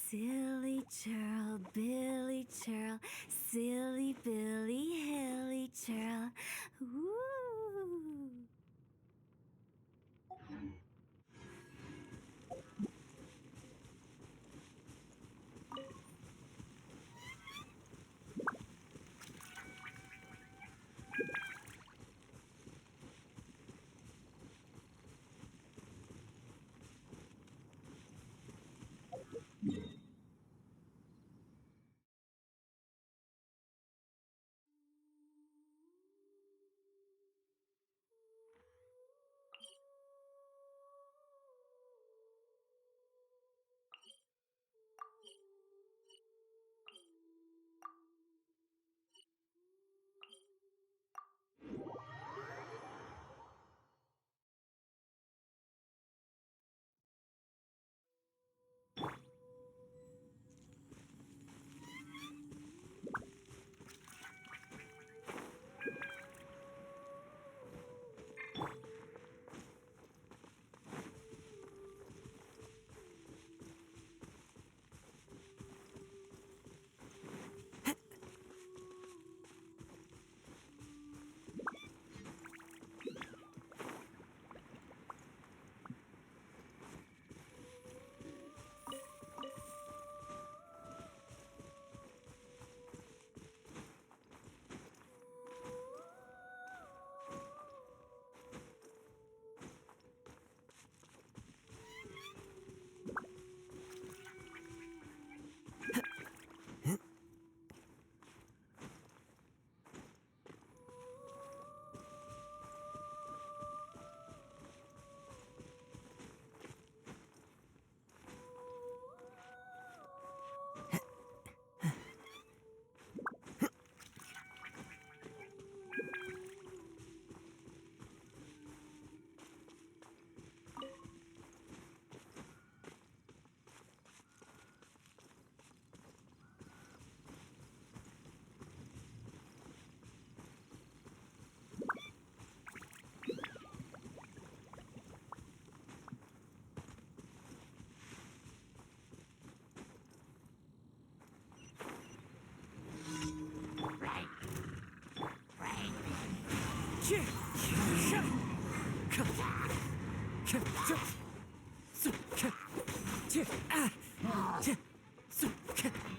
Silly churl, Billy churl, silly Billy, hilly churl. Woo!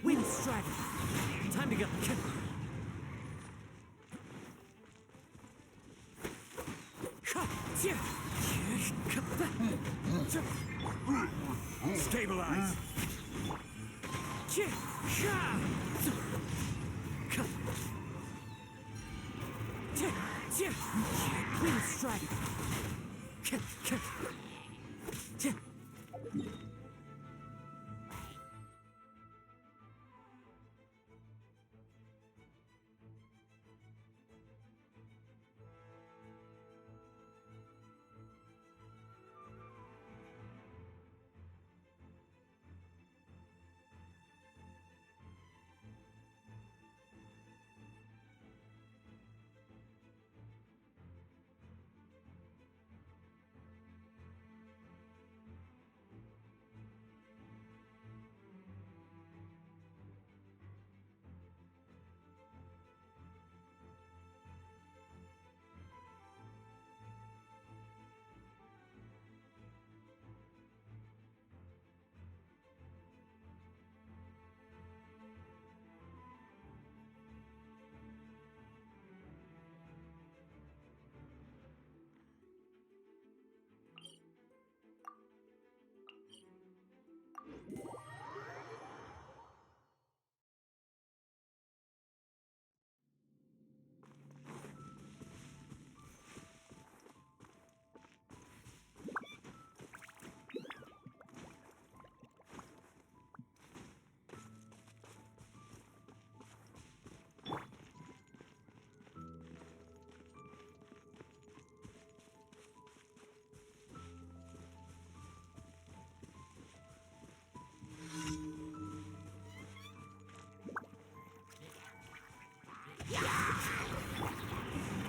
Wind Strider! Time to go! Stabilize! Wind Strider!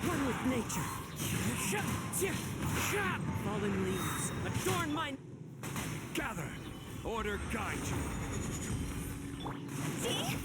One with nature. Fallen leaves, adorn my... Gather! Order guide you! See?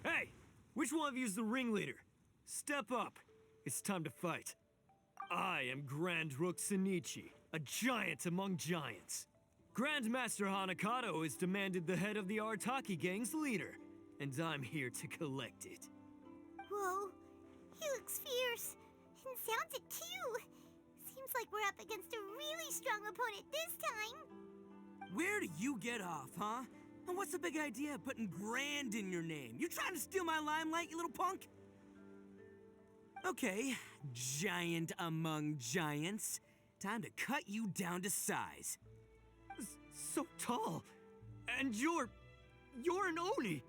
Hey! Which one of you's the ringleader? Step up. It's time to fight. I am Grand Rook Senichi, a giant among giants. Grandmaster Hanakato has demanded the head of the Artaki gang's leader, and I'm here to collect it. Whoa, he looks fierce and sounds it too. Seems like we're up against a really strong opponent this time. Where do you get off, huh? And what's the big idea of putting Grand in your name? You trying to steal my limelight, you little punk? Okay, giant among giants. Time to cut you down to size. So tall. And you're an Oni.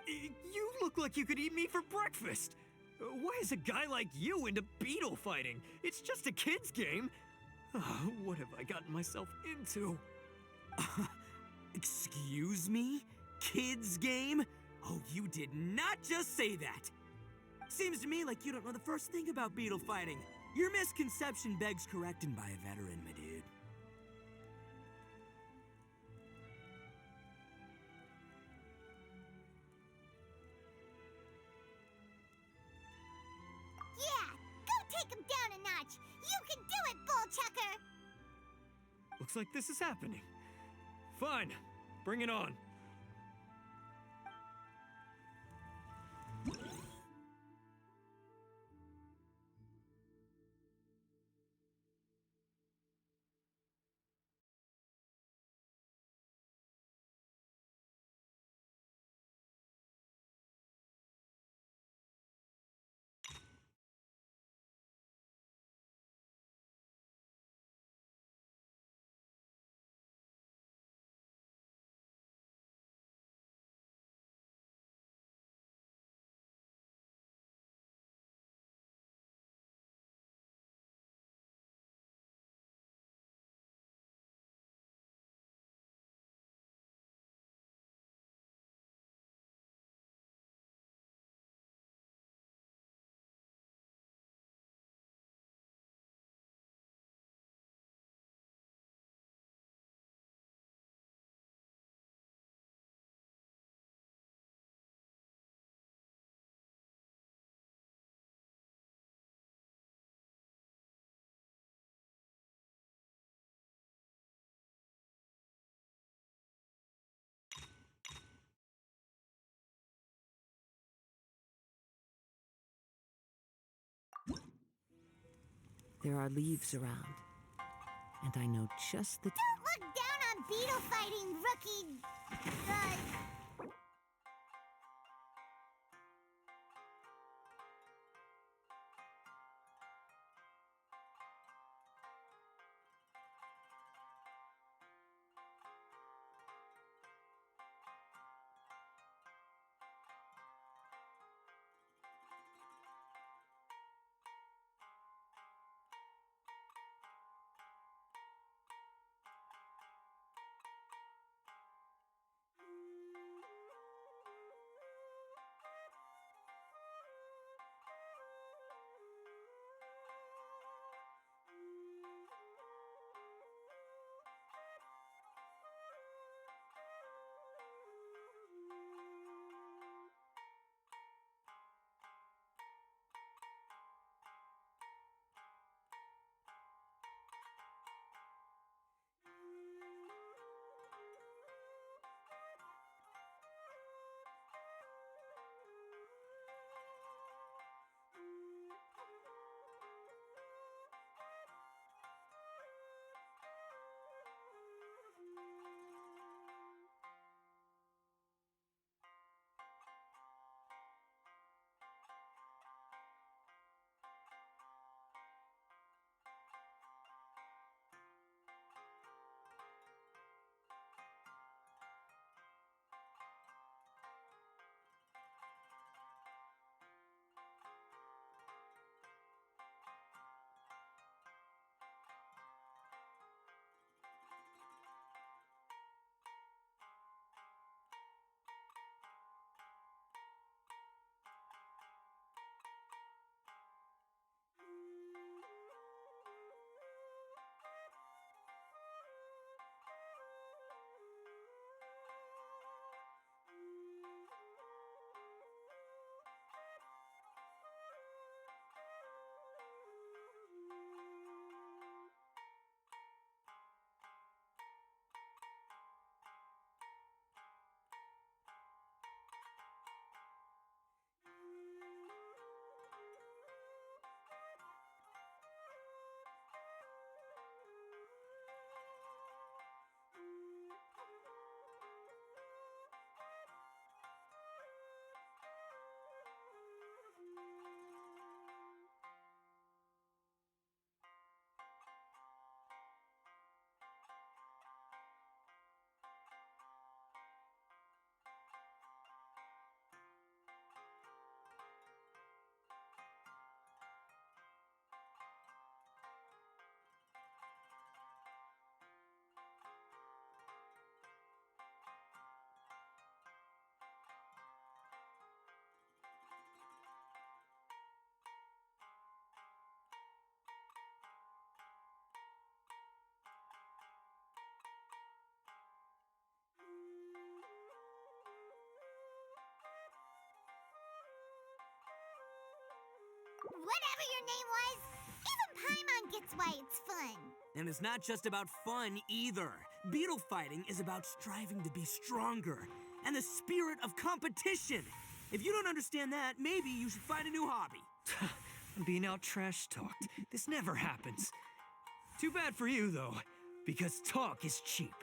You look like you could eat me for breakfast. Why is a guy like you into beetle fighting? It's just a kid's game. What have I gotten myself into? Excuse me? Kids game? Oh, you did not just say that. Seems to me like you don't know the first thing about beetle fighting. Your misconception begs correcting by a veteran, my dude. Yeah, go take him down a notch. You can do it, Bullchucker. Looks like this is happening. Fine, bring it on. There are leaves around, and I know just the... Don't look down on beetle fighting, rookie. Whatever your name was, even Paimon gets why it's fun. And it's not just about fun either. Beetle fighting is about striving to be stronger and the spirit of competition. If you don't understand that, maybe you should find a new hobby. I'm being out trash talked. This never happens. Too bad for you, though, because talk is cheap.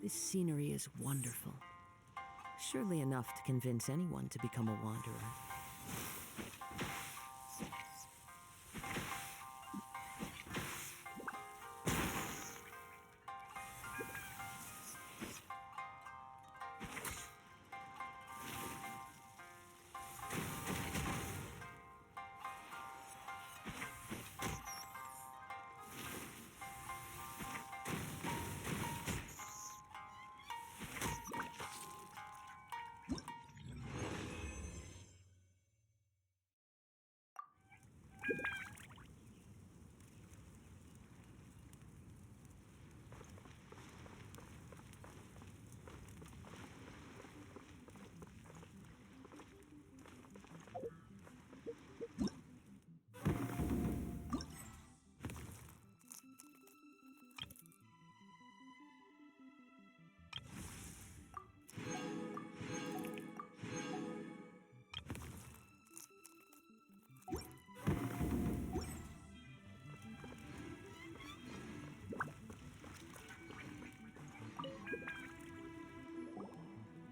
This scenery is wonderful. Surely enough to convince anyone to become a wanderer.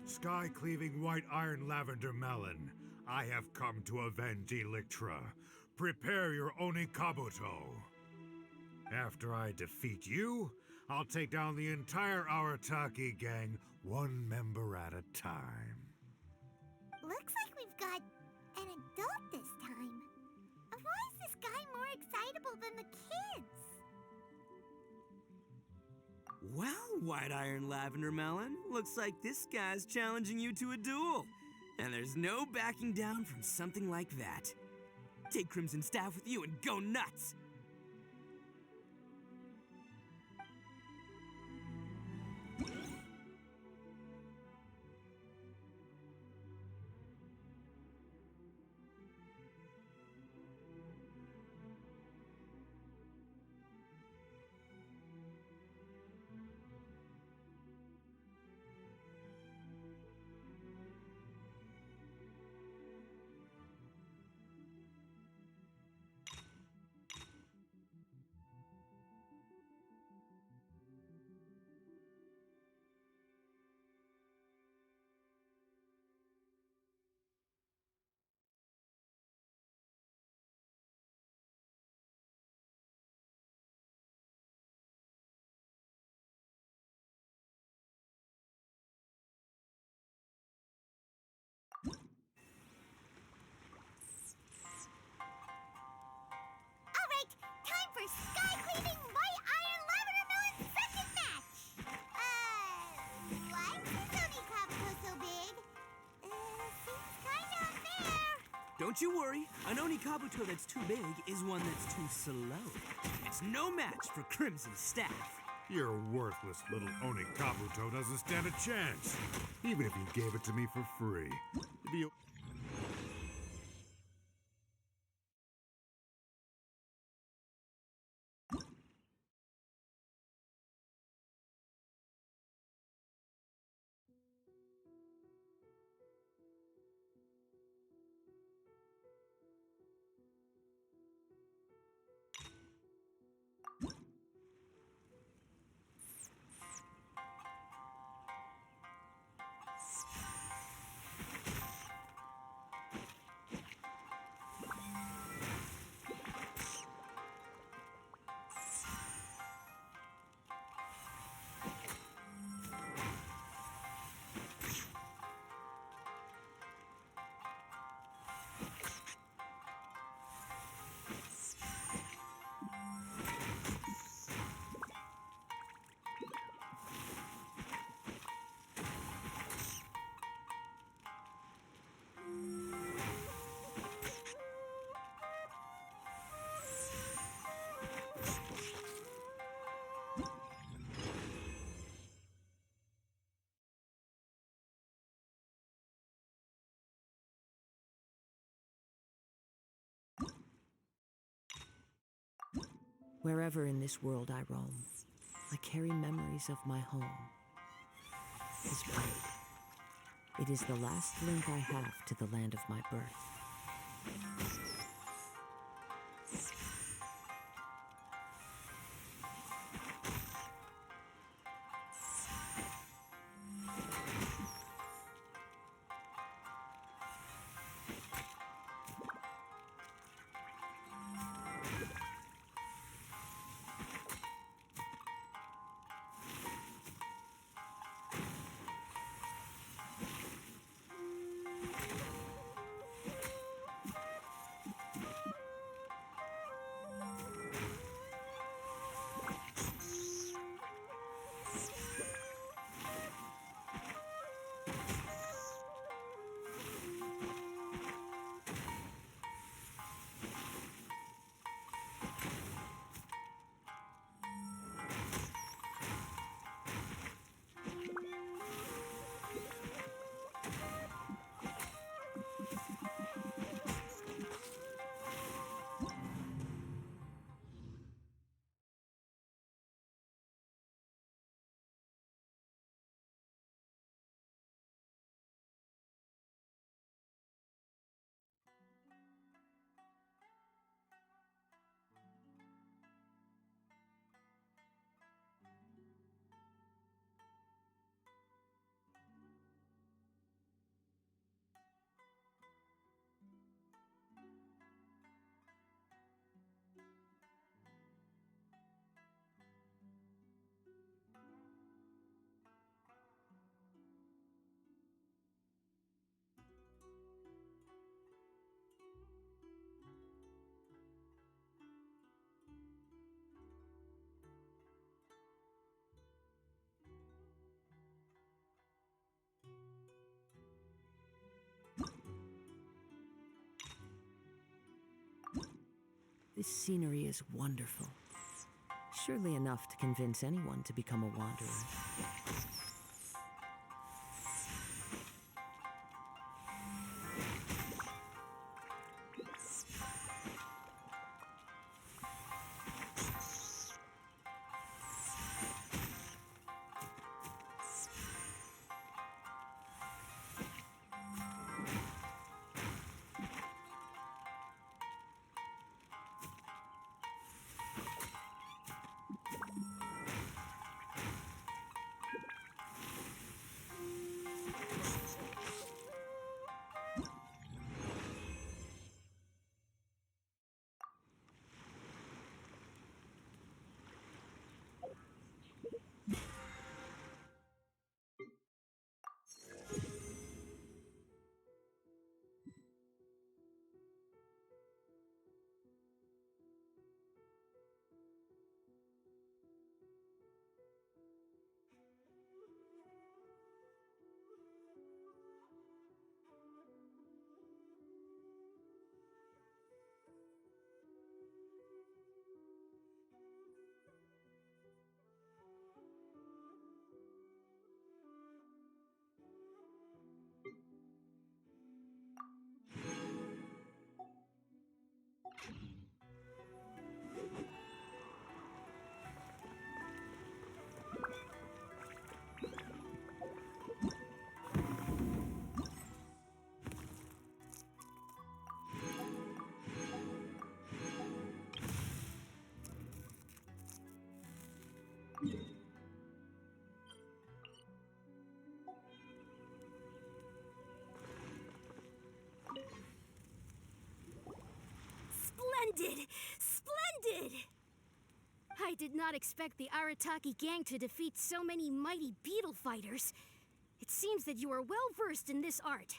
Sky-cleaving white iron lavender melon, I have come to avenge Electra. Prepare your Onikabuto. After I defeat you, I'll take down the entire Arataki gang, one member at a time. Looks like we've got an adult this time. Why is this guy more excitable than the kids? Well, White Iron Lavender Melon, looks like this guy's challenging you to a duel. And there's no backing down from something like that. Take Crimson Staff with you and go nuts! Alright, time for sky-cleaving white iron lavender melon second match! Why is Onikabuto so big? Seems kinda unfair. Don't you worry, an Onikabuto that's too big is one that's too slow. It's no match for Crimson Staff. Your worthless little Onikabuto doesn't stand a chance, even if you gave it to me for free. It'd be Wherever in this world I roam, I carry memories of my home. This blade. It is the last link I have to the land of my birth. This scenery is wonderful. Surely enough to convince anyone to become a wanderer. Splendid! Splendid! I did not expect the Arataki gang to defeat so many mighty beetle fighters. It seems that you are well versed in this art.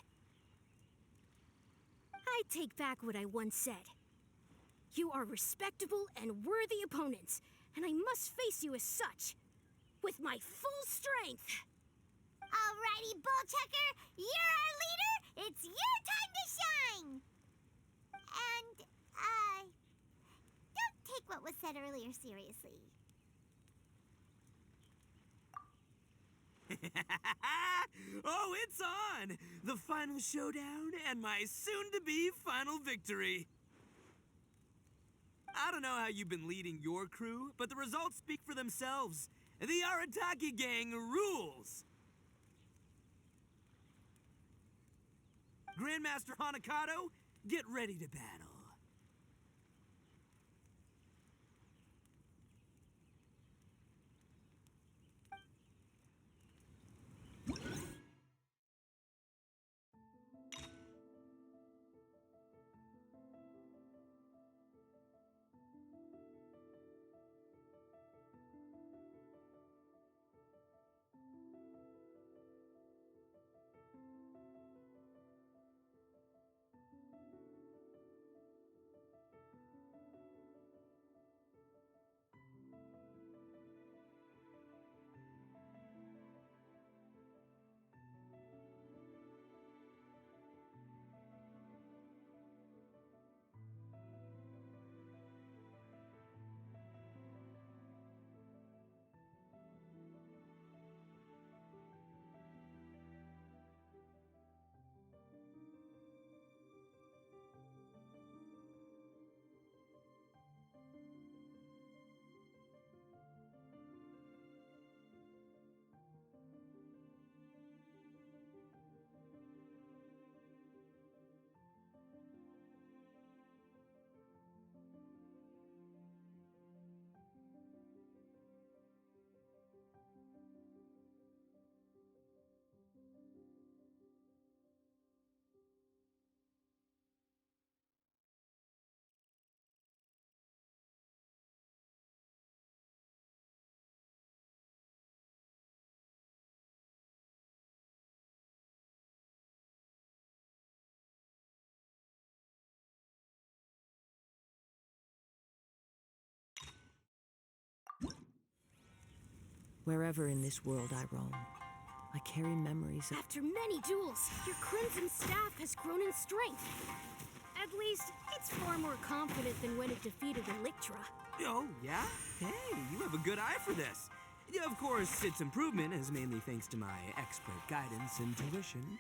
I take back what I once said. You are respectable and worthy opponents, and I must face you as such, with my full strength. Alrighty, Bullchucker, you're our leader. It's your time to shine. And, don't take what was said earlier seriously. Oh, it's on! The final showdown and my soon-to-be final victory. I don't know how you've been leading your crew, but the results speak for themselves. The Arataki gang rules! Grandmaster Hanakato, get ready to battle. Wherever in this world I roam, I carry memories of... After many duels, your crimson staff has grown in strength. At least, it's far more confident than when it defeated Electra. Oh, yeah? Hey, you have a good eye for this. Yeah, of course, its improvement is mainly thanks to my expert guidance and tuition.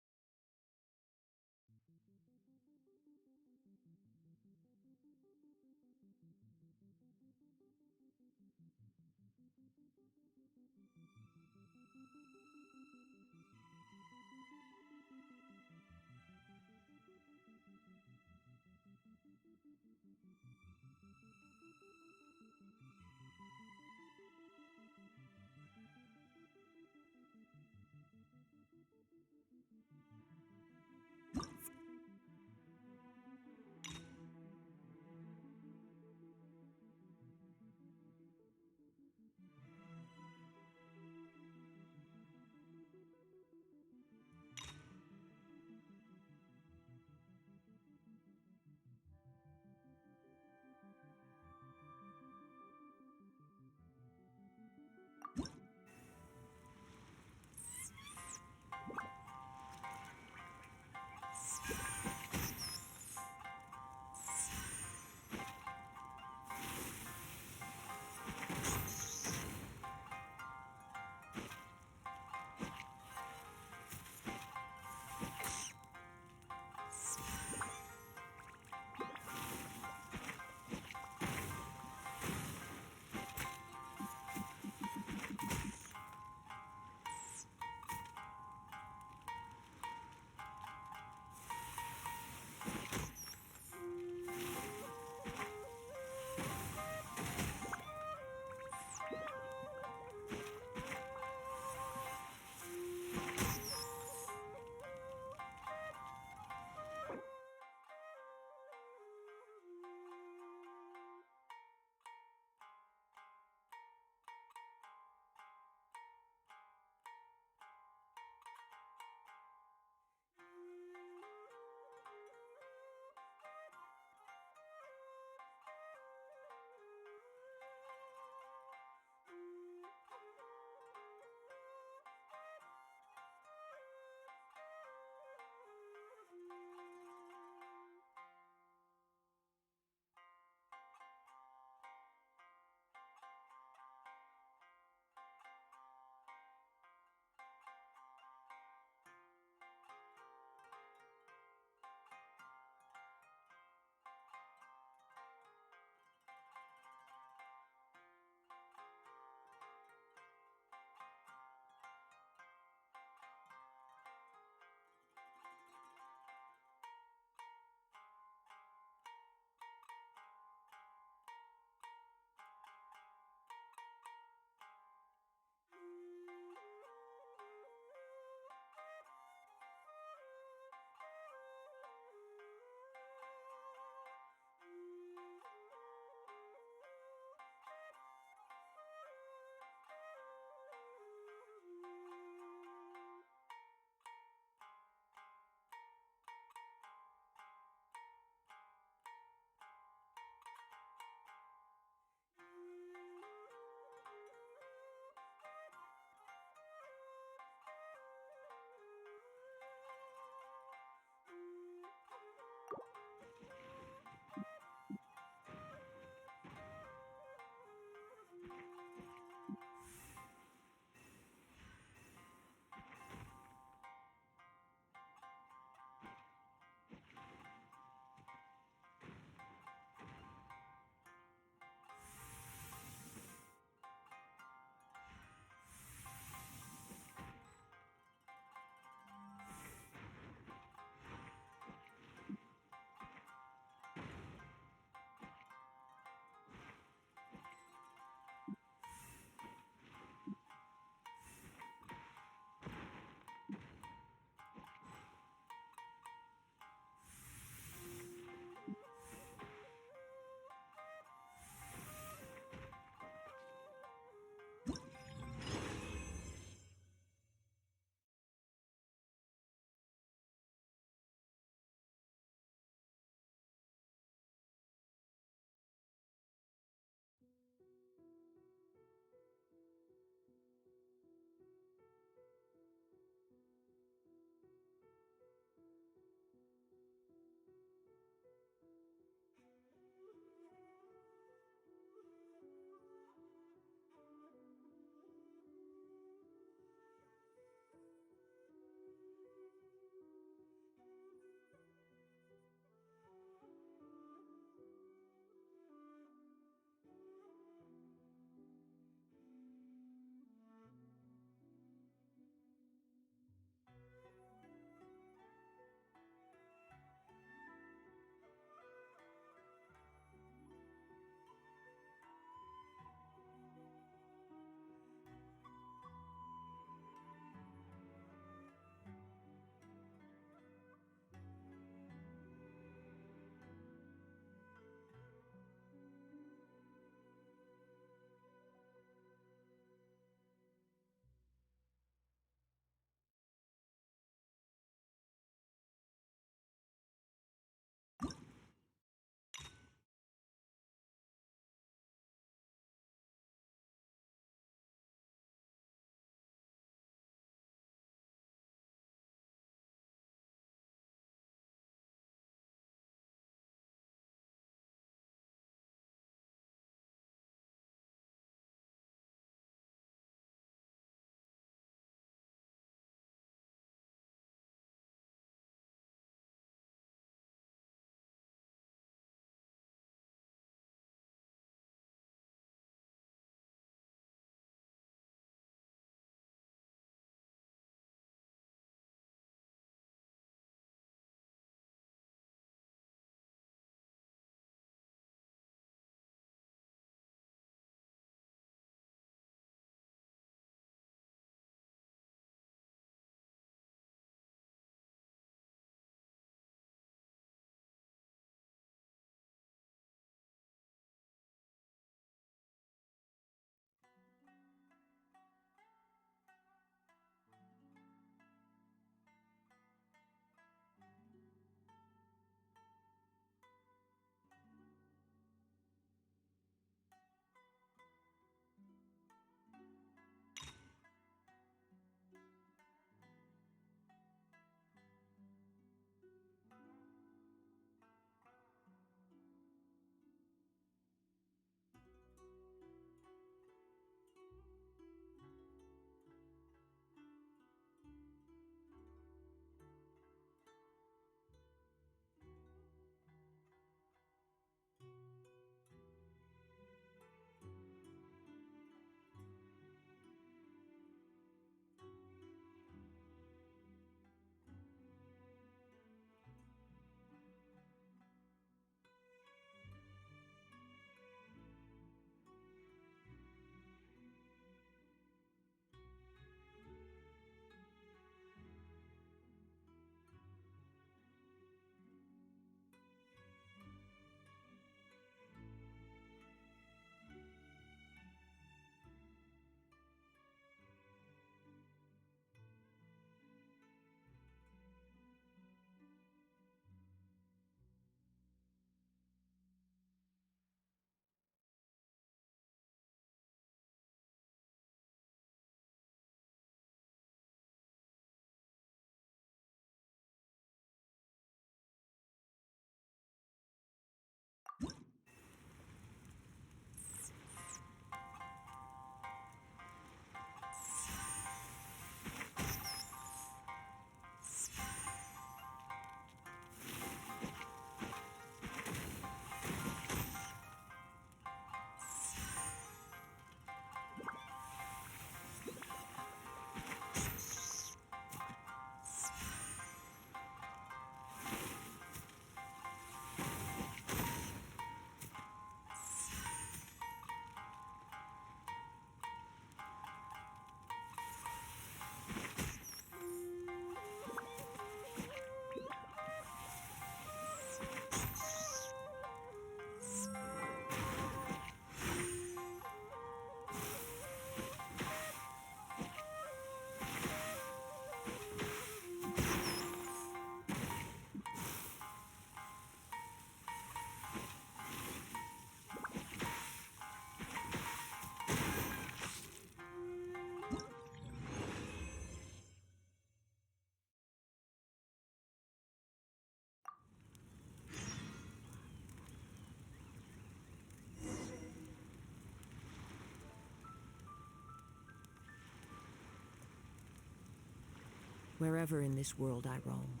Wherever in this world I roam,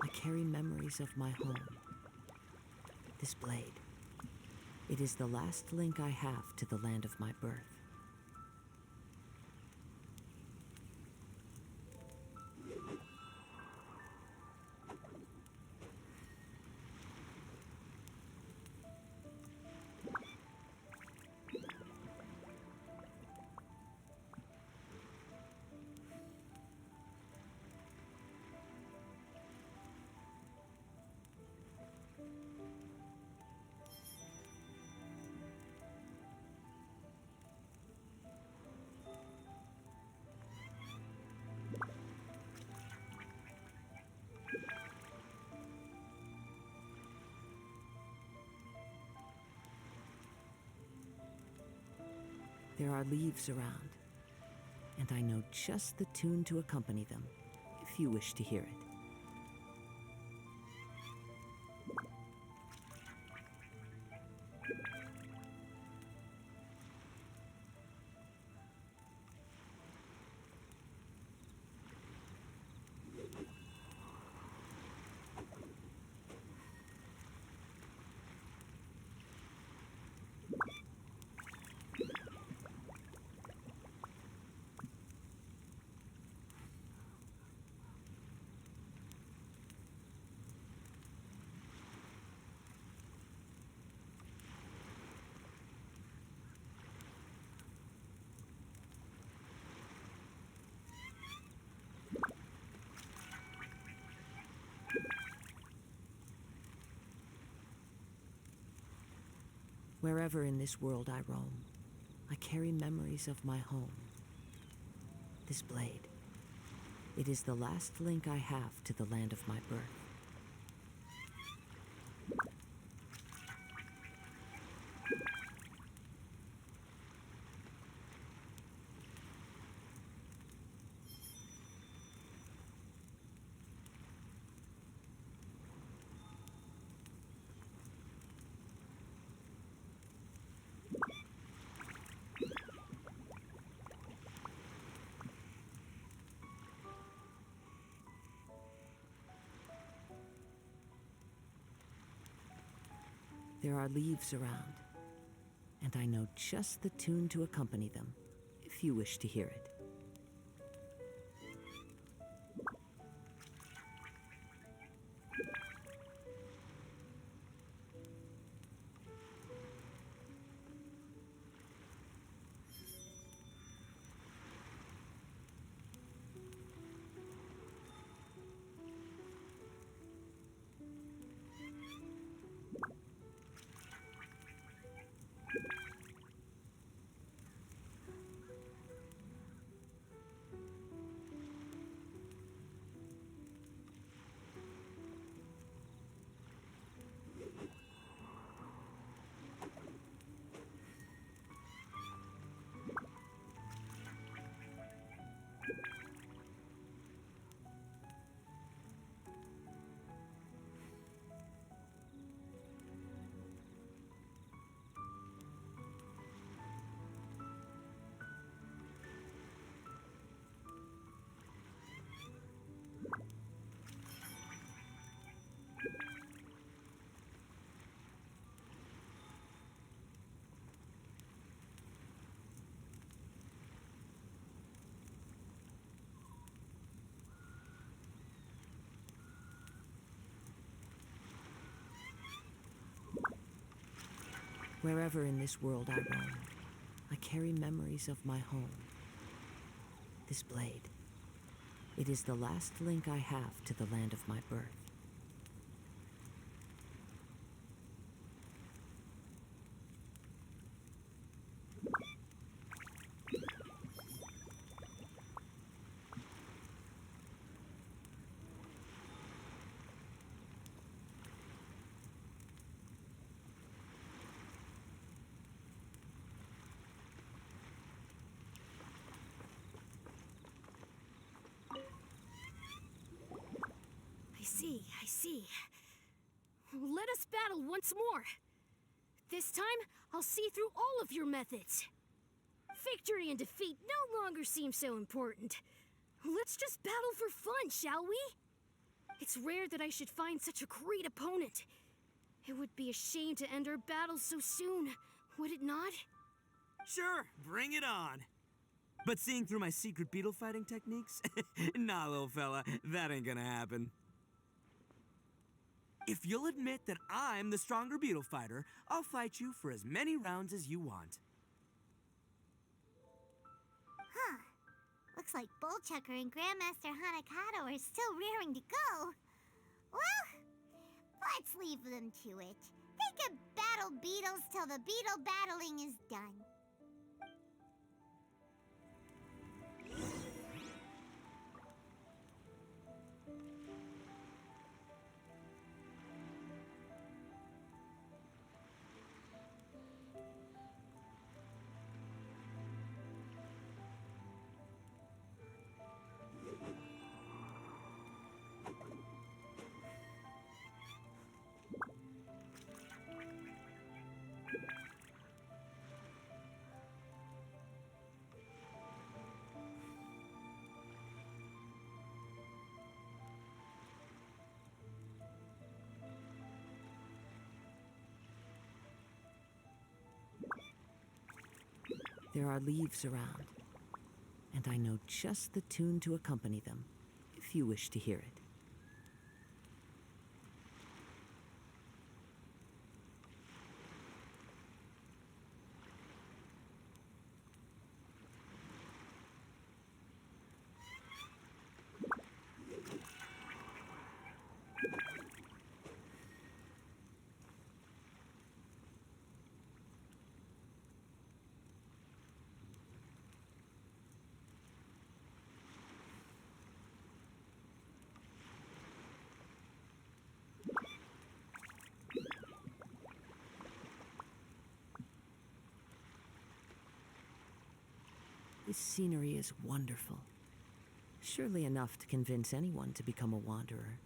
I carry memories of my home. This blade, it is the last link I have to the land of my birth. There are leaves around, and I know just the tune to accompany them, if you wish to hear it. Wherever in this world I roam, I carry memories of my home. This blade, it is the last link I have to the land of my birth. There are leaves around, and I know just the tune to accompany them, if you wish to hear it. Wherever in this world I roam, I carry memories of my home. This blade, it is the last link I have to the land of my birth. I see. Let us battle once more. This time, I'll see through all of your methods. Victory and defeat no longer seem so important. Let's just battle for fun, shall we? It's rare that I should find such a great opponent. It would be a shame to end our battle so soon, would it not? Sure, bring it on. But seeing through my secret beetle fighting techniques? Nah, little fella, that ain't gonna happen. If you'll admit that I'm the stronger beetle fighter, I'll fight you for as many rounds as you want. Huh. Looks like Bullchucker and Grandmaster Hanakato are still raring to go. Well, let's leave them to it. They can battle beetles till the beetle battling is done. There are leaves around, and I know just the tune to accompany them, if you wish to hear it. This scenery is wonderful. Surely enough to convince anyone to become a wanderer.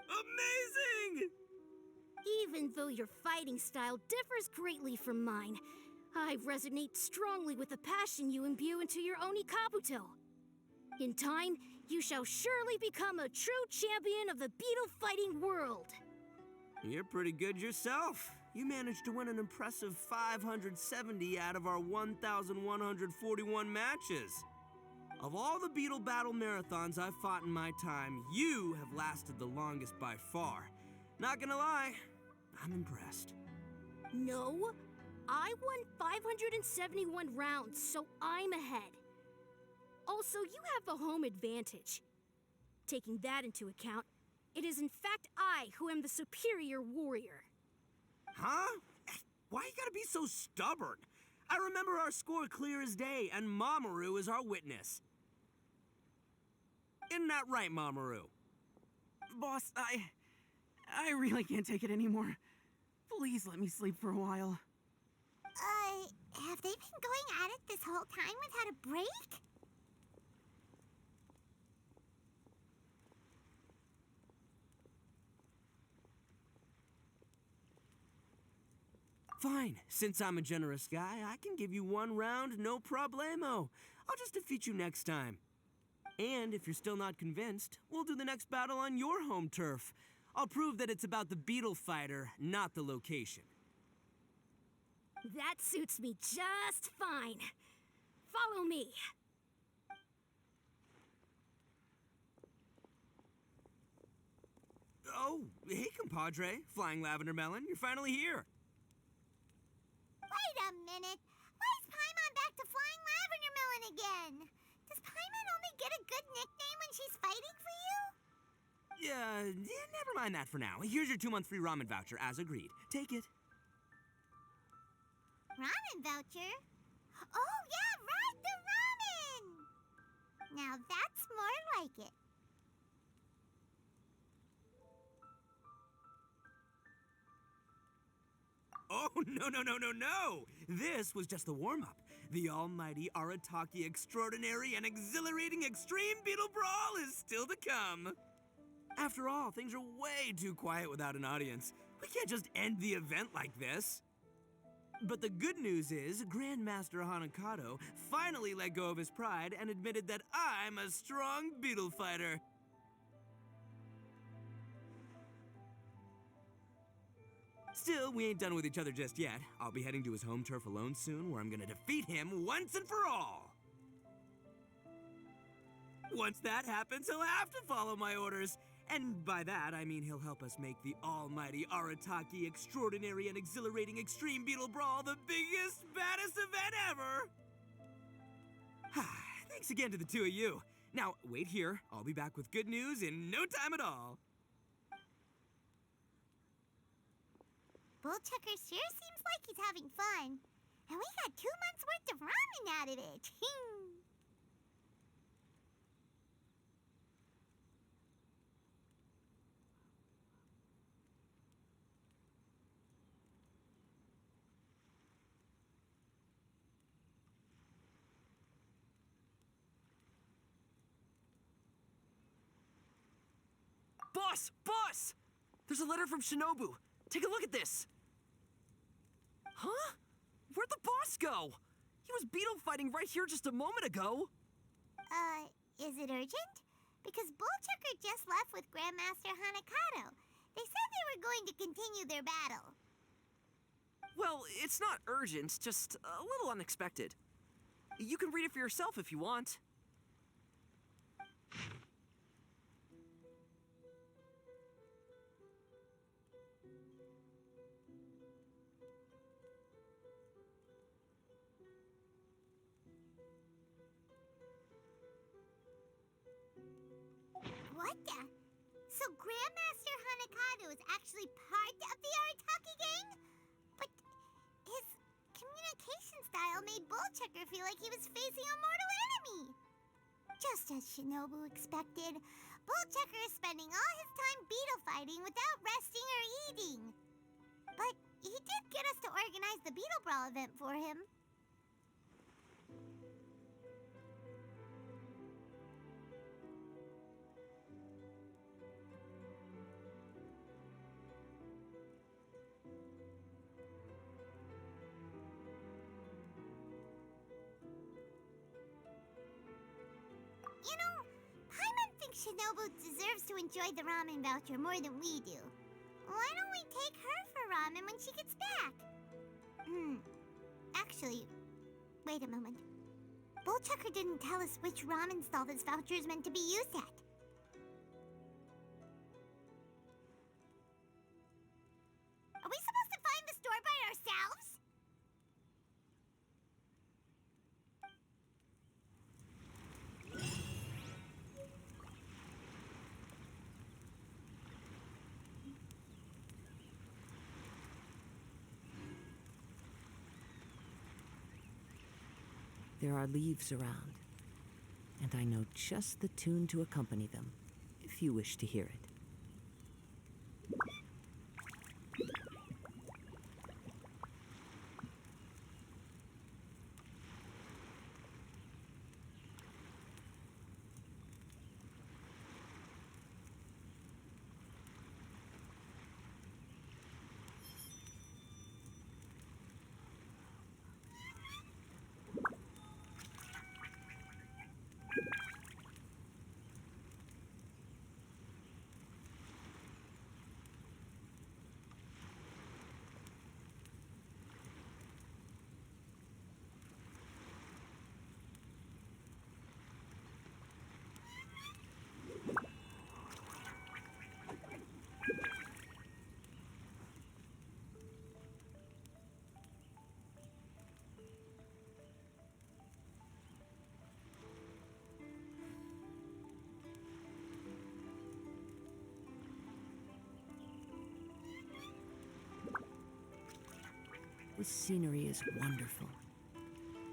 Amazing! Even though your fighting style differs greatly from mine, I resonate strongly with the passion you imbue into your Oni Kabuto. In time, you shall surely become a true champion of the beetle fighting world. You're pretty good yourself. You managed to win an impressive 570 out of our 1,141 matches. Of all the beetle battle marathons I've fought in my time, you have lasted the longest by far. Not gonna lie, I'm impressed. No, I won 571 rounds, so I'm ahead. Also, you have the home advantage. Taking that into account, it is in fact I who am the superior warrior. Huh? Why you gotta be so stubborn? I remember our score clear as day, and Mamoru is our witness. Isn't that right, Mamoru? Boss, I really can't take it anymore. Please let me sleep for a while. Have they been going at it this whole time without a break? Fine. Since I'm a generous guy, I can give you one round, no problemo. I'll just defeat you next time. And if you're still not convinced, we'll do the next battle on your home turf. I'll prove that it's about the beetle fighter, not the location. That suits me just fine. Follow me. Oh, hey, compadre. Flying Lavender Melon, you're finally here. Wait a minute. Why is Paimon back to Flying Lavender Melon again? Does Paimon only get a good nickname when she's fighting for you? Yeah, never mind that for now. Here's your 2-month free ramen voucher, as agreed. Take it. Ramen voucher? Oh, yeah, right, the ramen! Now that's more like it. Oh, no. This was just the warm-up. The almighty Arataki extraordinary and exhilarating extreme beetle brawl is still to come. After all, things are way too quiet without an audience. We can't just end the event like this. But the good news is, Grandmaster Hanakato finally let go of his pride and admitted that I'm a strong beetle fighter. Still, we ain't done with each other just yet. I'll be heading to his home turf alone soon, where I'm gonna defeat him once and for all. Once that happens, he'll have to follow my orders. And by that, I mean he'll help us make the almighty Arataki extraordinary and exhilarating extreme beetle brawl the biggest, baddest event ever! Thanks again to the two of you. Now, wait here. I'll be back with good news in no time at all. Bullchucker sure seems like he's having fun. And we got 2 months worth of ramen out of it. Boss! There's a letter from Shinobu. Take a look at this. Huh? Where'd the boss go? He was beetle fighting right here just a moment ago. Is it urgent? Because Bullchucker just left with Grandmaster Hanakato. They said they were going to continue their battle. Well, it's not urgent, just a little unexpected. You can read it for yourself if you want. What the? So Grandmaster Hanakato is actually part of the Arataki gang? But his communication style made Bullchucker feel like he was facing a mortal enemy. Just as Shinobu expected, Bullchucker is spending all his time beetle fighting without resting or eating. But he did get us to organize the Beetle Brawl event for him. Shinobu deserves to enjoy the ramen voucher more than we do. Why don't we take her for ramen when she gets back? Actually, wait a moment. Bullchucker didn't tell us which ramen stall this voucher is meant to be used at. Are we supposed to find the store by ourselves? There are leaves around, and I know just the tune to accompany them, if you wish to hear it. This scenery is wonderful.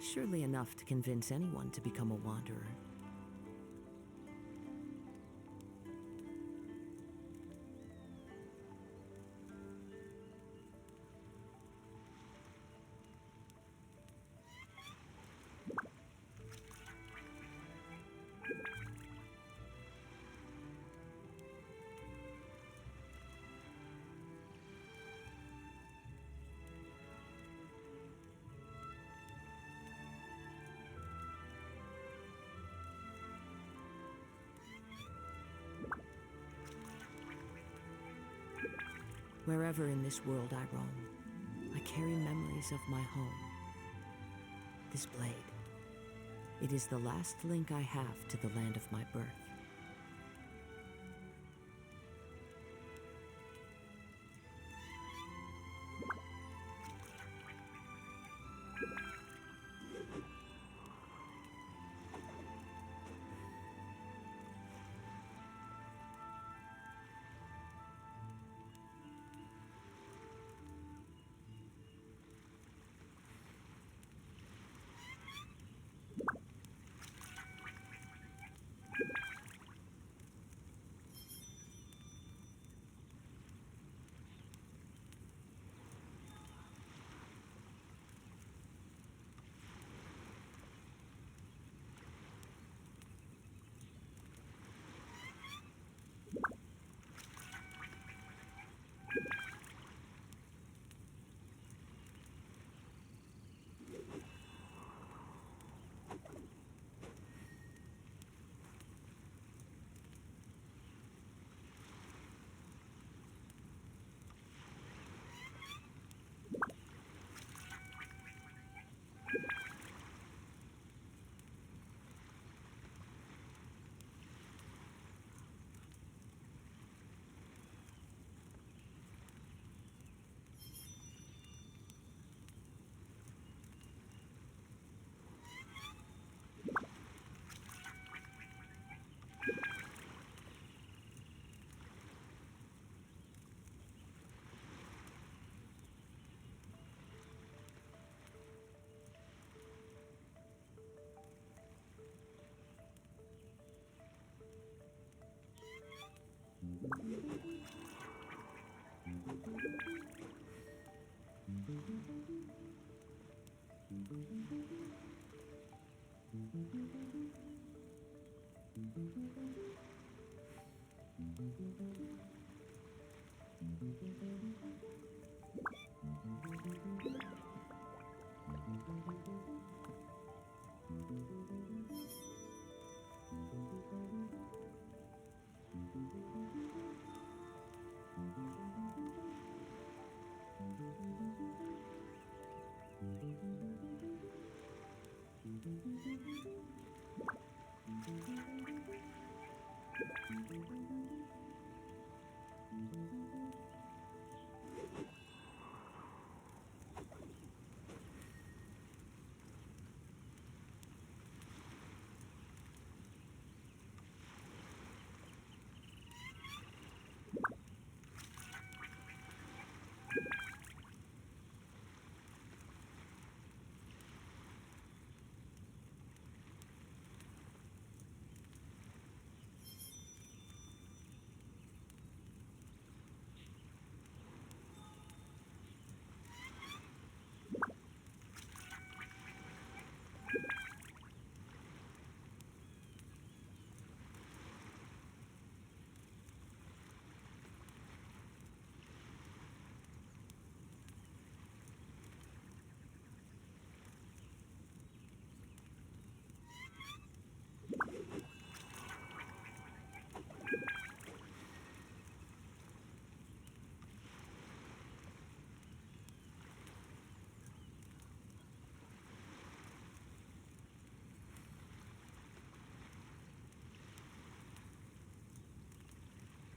Surely enough to convince anyone to become a wanderer. Wherever in this world I roam, I carry memories of my home. This blade, it is the last link I have to the land of my birth.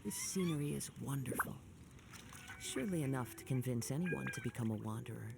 This scenery is wonderful. Surely enough to convince anyone to become a wanderer.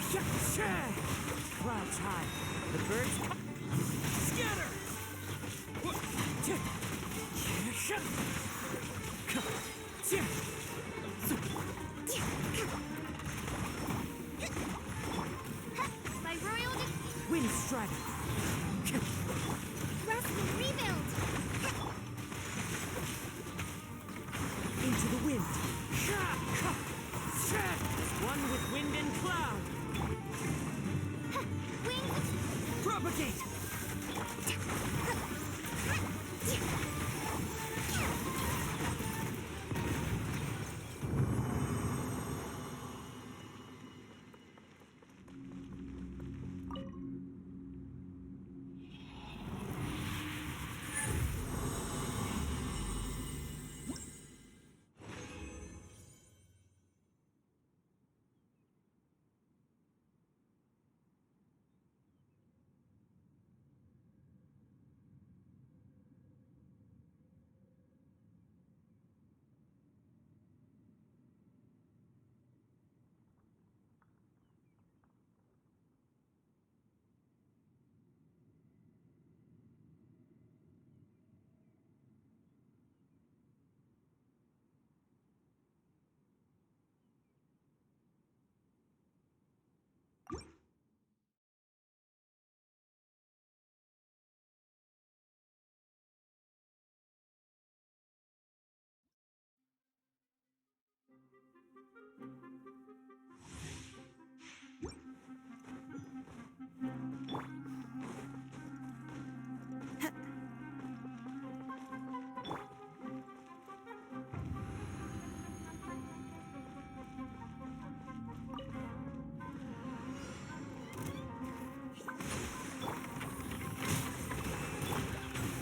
Clouds high. The birds. Scatter! By royal Wind strider. rest and rebuild. Into the wind. One with wind and cloud. Wings. Propagate.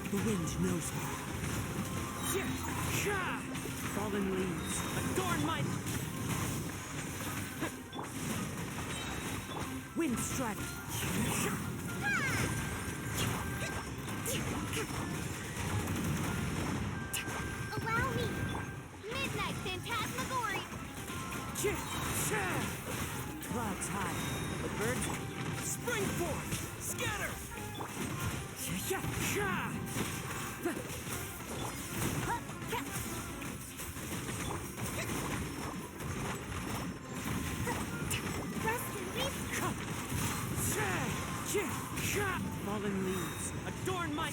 The wind knows me. Fallen leaves, adorn my... Wind strider. Allow me. Midnight Phantasmagoria. Clouds high. The birds Spring forth! Scatter! Rest and rebuild. Fallen leaves, adorn my...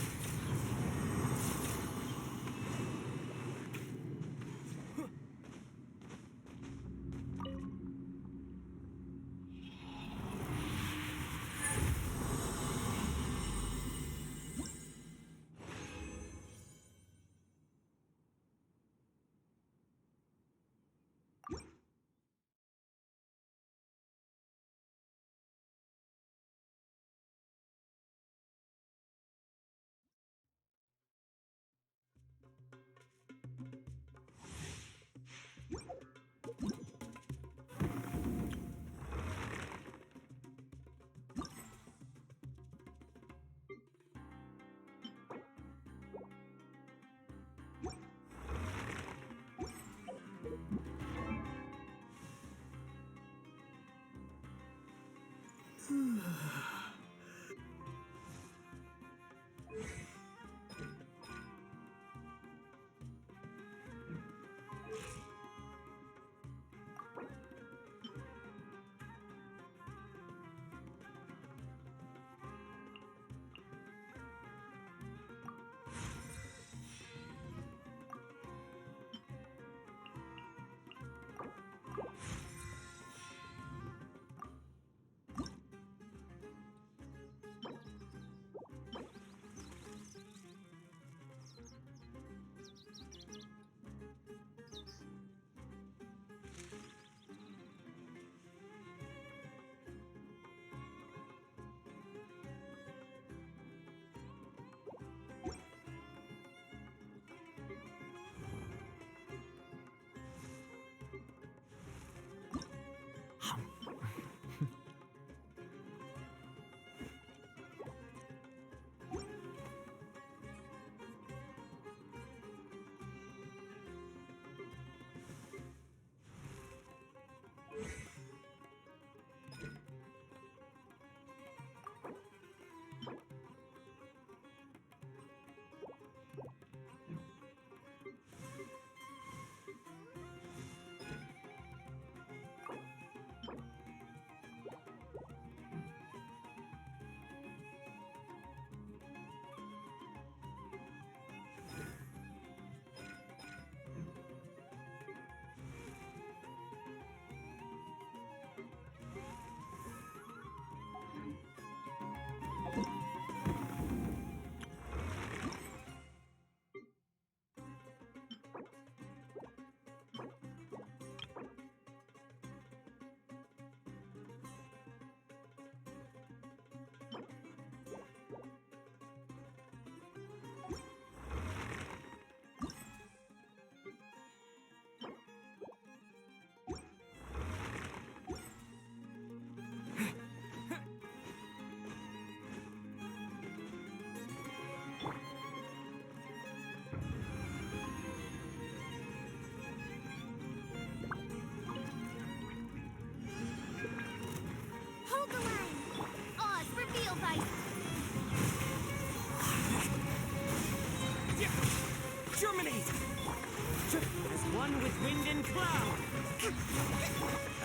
Wind and cloud!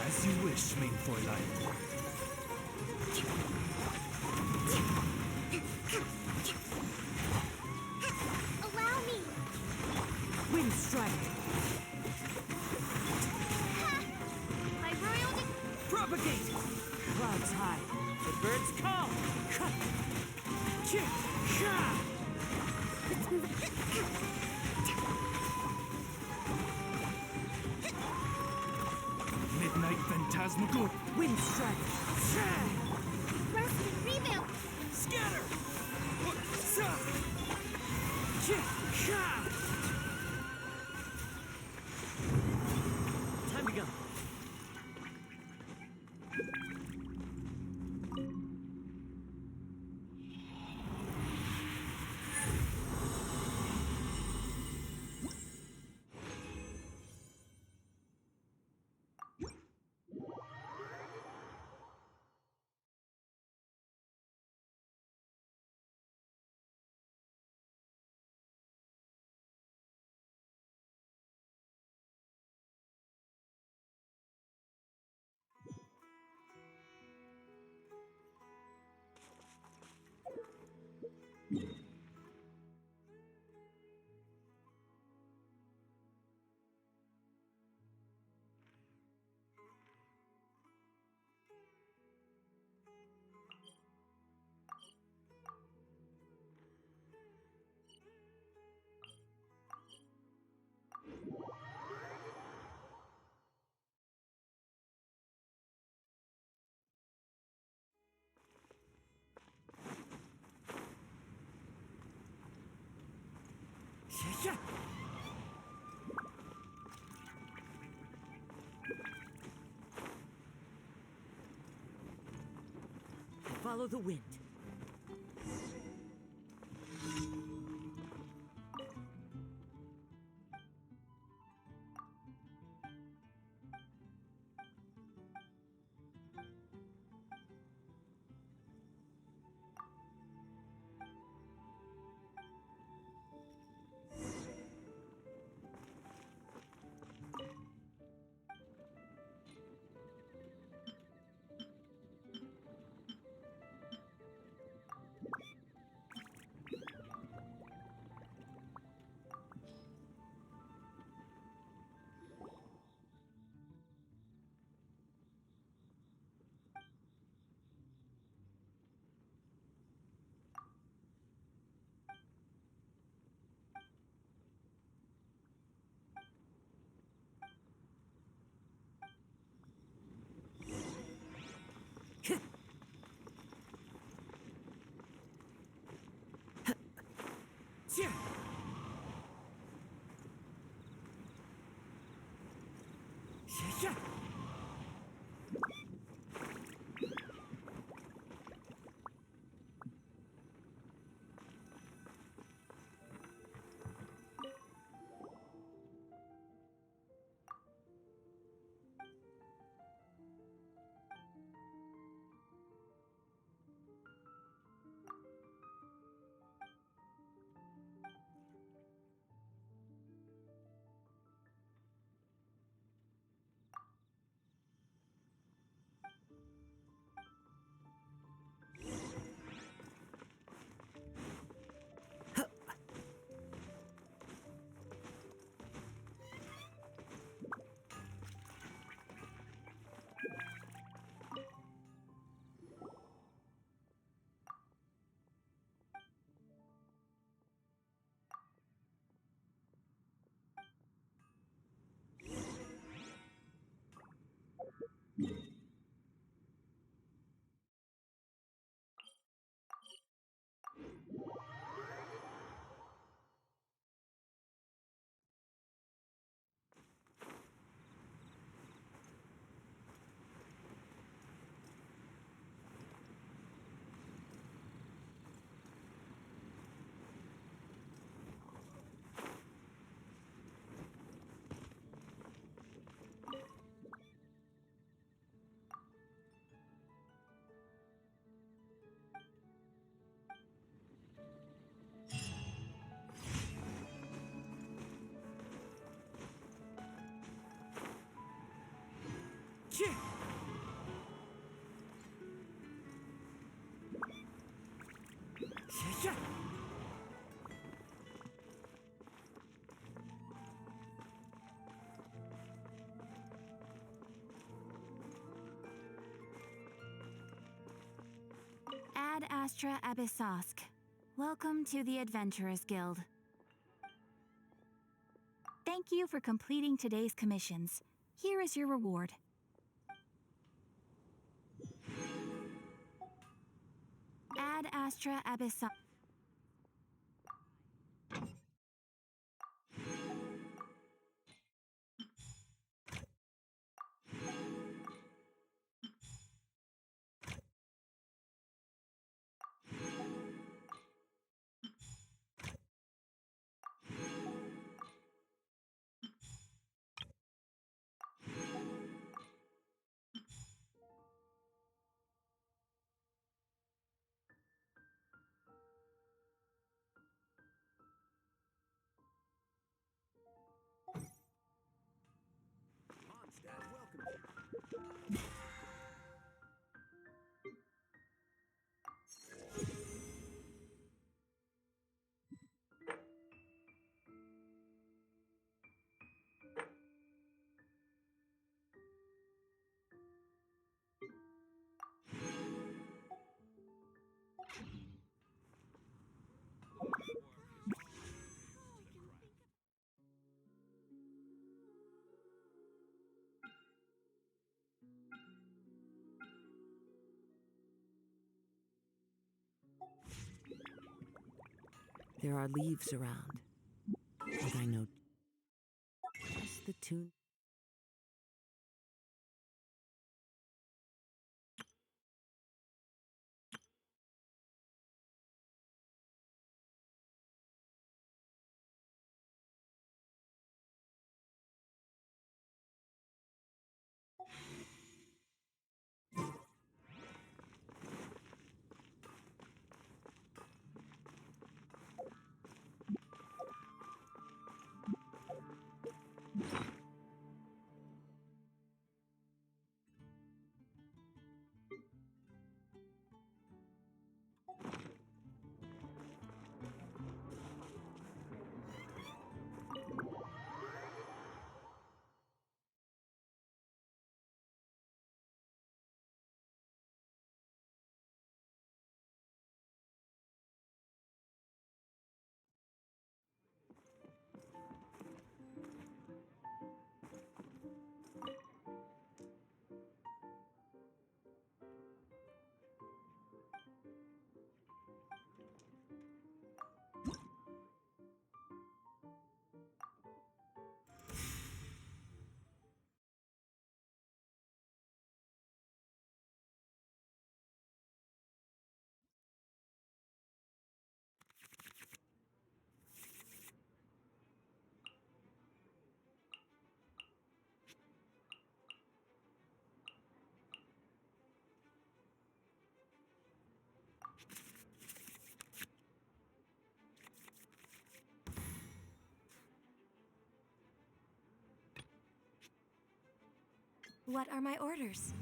As you wish, mein Fräulein. Allow me. Wind strike! My royal Propagate! Clouds high. The birds call! Midnight Phantasmagoria! Wind strike! rest and revamp. Scatter! Time to go. Follow the wind. Ad Astra Abyssosk. Welcome to the Adventurers Guild. Thank you for completing today's commissions. Here is your reward. Ad Astra Abyssosk. Mondstadt welcomes you. There are leaves around, but I know just the tune. What are my orders?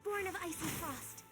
Born of icy frost.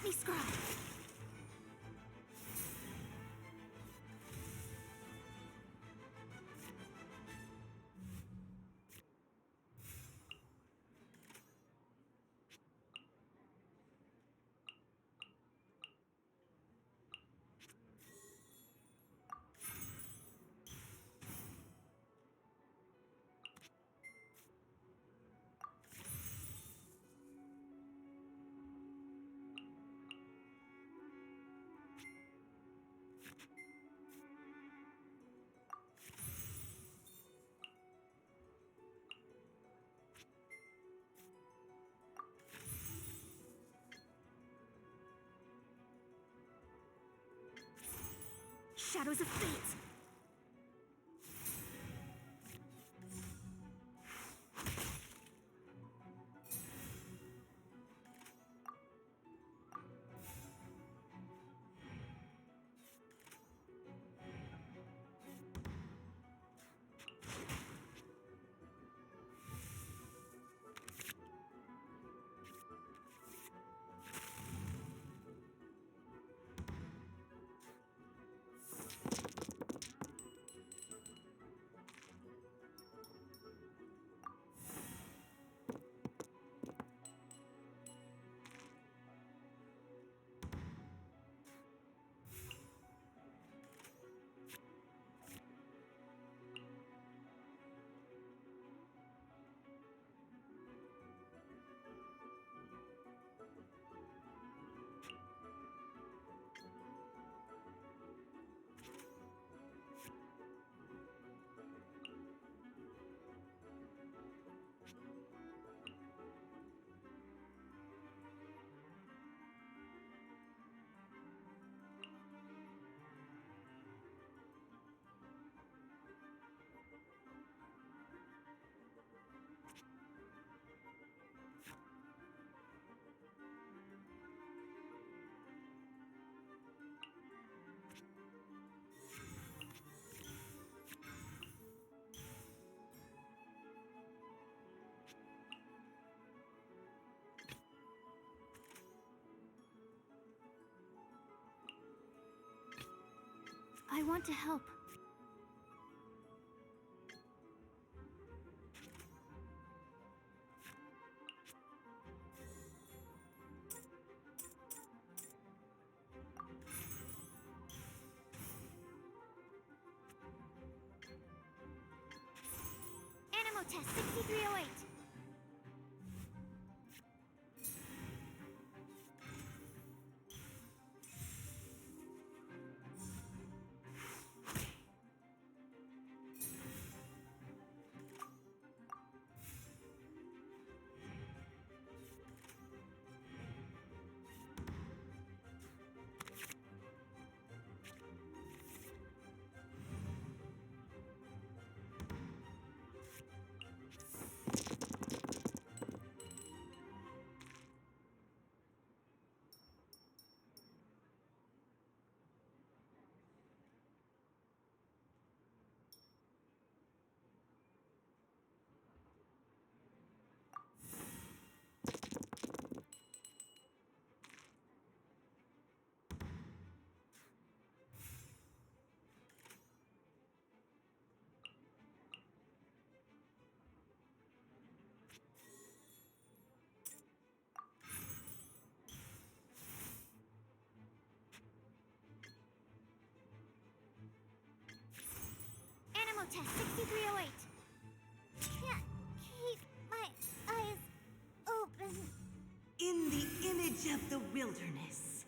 me scry. Shadows of fate! I want to help. Animal test 6308. Animal test 6308. Can't keep my eyes open. In the image of the wilderness.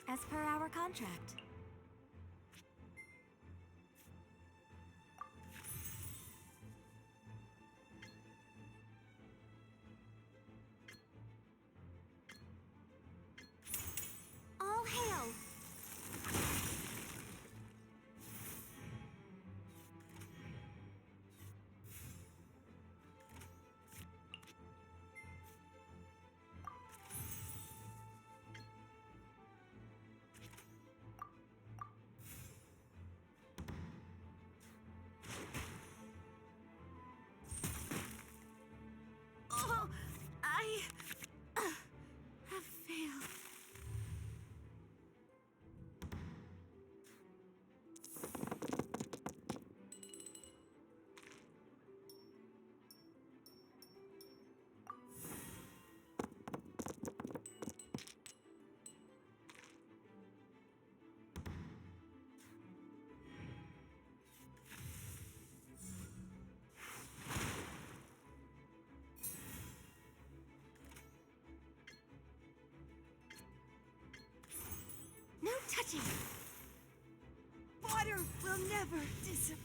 As per our contract. All hail. touching. Water will never disappear.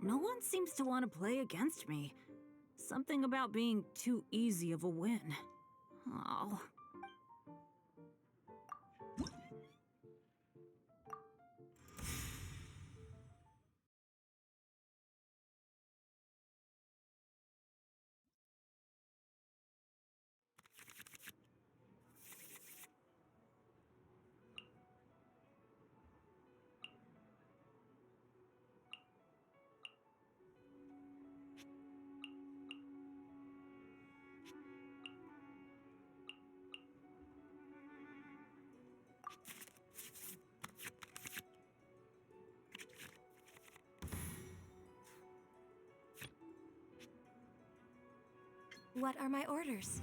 No one seems to want to play against me. Something about being too easy of a win. Oh. What are my orders?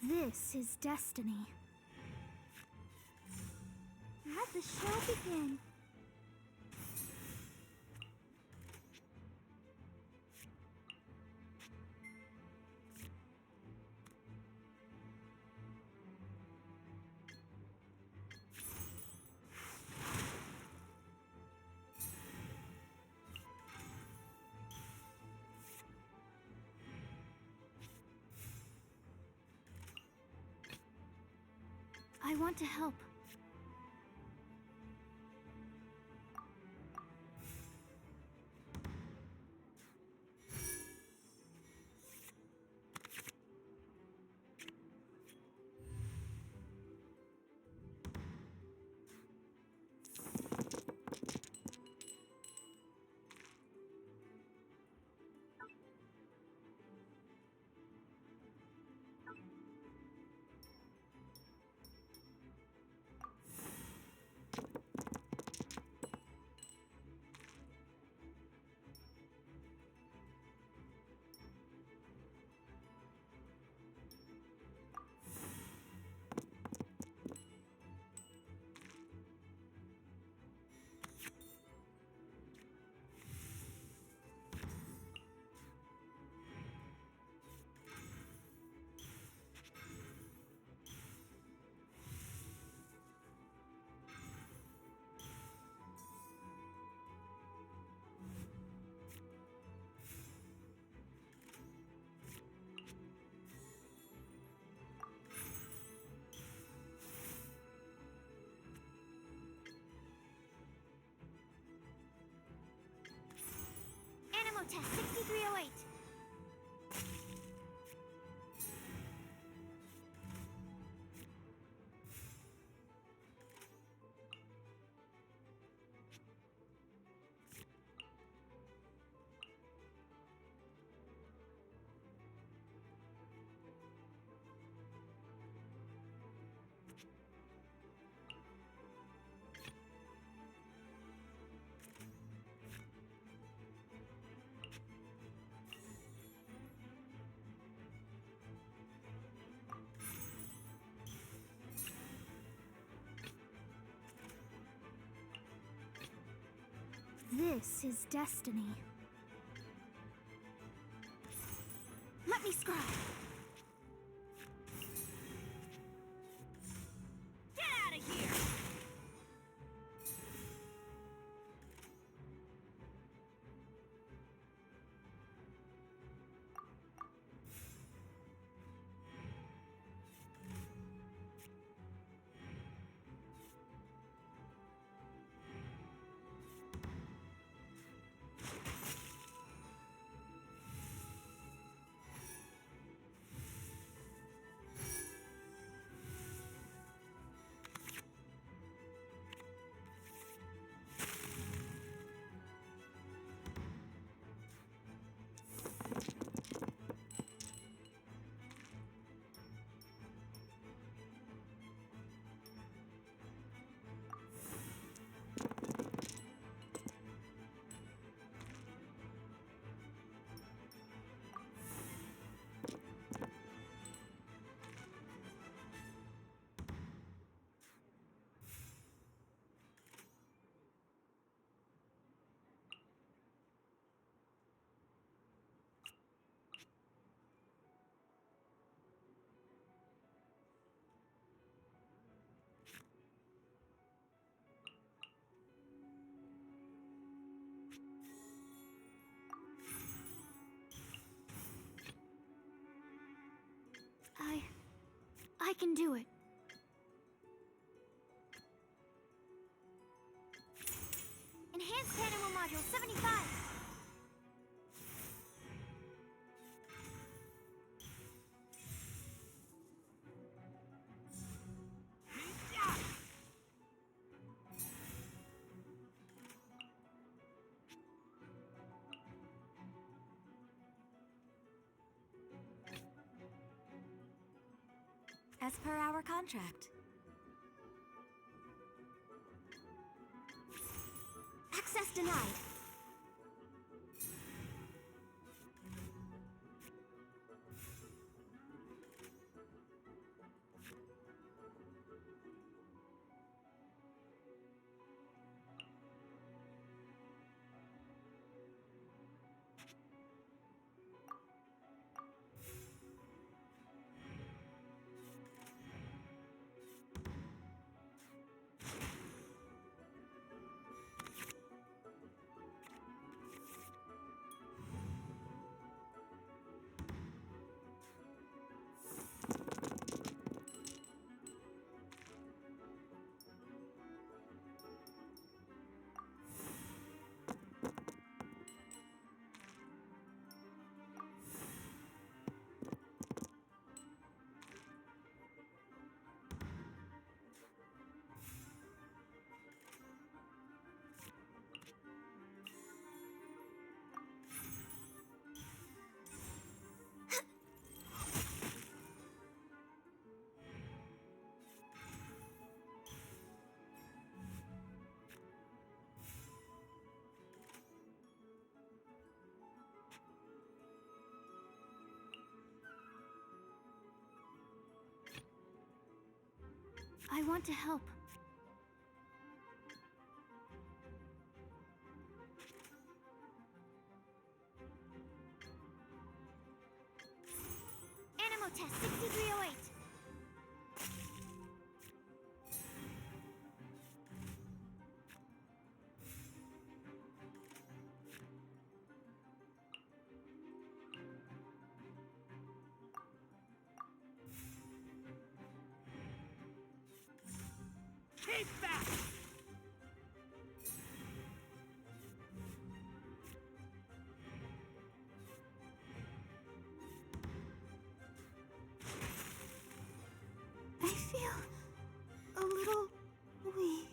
This is destiny. Let the show begin. I want to help. Animal test 6308. This is destiny. Let me scribe. Get out of here! I can do it. Enhanced Animal Module 75. As per our contract. Access denied. I want to help. Animal test 6308. Keep back! I feel a little weak.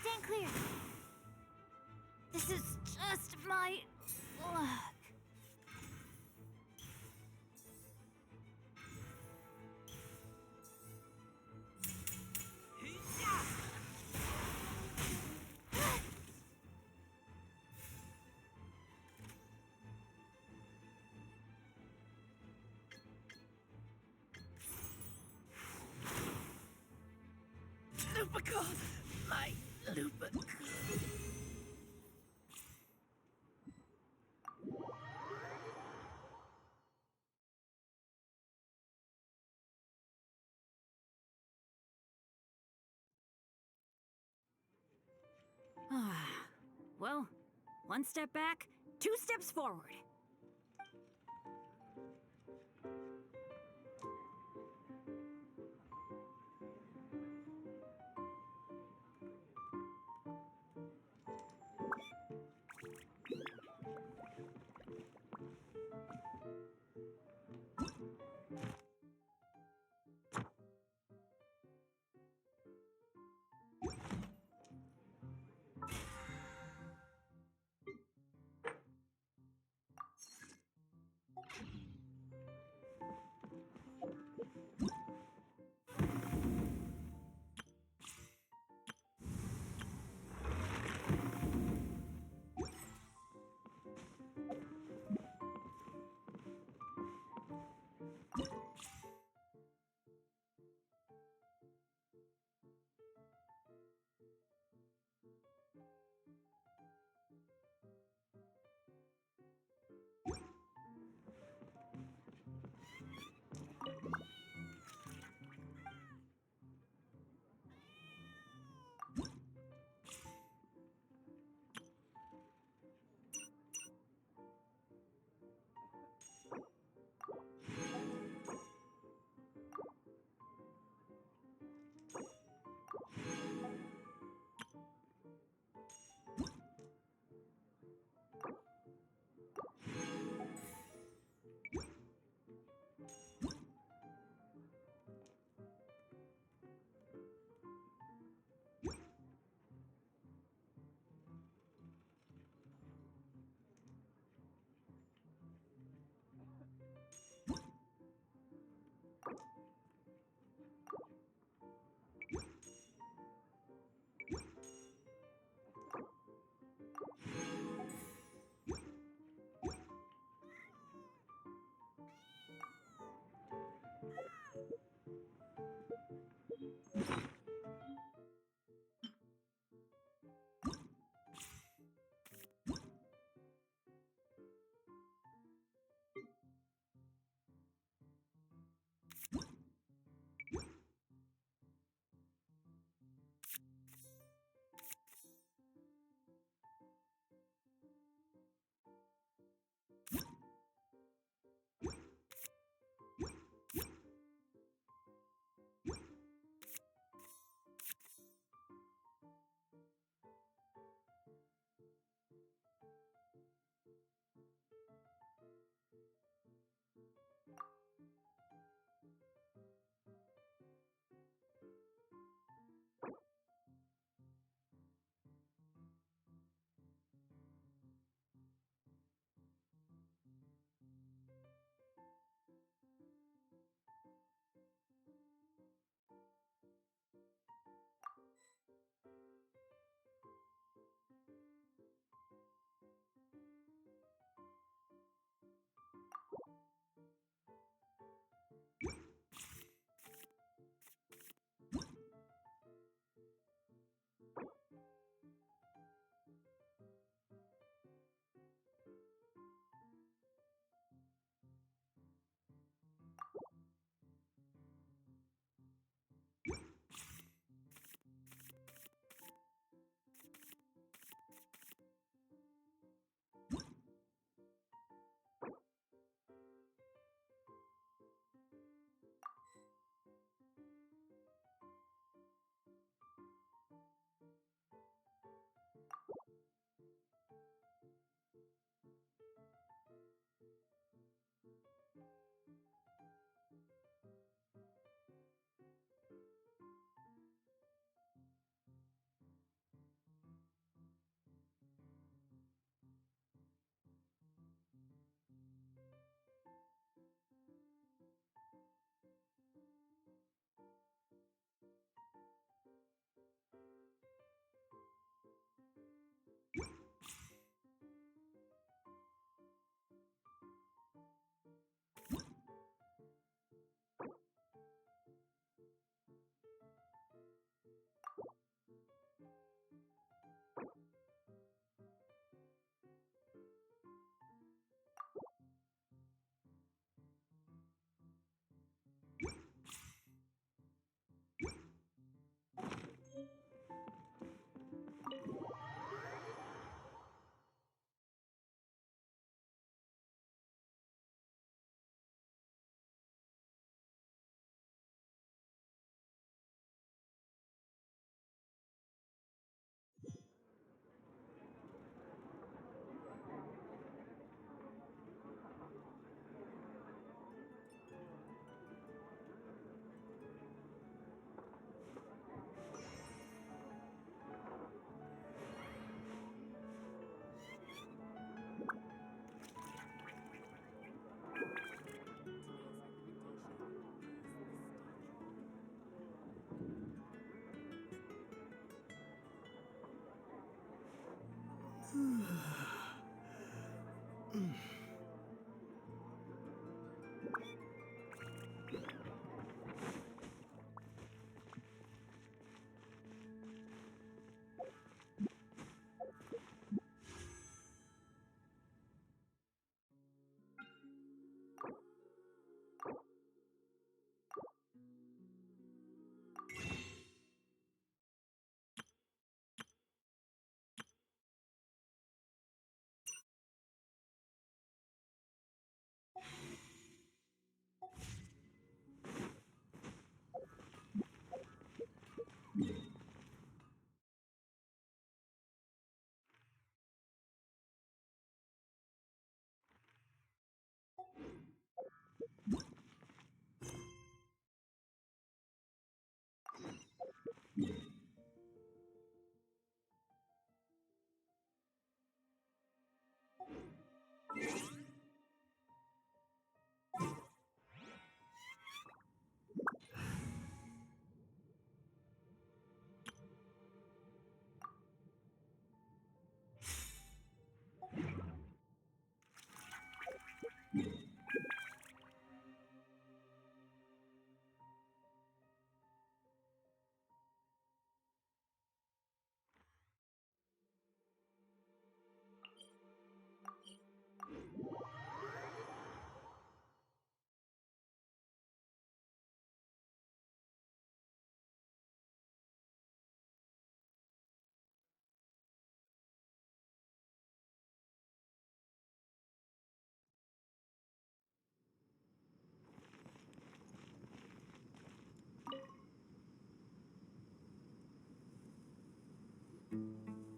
Stand clear. This is just my luck. Lupica! My Lupica! Well, one step back, two steps forward.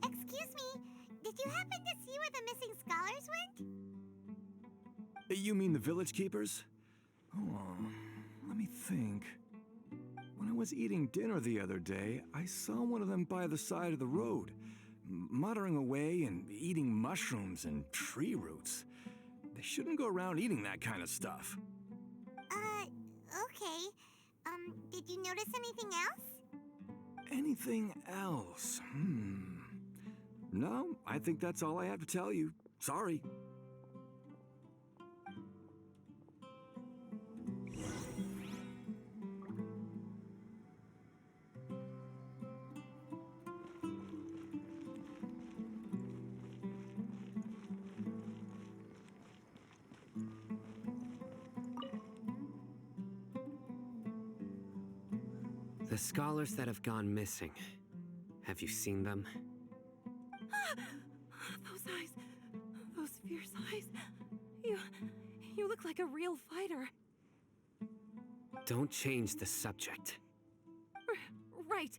Excuse me, did you happen to see where the missing scholars went? You mean the village keepers? Oh, let me think. When I was eating dinner the other day, I saw one of them by the side of the road, muttering away and eating mushrooms and tree roots. They shouldn't go around eating that kind of stuff. Okay. Did you notice anything else? Anything else? No, I think that's all I have to tell you. Sorry. The scholars that have gone missing. Have you seen them? Those eyes. Those fierce eyes. You look like a real fighter. Don't change the subject. Right.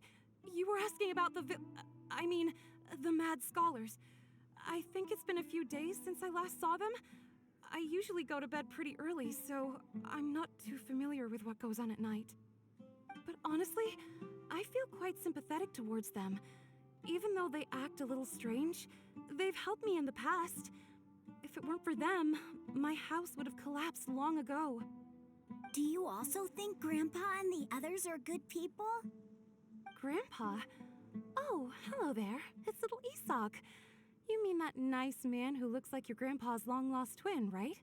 You were asking about the the mad scholars. I think it's been a few days since I last saw them. I usually go to bed pretty early, so I'm not too familiar with what goes on at night. But honestly, I feel quite sympathetic towards them. Even though they act a little strange, they've helped me in the past. If it weren't for them, my house would have collapsed long ago. Do you also think Grandpa and the others are good people? Grandpa? Oh, hello there. It's little Isak. You mean that nice man who looks like your grandpa's long-lost twin, right?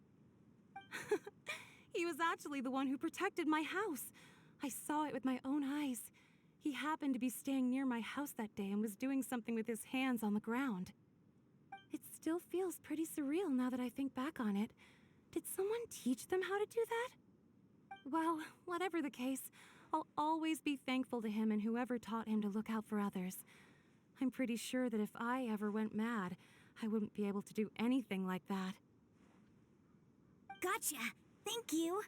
He was actually the one who protected my house. I saw it with my own eyes. He happened to be staying near my house that day and was doing something with his hands on the ground. It still feels pretty surreal now that I think back on it. Did someone teach them how to do that? Well, whatever the case, I'll always be thankful to him and whoever taught him to look out for others. I'm pretty sure that if I ever went mad, I wouldn't be able to do anything like that. Gotcha. Thank you.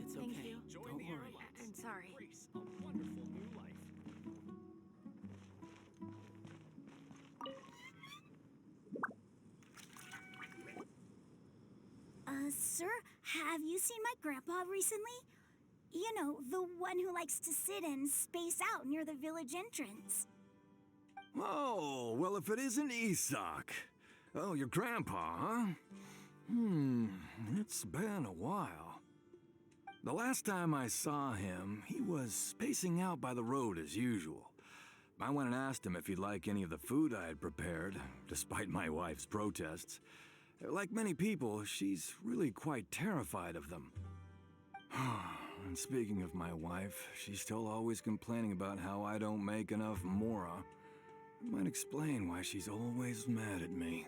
It's Thank okay. you. Join the airlines. I'm sorry. Embrace a wonderful new life. Sir, have you seen my grandpa recently? You know, the one who likes to sit and space out near the village entrance. Oh, well, if it isn't Isak. Oh, your grandpa, huh? It's been a while. The last time I saw him, he was spacing out by the road as usual. I went and asked him if he'd like any of the food I had prepared, despite my wife's protests. Like many people, she's really quite terrified of them. And speaking of my wife, she's still always complaining about how I don't make enough mora. It might explain why she's always mad at me.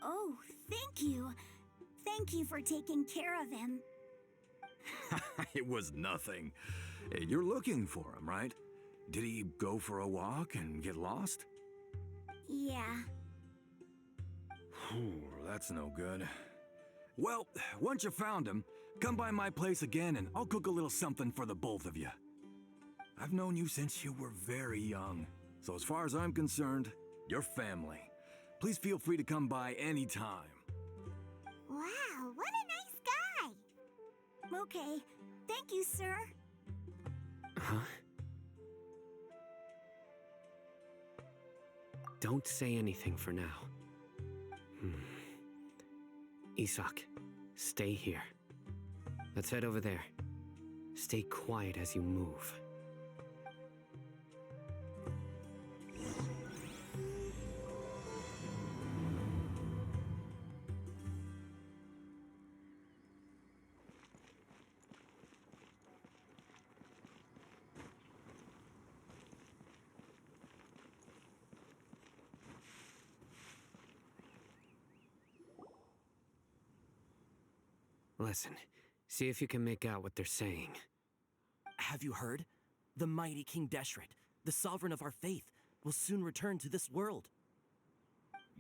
Oh, thank you. Thank you for taking care of him. It was nothing. You're looking for him, right? Did he go for a walk and get lost? Yeah. Whew, that's no good. Well, once you found him, come by my place again and I'll cook a little something for the both of you. I've known you since you were very young, so as far as I'm concerned, you're family. Please feel free to come by anytime. Wow, what a nice guy! Okay, thank you, sir. Huh? Don't say anything for now. Isak, stay here. Let's head over there. Stay quiet as you move. Listen, see if you can make out what they're saying. Have you heard? The mighty King Deshret, the sovereign of our faith, will soon return to this world.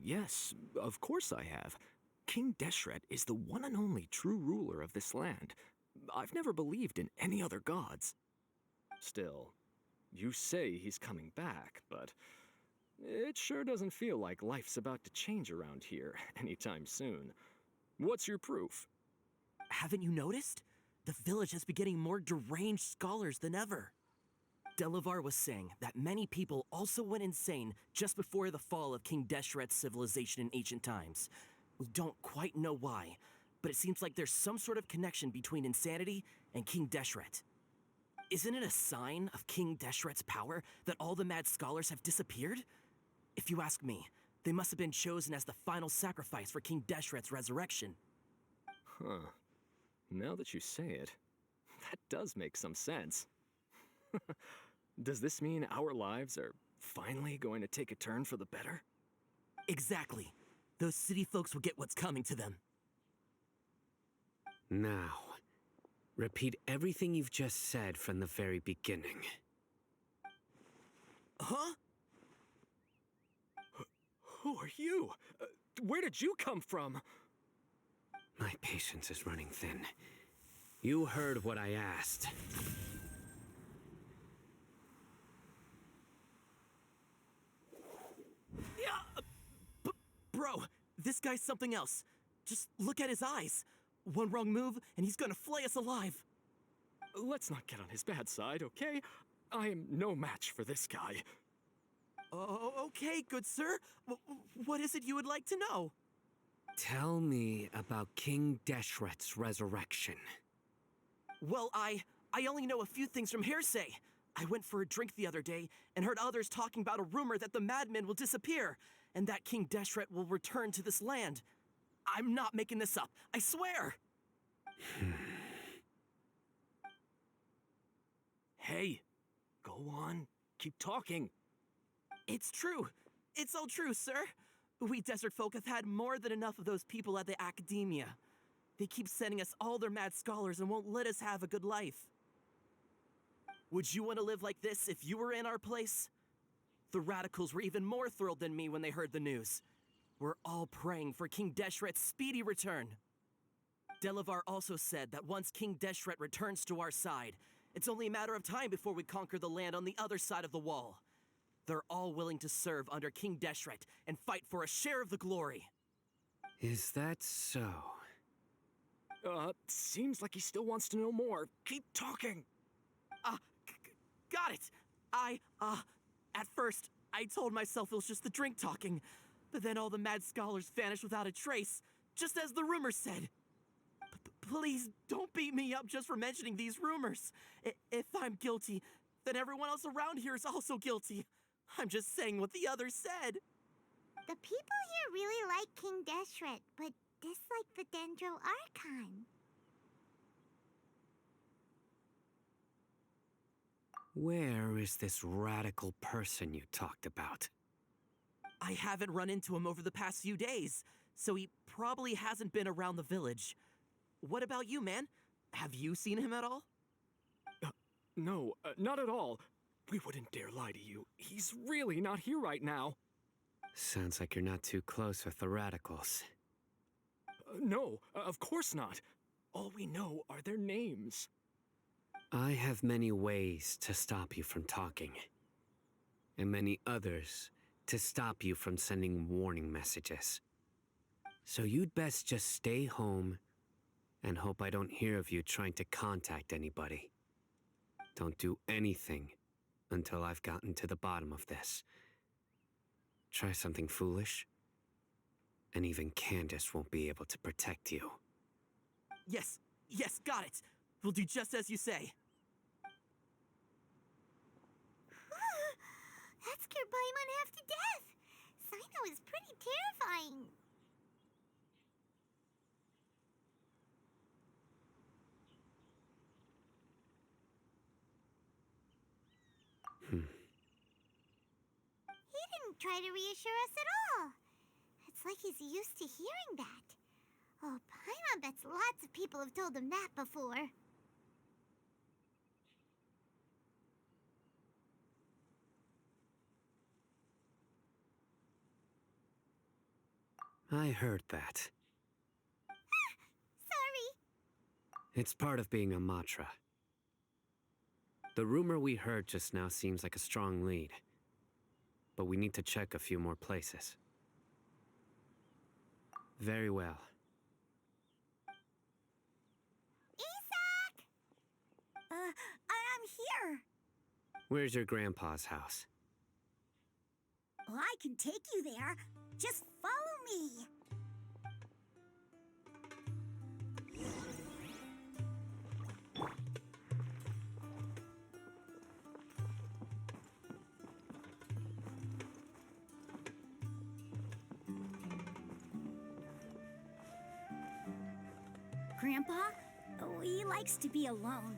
Yes, of course I have. King Deshret is the one and only true ruler of this land. I've never believed in any other gods. Still, you say he's coming back, but it sure doesn't feel like life's about to change around here anytime soon. What's your proof? Haven't you noticed? The village has been getting more deranged scholars than ever. Delavar was saying that many people also went insane just before the fall of King Deshret's civilization in ancient times. We don't quite know why, but it seems like there's some sort of connection between insanity and King Deshret. Isn't it a sign of King Deshret's power that all the mad scholars have disappeared? If you ask me, they must have been chosen as the final sacrifice for King Deshret's resurrection. Huh. Now that you say it, that does make some sense. Does this mean our lives are finally going to take a turn for the better? Exactly. Those city folks will get what's coming to them. Now, repeat everything you've just said from the very beginning. Huh? Who are you? Where did you come from? My patience is running thin. You heard what I asked. Yeah, bro, this guy's something else. Just look at his eyes. One wrong move, and he's gonna flay us alive. Let's not get on his bad side, okay? I am no match for this guy. Oh, okay, good sir. What is it you would like to know? Tell me about King Deshret's resurrection. Well, I only know a few things from hearsay. I went for a drink the other day and heard others talking about a rumor that the madmen will disappear and that King Deshret will return to this land. I'm not making this up, I swear! Hey, go on, keep talking. It's true. It's all true, sir. We desert folk have had more than enough of those people at the academia. They keep sending us all their mad scholars and won't let us have a good life. Would you want to live like this if you were in our place? The radicals were even more thrilled than me when they heard the news. We're all praying for King Deshret's speedy return. Delavar also said that once King Deshret returns to our side, it's only a matter of time before we conquer the land on the other side of the wall. They're all willing to serve under King Deshret and fight for a share of the glory. Is that so? Seems like he still wants to know more. Keep talking. Got it. At first, I told myself it was just the drink talking, but then all the mad scholars vanished without a trace, just as the rumors said. Please don't beat me up just for mentioning these rumors. If I'm guilty, then everyone else around here is also guilty. I'm just saying what the others said. The people here really like King Deshret, but dislike the Dendro Archon. Where is this radical person you talked about? I haven't run into him over the past few days, so he probably hasn't been around the village. What about you, man? Have you seen him at all? No, not at all. We wouldn't dare lie to you. He's really not here right now. Sounds like you're not too close with the radicals. No, of course not. All we know are their names. I have many ways to stop you from talking, and many others to stop you from sending warning messages. So you'd best just stay home and hope I don't hear of you trying to contact anybody. Don't do anything until I've gotten to the bottom of this. Try something foolish, and even Candace won't be able to protect you. Yes, got it. We'll do just as you say. That scared Paimon half to death. Sino is pretty terrifying. He didn't try to reassure us at all. It's like he's used to hearing that. Oh, Paimon bets lots of people have told him that before. I heard that. Sorry. It's part of being a Matra. The rumor we heard just now seems like a strong lead. But we need to check a few more places. Very well. Isak! I'm here. Where's your grandpa's house? Well, I can take you there. Just follow me. Grandpa, he likes to be alone.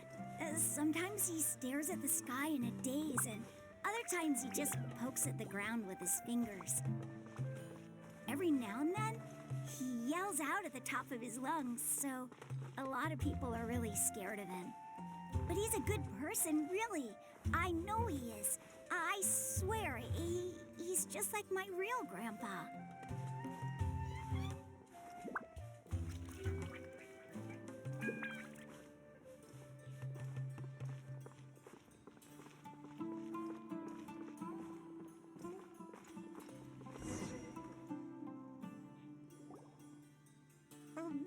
Sometimes he stares at the sky in a daze, and other times he just pokes at the ground with his fingers. Every now and then, he yells out at the top of his lungs, so a lot of people are really scared of him. But he's a good person, really. I know he is. I swear, he's just like my real grandpa.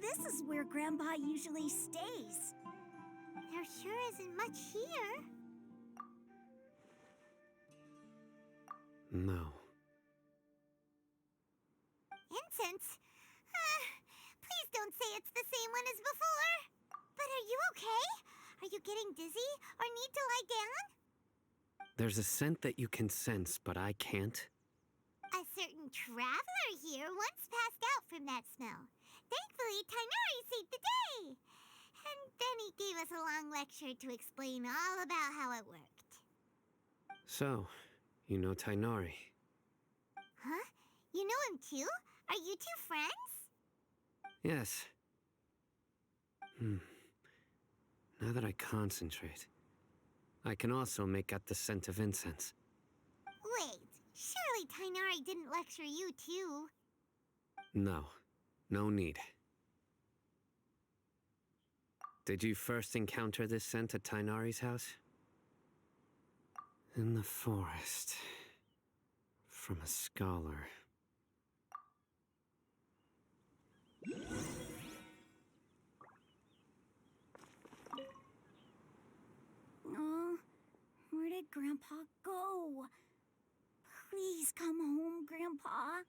This is where Grandpa usually stays. There sure isn't much here. No. Incense? Please don't say it's the same one as before. But are you okay? Are you getting dizzy or need to lie down? There's a scent that you can sense, but I can't. A certain traveler here once passed out from that smell. Thankfully, Tainari saved the day. And then he gave us a long lecture to explain all about how it worked. So, you know Tainari. Huh? You know him too? Are you two friends? Yes. Now that I concentrate, I can also make out the scent of incense. Wait, surely Tainari didn't lecture you too? No. No need. Did you first encounter this scent at Tainari's house? In the forest. From a scholar. Oh, where did Grandpa go? Please come home, Grandpa.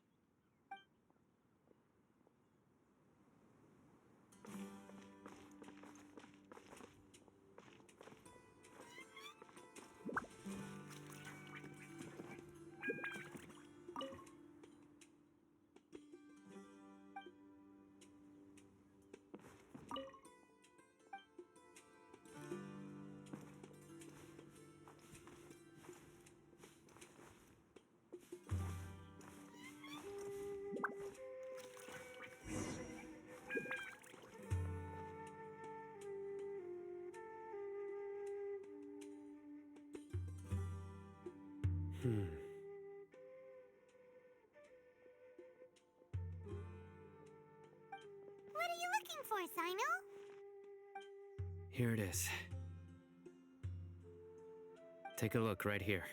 What are you looking for, Sino? Here it is. Take a look right here.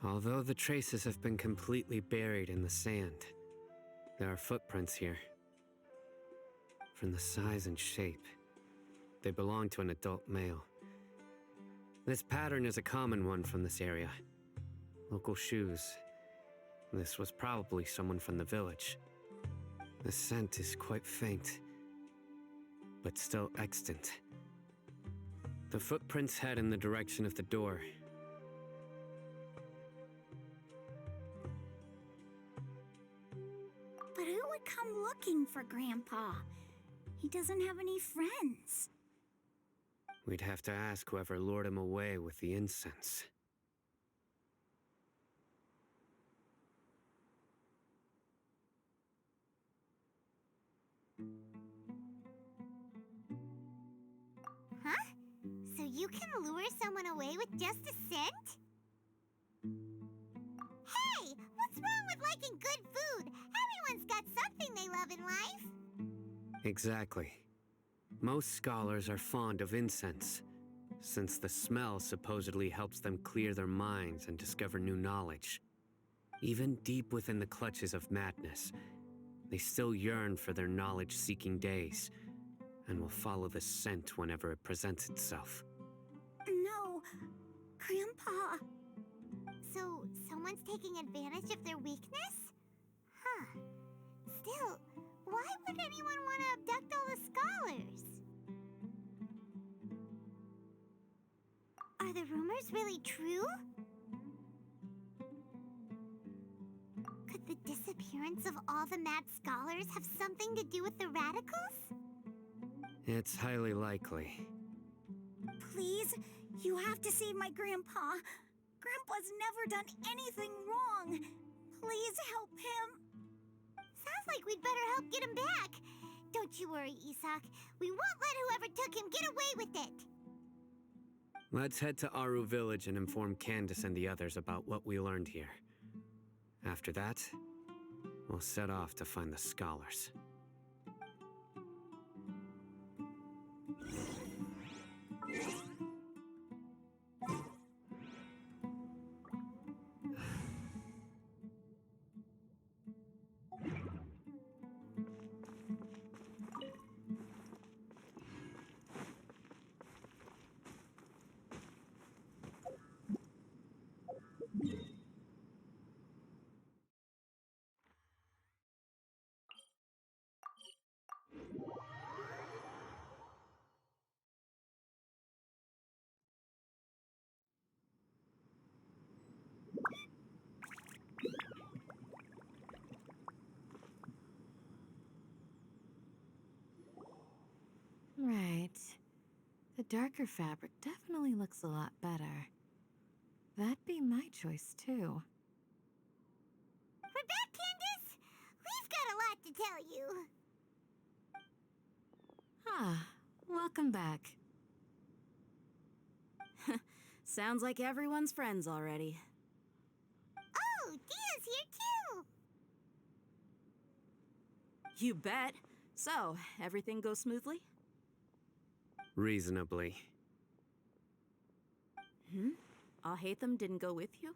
Although the traces have been completely buried in the sand, there are footprints here. From the size and shape, they belong to an adult male. This pattern is a common one from this area. Local shoes. This was probably someone from the village. The scent is quite faint, but still extant. The footprints head in the direction of the door. But who would come looking for Grandpa? He doesn't have any friends. We'd have to ask whoever lured him away with the incense. Huh? So you can lure someone away with just a scent? Hey! What's wrong with liking good food? Everyone's got something they love in life. Exactly. Most scholars are fond of incense, since the smell supposedly helps them clear their minds and discover new knowledge. Even deep within the clutches of madness, they still yearn for their knowledge-seeking days, and will follow the scent whenever it presents itself. No, Grandpa. So, someone's taking advantage of their weakness? Huh. Still, why would anyone want to abduct all the scholars? Are the rumors really true? Could the disappearance of all the mad scholars have something to do with the radicals? It's highly likely. Please, you have to save my Grandpa. Grandpa's never done anything wrong. Please help him. Sounds like we'd better help get him back. Don't you worry, Isak. We won't let whoever took him get away with it. Let's head to Aru Village and inform Candace and the others about what we learned here. After that, we'll set off to find the scholars. Right. The darker fabric definitely looks a lot better. That'd be my choice, too. We're back, Candace! We've got a lot to tell you. Ah, welcome back. Sounds like everyone's friends already. Oh, Dia's here too! You bet. So, everything goes smoothly? Reasonably. Alhaitham didn't go with you?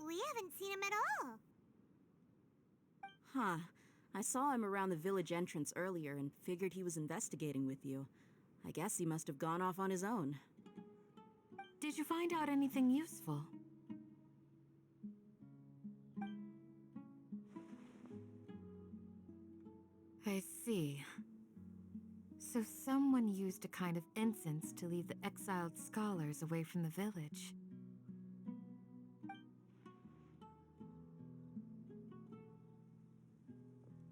We haven't seen him at all. Huh. I saw him around the village entrance earlier and figured he was investigating with you. I guess he must have gone off on his own. Did you find out anything useful? I see. So someone used a kind of incense to lead the exiled scholars away from the village.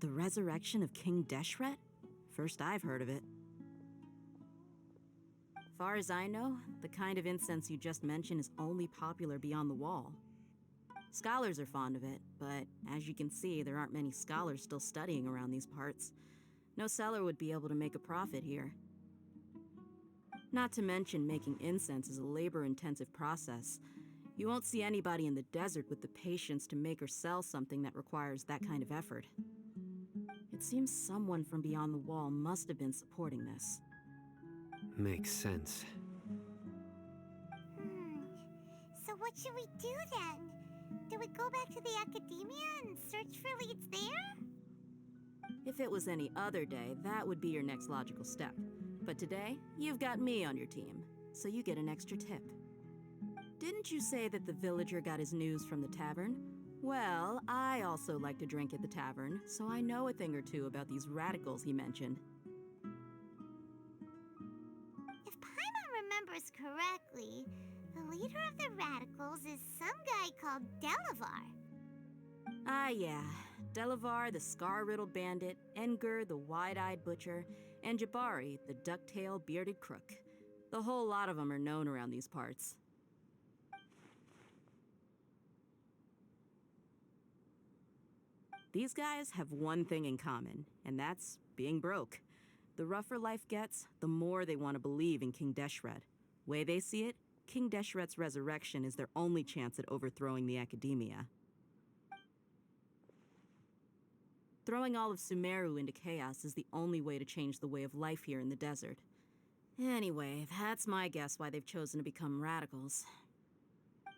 The resurrection of King Deshret? First I've heard of it. Far as I know, the kind of incense you just mentioned is only popular beyond the wall. Scholars are fond of it, but as you can see, there aren't many scholars still studying around these parts. No seller would be able to make a profit here. Not to mention, making incense is a labor-intensive process. You won't see anybody in the desert with the patience to make or sell something that requires that kind of effort. It seems someone from beyond the wall must have been supporting this. Makes sense. So what What should we do then? Do we go back to the academia and search for leads there? If it was any other day, that would be your next logical step. But today, you've got me on your team, so you get an extra tip. Didn't you say that the villager got his news from the tavern? Well, I also like to drink at the tavern, so I know a thing or two about these radicals he mentioned. If Paimon remembers correctly, the leader of the radicals is some guy called Delavar. Ah, yeah. Delavar, the scar-riddled bandit, Engur, the wide-eyed butcher, and Jabari, the duck-tailed bearded crook. The whole lot of them are known around these parts. These guys have one thing in common, and that's being broke. The rougher life gets, the more they want to believe in King Deshret. Way they see it, King Deshret's resurrection is their only chance at overthrowing the academia. Throwing all of Sumeru into chaos is the only way to change the way of life here in the desert. Anyway, that's my guess why they've chosen to become radicals.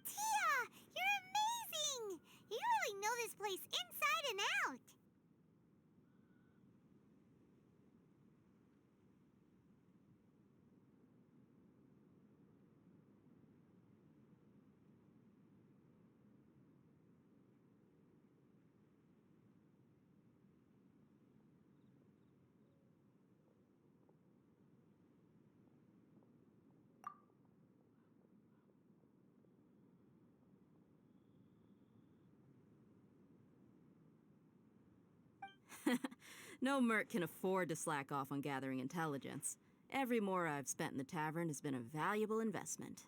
Tia! You're amazing! You really know this place inside and out! No merc can afford to slack off on gathering intelligence. Every mora I've spent in the tavern has been a valuable investment.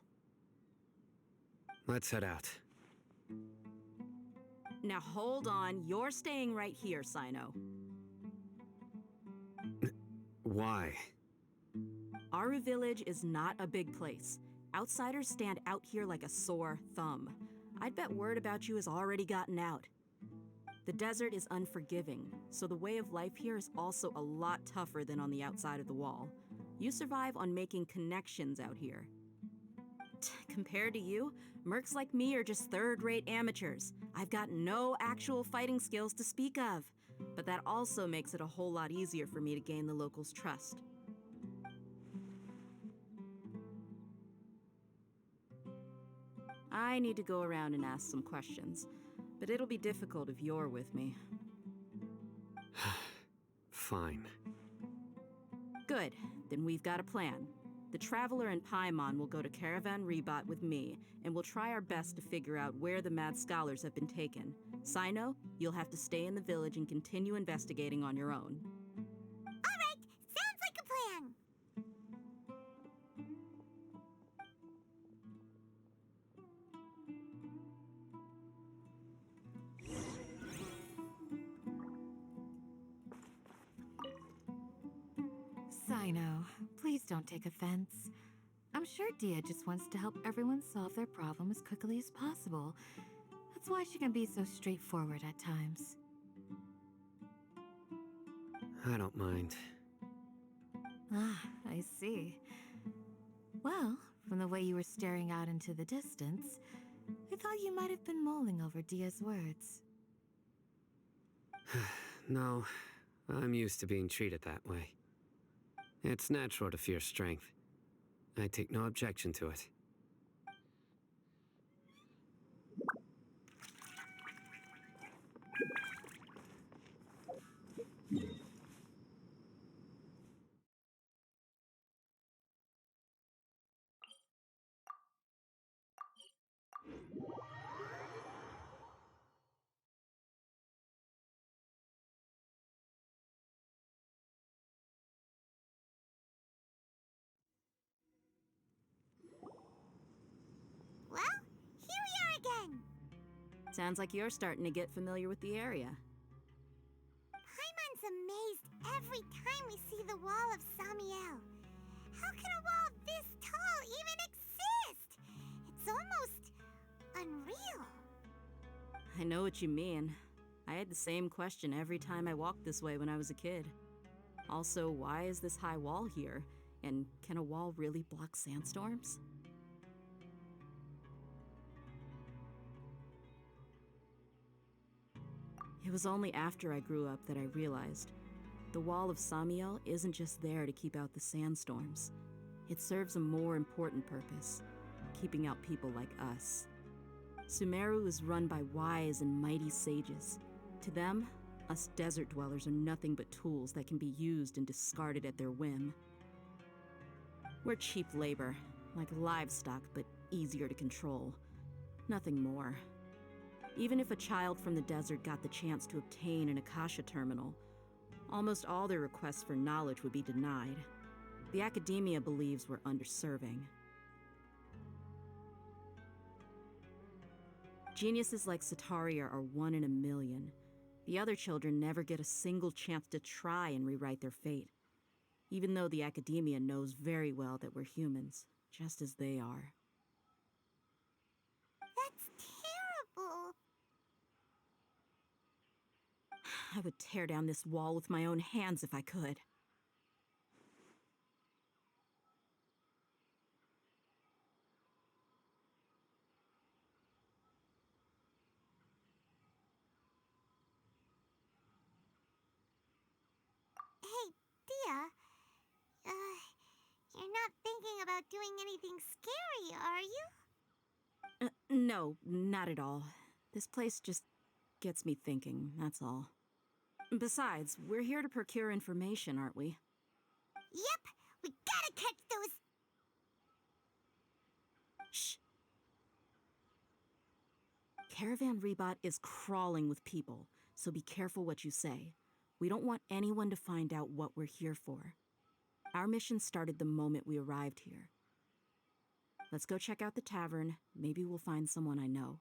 Let's head out. Now hold on, you're staying right here, Sino. Why? Aru Village is not a big place. Outsiders stand out here like a sore thumb. I'd bet word about you has already gotten out. The desert is unforgiving, so the way of life here is also a lot tougher than on the outside of the wall. You survive on making connections out here. Compared to you, mercs like me are just third-rate amateurs. I've got no actual fighting skills to speak of, but that also makes it a whole lot easier for me to gain the locals' trust. I need to go around and ask some questions, but it'll be difficult if you're with me. Fine. Good, then we've got a plan. The Traveler and Paimon will go to Caravan Rebot with me, and we'll try our best to figure out where the mad scholars have been taken. Sino, you'll have to stay in the village and continue investigating on your own. All right, sounds like a plan. Sino, please don't take offense. I'm sure Dia just wants to help everyone solve their problem as quickly as possible. That's why she can be so straightforward at times. I don't mind. Ah, I see. Well, from the way you were staring out into the distance, I thought you might have been mulling over Dia's words. No, I'm used to being treated that way. It's natural to fear strength. I take no objection to it. Well, here we are again. Sounds like you're starting to get familiar with the area. Paimon's amazed every time we see the wall of Samiel. How can a wall this tall even exist? It's almost unreal. I know what you mean. I had the same question every time I walked this way when I was a kid. Also, why is this high wall here? And can a wall really block sandstorms? It was only after I grew up that I realized the Wall of Samiel isn't just there to keep out the sandstorms. It serves a more important purpose, keeping out people like us. Sumeru is run by wise and mighty sages. To them, us desert dwellers are nothing but tools that can be used and discarded at their whim. We're cheap labor, like livestock, but easier to control. Nothing more. Even if a child from the desert got the chance to obtain an Akasha terminal, almost all their requests for knowledge would be denied. The academia believes we're underserving. Geniuses like Sataria are 1 in a million. The other children never get a single chance to try and rewrite their fate, even though the academia knows very well that we're humans, just as they are. That's terrible. I would tear down this wall with my own hands if I could. Hey, Dia. You're not thinking about doing anything scary, are you? No, not at all. This place just gets me thinking, that's all. Besides, we're here to procure information, aren't we? Yep, we gotta catch those... Shh. Caravan Rebot is crawling with people, so be careful what you say. We don't want anyone to find out what we're here for. Our mission started the moment we arrived here. Let's go check out the tavern. Maybe we'll find someone I know.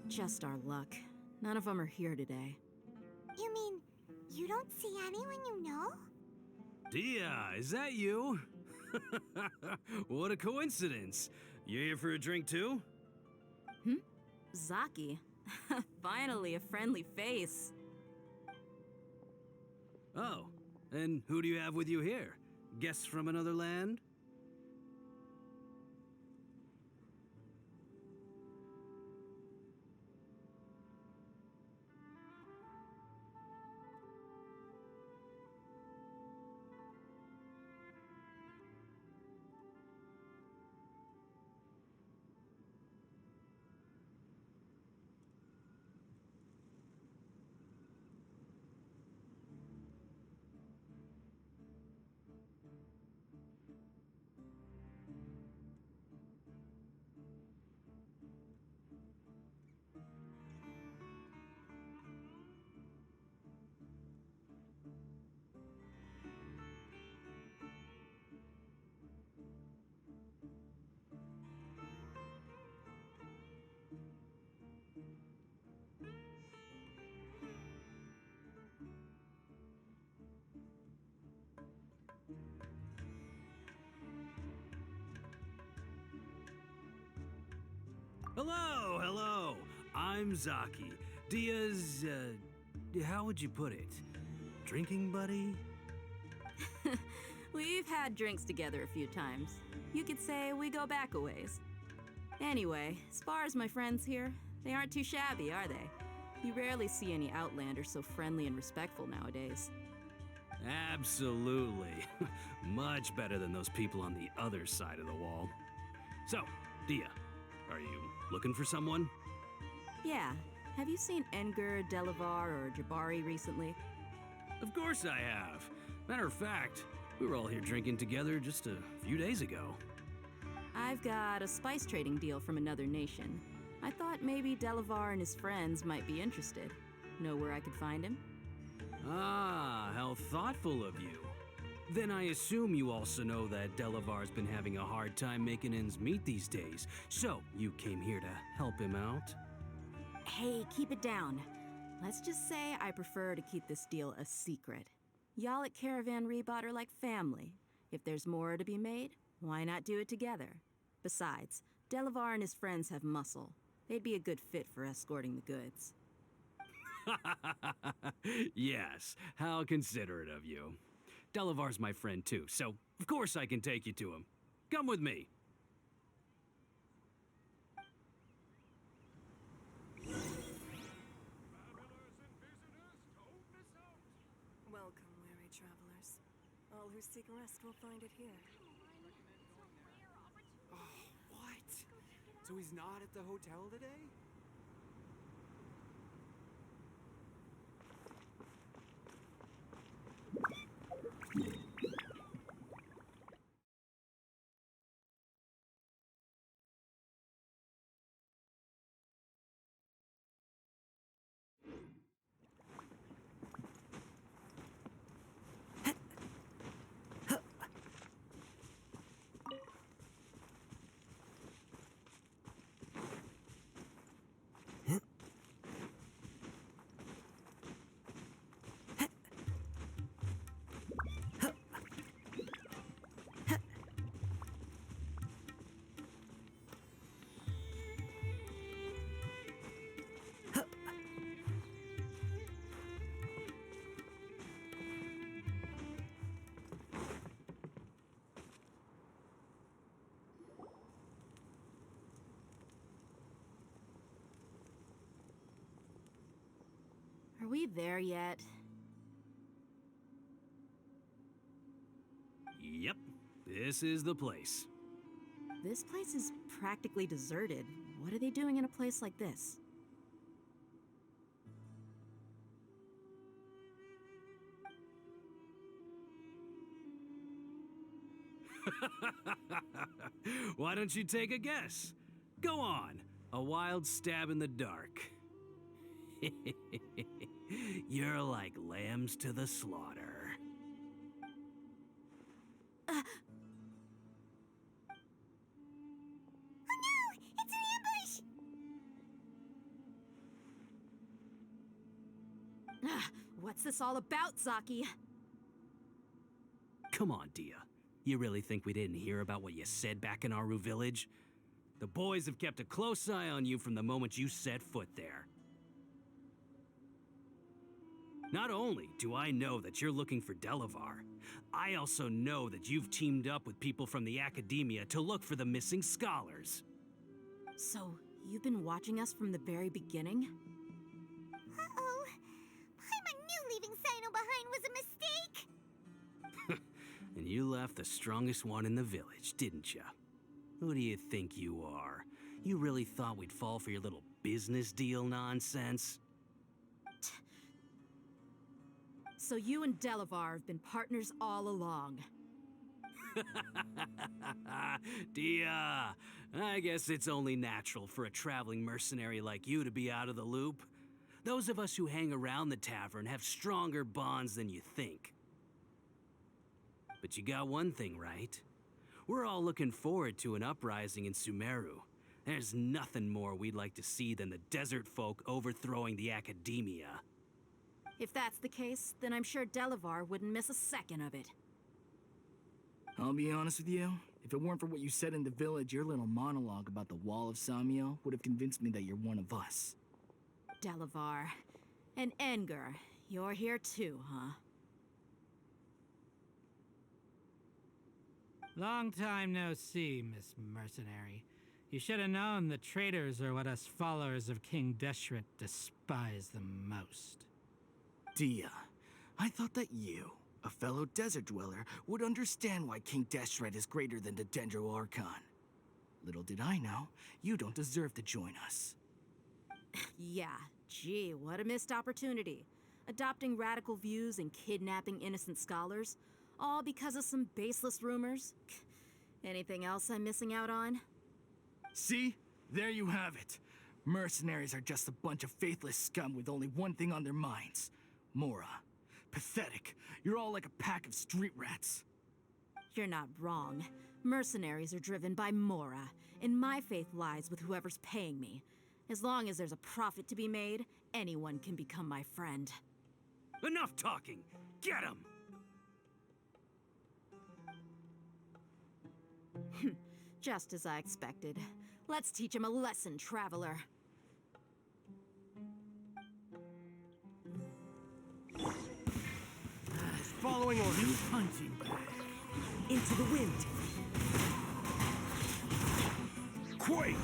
Just our luck. None of them are here today. You mean, you don't see anyone you know? Dia, is that you? What a coincidence. You here for a drink too? Zaki. Finally, a friendly face. Oh, and who do you have with you here? Guests from another land? Hello, hello. I'm Zaki. Dia's, how would you put it? Drinking buddy? We've had drinks together a few times. You could say we go back a ways. Anyway, as far as my friends here, they aren't too shabby, are they? You rarely see any Outlanders so friendly and respectful nowadays. Absolutely. Much better than those people on the other side of the wall. So, Dia, are you looking for someone? Yeah. Have you seen Enger, Delavar, or Jabari recently? Of course I have. Matter of fact, we were all here drinking together just a few days ago. I've got a spice trading deal from another nation. I thought maybe Delavar and his friends might be interested. Know where I could find him? Ah, how thoughtful of you. Then I assume you also know that Delavar's been having a hard time making ends meet these days, so you came here to help him out? Hey, keep it down. Let's just say I prefer to keep this deal a secret. Y'all at Caravan Rebot are like family. If there's more to be made, why not do it together? Besides, Delavar and his friends have muscle. They'd be a good fit for escorting the goods. Yes, how considerate of you. Delavar's my friend too, so of course I can take you to him. Come with me. Welcome, weary travelers. All who seek rest will find it here. Oh, what? So he's not at the hotel today? Are we there yet? Yep, this is the place. This place is practically deserted. What are they doing in a place like this? Why don't you take a guess? Go on, a wild stab in the dark. You're like lambs to the slaughter. Oh no! It's an ambush! What's this all about, Zaki? Come on, Dia. You really think we didn't hear about what you said back in Aru village? The boys have kept a close eye on you from the moment you set foot there. Not only do I know that you're looking for Delavar, I also know that you've teamed up with people from the Academia to look for the missing scholars. So, you've been watching us from the very beginning? Uh-oh. Paimon knew leaving Sino behind was a mistake! And you left the strongest one in the village, didn't ya? Who do you think you are? You really thought we'd fall for your little business deal nonsense? So you and Delavar have been partners all along. Dia, I guess it's only natural for a traveling mercenary like you to be out of the loop. Those of us who hang around the tavern have stronger bonds than you think. But you got one thing right. We're all looking forward to an uprising in Sumeru. There's nothing more we'd like to see than the desert folk overthrowing the Academia. If that's the case, then I'm sure Delavar wouldn't miss a second of it. I'll be honest with you, if it weren't for what you said in the village, your little monologue about the Wall of Samiel would have convinced me that you're one of us. Delavar. And Engar, you're here too, huh? Long time no see, Miss Mercenary. You should have known the traitors are what us followers of King Deshret despise the most. Dia, I thought that you, a fellow desert dweller, would understand why King Deshret is greater than the Dendro Archon. Little did I know, you don't deserve to join us. Yeah, gee, what a missed opportunity. Adopting radical views and kidnapping innocent scholars, all because of some baseless rumors. Anything else I'm missing out on? See? There you have it. Mercenaries are just a bunch of faithless scum with only one thing on their minds. Mora. Pathetic. You're all like a pack of street rats. You're not wrong. Mercenaries are driven by Mora, and my faith lies with whoever's paying me. As long as there's a profit to be made, anyone can become my friend. Enough talking! Get him! Just as I expected. Let's teach him a lesson, traveler. Following orders. New punching bag. Into the wind. Quake!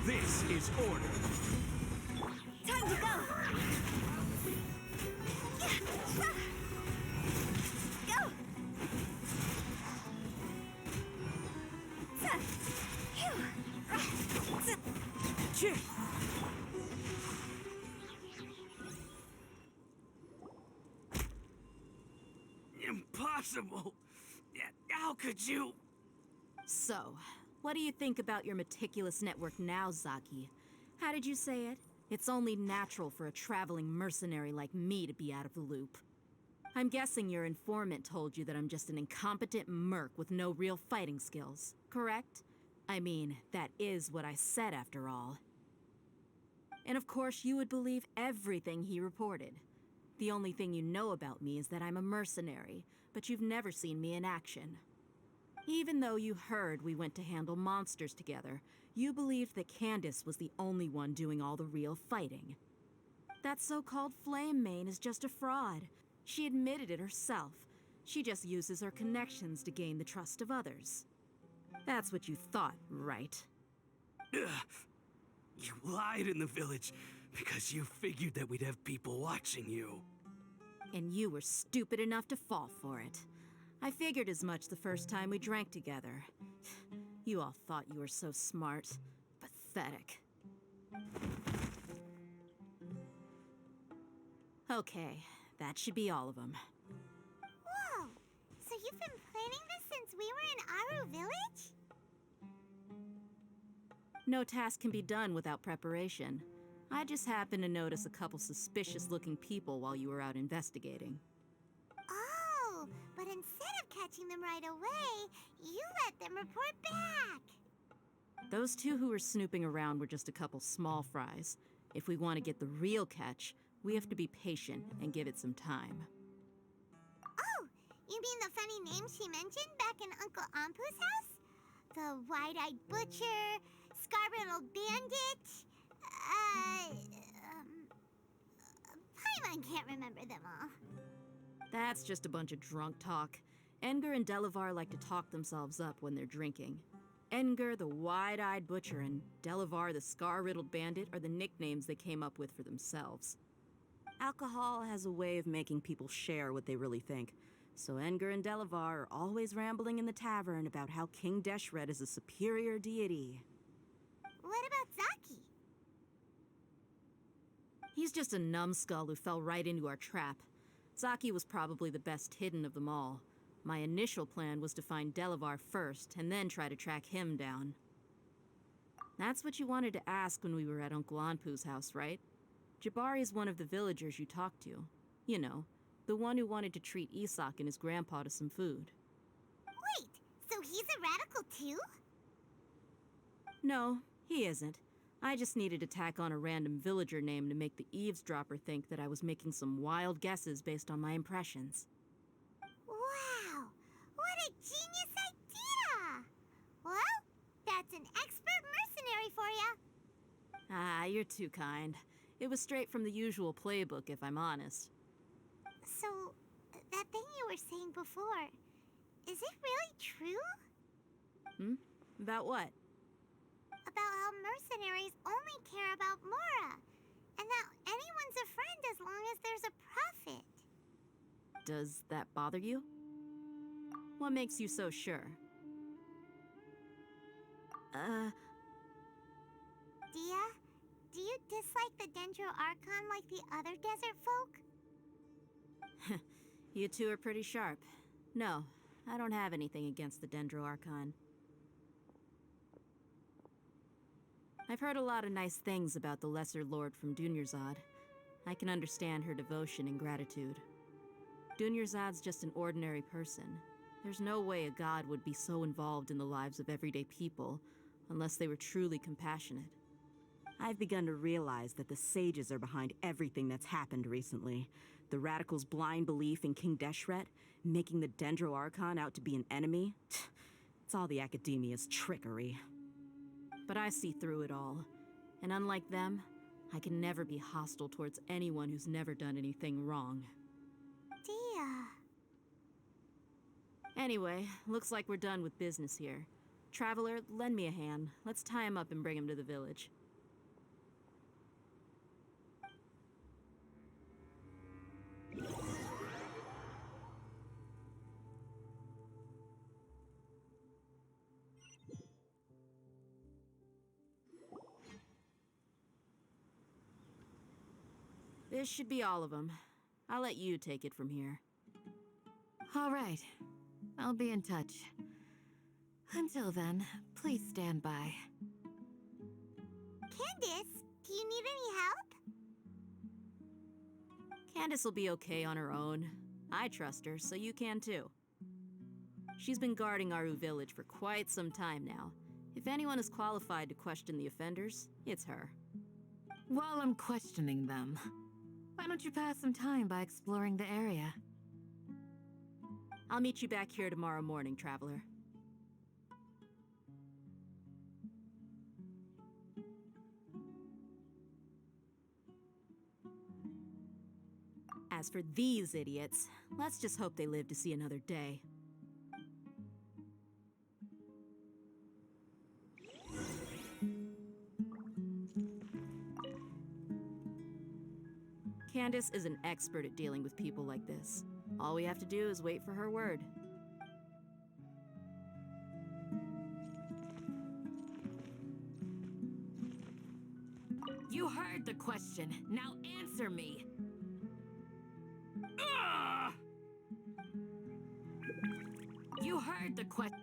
This is order. Time to go! Go! Impossible! How could you? So, what do you think about your meticulous network now, Zaki? How did you say it? It's only natural for a traveling mercenary like me to be out of the loop. I'm guessing your informant told you that I'm just an incompetent merc with no real fighting skills, correct? I mean, that is what I said after all. And of course, you would believe everything he reported. The only thing you know about me is that I'm a mercenary, but you've never seen me in action. Even though you heard we went to handle monsters together, you believed that Candace was the only one doing all the real fighting. That so-called Flame Mane is just a fraud. She admitted it herself. She just uses her connections to gain the trust of others. That's what you thought, right? Ugh. You lied in the village because you figured that we'd have people watching you. And you were stupid enough to fall for it. I figured as much the first time we drank together. You all thought you were so smart. Pathetic. Okay, that should be all of them. Whoa! So you've been planning this since we were in Aru Village? No task can be done without preparation. I just happened to notice a couple suspicious-looking people while you were out investigating. Oh, but instead of catching them right away, you let them report back. Those two who were snooping around were just a couple small fries. If we want to get the real catch, we have to be patient and give it some time. Oh, you mean the funny name she mentioned back in Uncle Ampu's house? The wide-eyed butcher, scar-riddled bandit, Paimon can't remember them all. That's just a bunch of drunk talk. Edgar and Delavar like to talk themselves up when they're drinking. Edgar, the wide-eyed butcher, and Delavar, the scar-riddled bandit, are the nicknames they came up with for themselves. Alcohol has a way of making people share what they really think, so Edgar and Delavar are always rambling in the tavern about how King Deshret is a superior deity. What about Zaki? He's just a numbskull who fell right into our trap. Zaki was probably the best hidden of them all. My initial plan was to find Delavar first, and then try to track him down. That's what you wanted to ask when we were at Uncle Anpu's house, right? Jabari is one of the villagers you talked to. You know, the one who wanted to treat Isak and his grandpa to some food. Wait, so he's a radical too? No, he isn't. I just needed to tack on a random villager name to make the eavesdropper think that I was making some wild guesses based on my impressions. Wow, what a genius idea! Well, that's an expert mercenary for ya. Ah, you're too kind. It was straight from the usual playbook, if I'm honest. So, that thing you were saying before, is it really true? About what? About how mercenaries only care about Mora, and that anyone's a friend as long as there's a profit. Does that bother you? What makes you so sure? Dia, do you dislike the Dendro Archon like the other desert folk? You two are pretty sharp. No, I don't have anything against the Dendro Archon. I've heard a lot of nice things about the Lesser Lord from Dunyarzad. I can understand her devotion and gratitude. Dunyarzad's just an ordinary person. There's no way a god would be so involved in the lives of everyday people unless they were truly compassionate. I've begun to realize that the sages are behind everything that's happened recently. The radicals' blind belief in King Deshret, making the Dendro Archon out to be an enemy. It's all the academia's trickery. But I see through it all. And unlike them, I can never be hostile towards anyone who's never done anything wrong. Dia. Anyway, looks like we're done with business here. Traveler, lend me a hand. Let's tie him up and bring him to the village. This should be all of them. I'll let you take it from here. All right. I'll be in touch. Until then, please stand by. Candace, do you need any help? Candace will be okay on her own. I trust her, so you can too. She's been guarding Aru village for quite some time now. If anyone is qualified to question the offenders, it's her. While I'm questioning them, why don't you pass some time by exploring the area? I'll meet you back here tomorrow morning, Traveler. As for these idiots, let's just hope they live to see another day. Candace is an expert at dealing with people like this. All we have to do is wait for her word. You heard the question. Now answer me. You heard the question.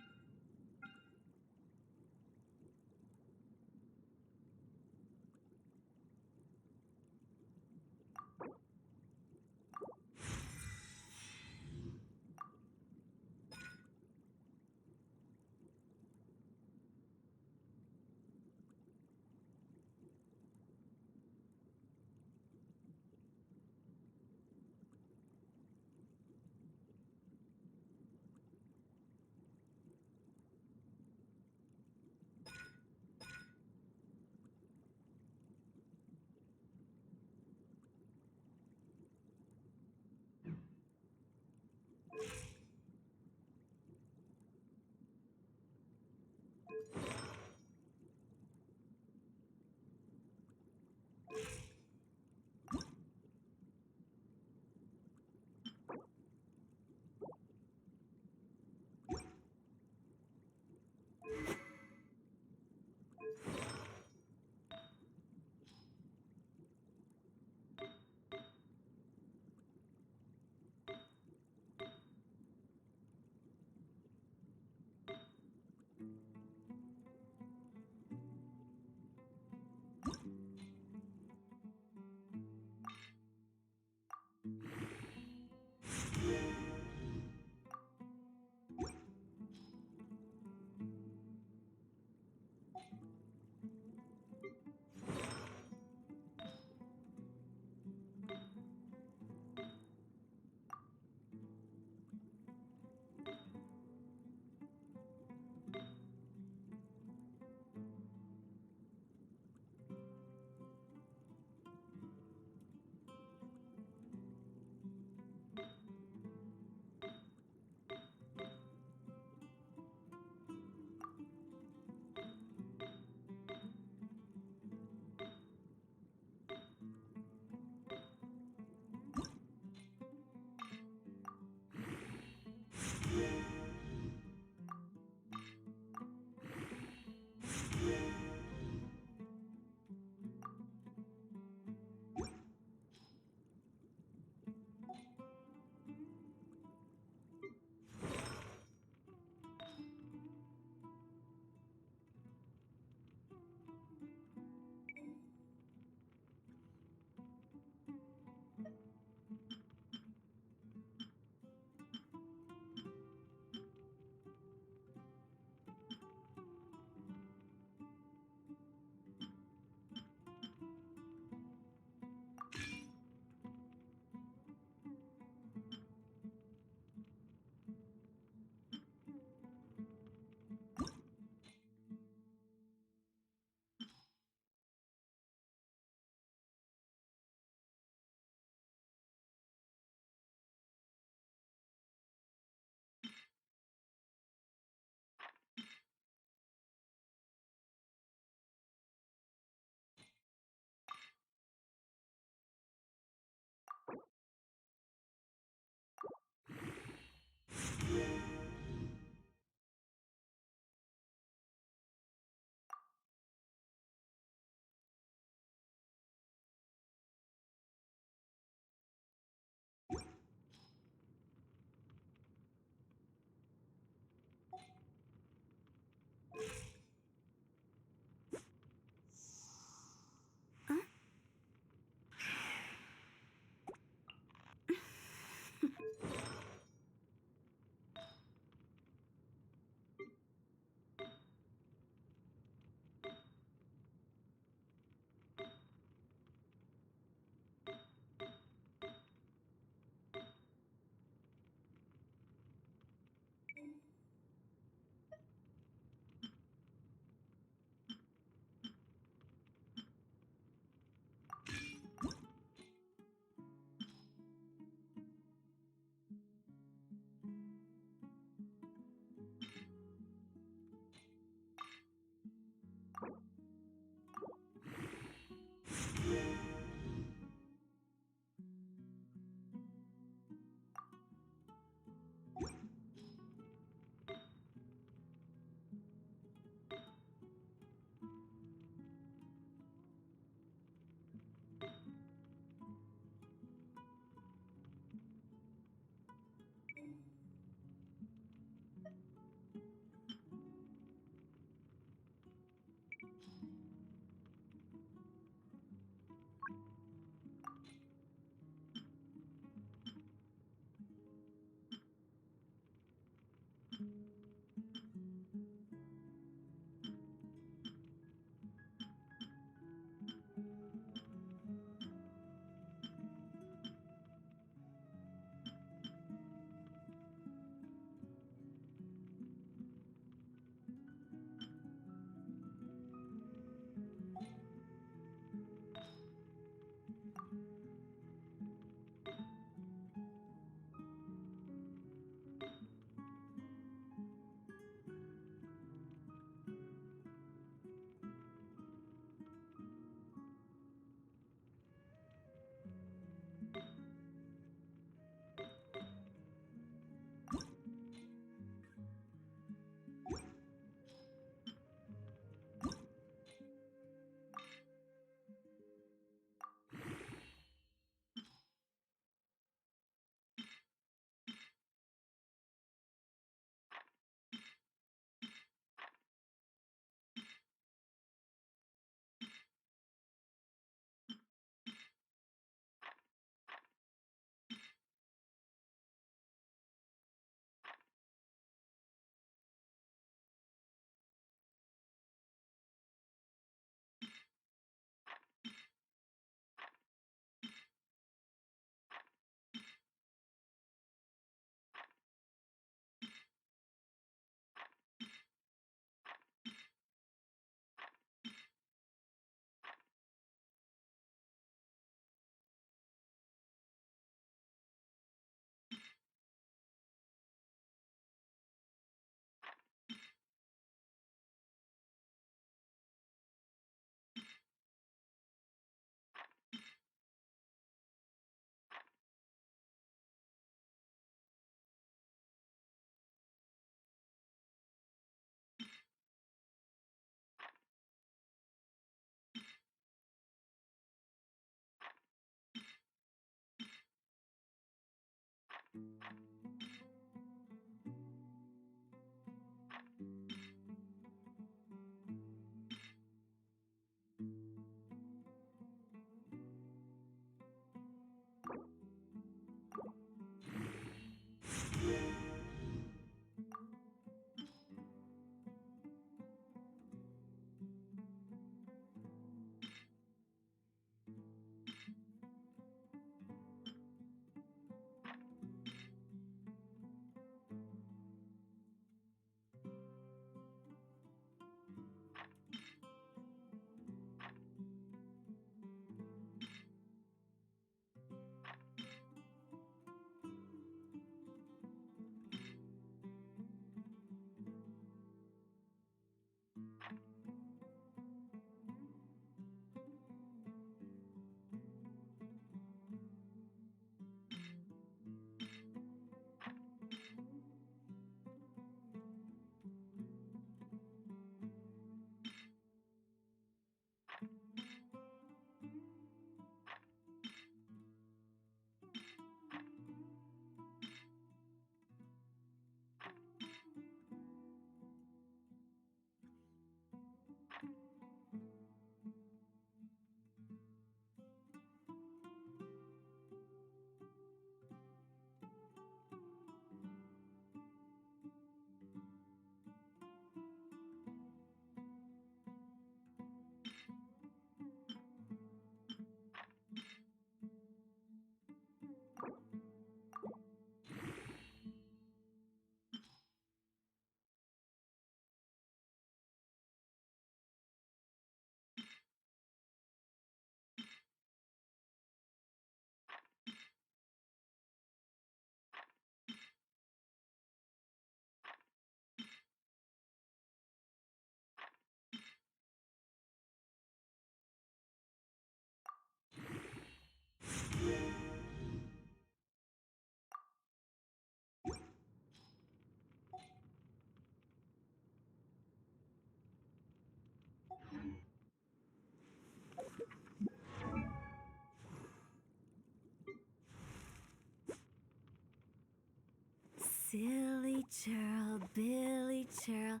Silly churl, Billy churl,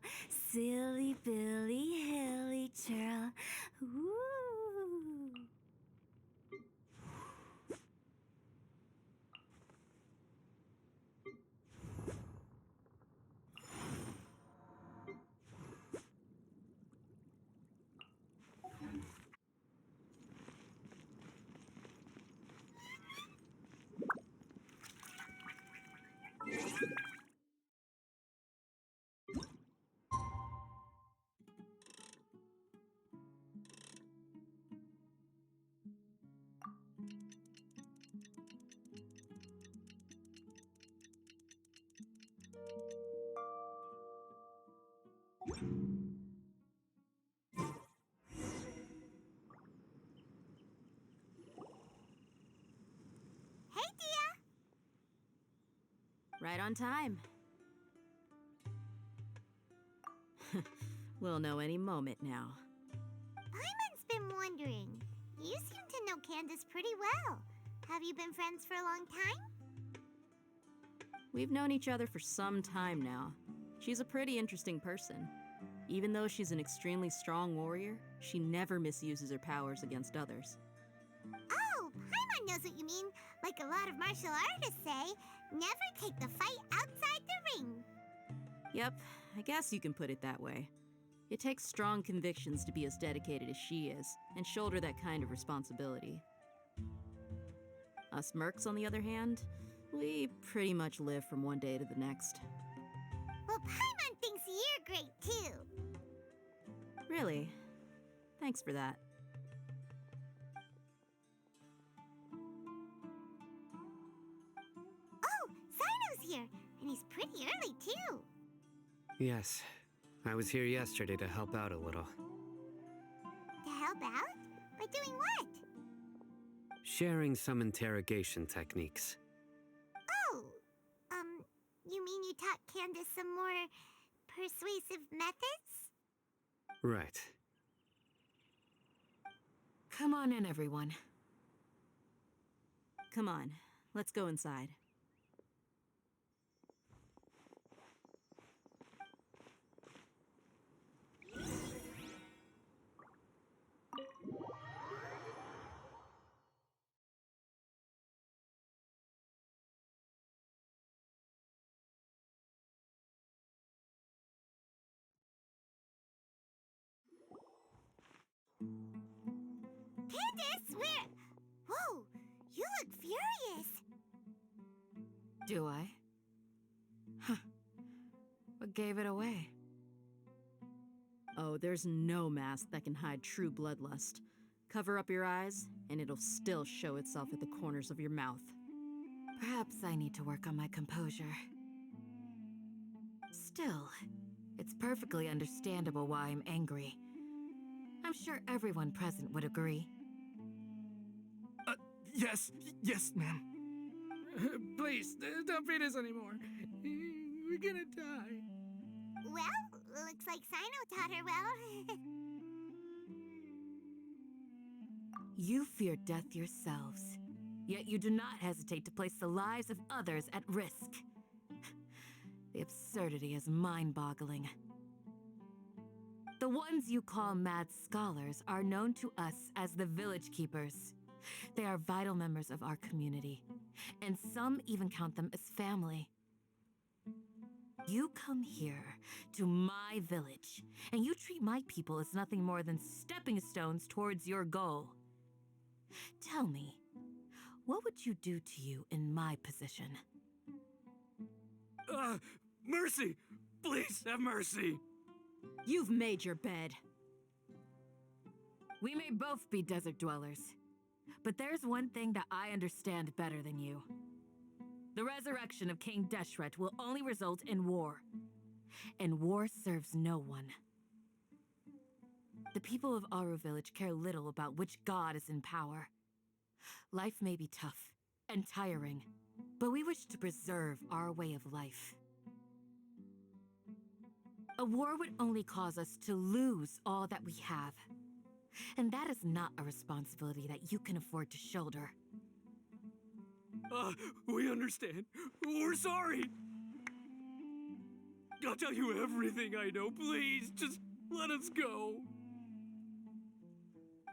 silly Billy, hilly churl. Woo! Hey, Dia! Right on time. We'll know any moment now. Paimon's been wondering. You seem to know Candace pretty well. Have you been friends for a long time? We've known each other for some time now. She's a pretty interesting person. Even though she's an extremely strong warrior, she never misuses her powers against others. Oh, Paimon knows what you mean. Like a lot of martial artists say, never take the fight outside the ring. Yep, I guess you can put it that way. It takes strong convictions to be as dedicated as she is, and shoulder that kind of responsibility. Us mercs, on the other hand, we pretty much live from one day to the next. Well, Paimon thinks you're great too. Really? Thanks for that. Oh, Sino's here, and he's pretty early too. Yes, I was here yesterday to help out a little. To help out? By doing what? Sharing some interrogation techniques. Oh, you mean you taught Candace some more persuasive methods? Right. Come on in, everyone. Come on, let's go inside. Candace, where? Whoa, you look furious. Do I? Huh. What gave it away? Oh, there's no mask that can hide true bloodlust. Cover up your eyes, and it'll still show itself at the corners of your mouth. Perhaps I need to work on my composure. Still, it's perfectly understandable why I'm angry. I'm sure everyone present would agree. Yes, ma'am. Please, don't beat us anymore. We're gonna die. Well, looks like Sino taught her well. You fear death yourselves, yet you do not hesitate to place the lives of others at risk. The absurdity is mind-boggling. The ones you call mad scholars are known to us as the Village Keepers. They are vital members of our community, and some even count them as family. You come here to my village, and you treat my people as nothing more than stepping stones towards your goal. Tell me, what would you do to you in my position? Mercy! Please have mercy! You've made your bed. We may both be desert dwellers, but there's one thing that I understand better than you. The resurrection of King Deshret will only result in war, and war serves no one. The people of Aru Village care little about which god is in power. Life may be tough and tiring, but we wish to preserve our way of life. A war would only cause us to lose all that we have, and that is not a responsibility that you can afford to shoulder. We understand. We're sorry. I'll tell you everything I know. Please, just let us go.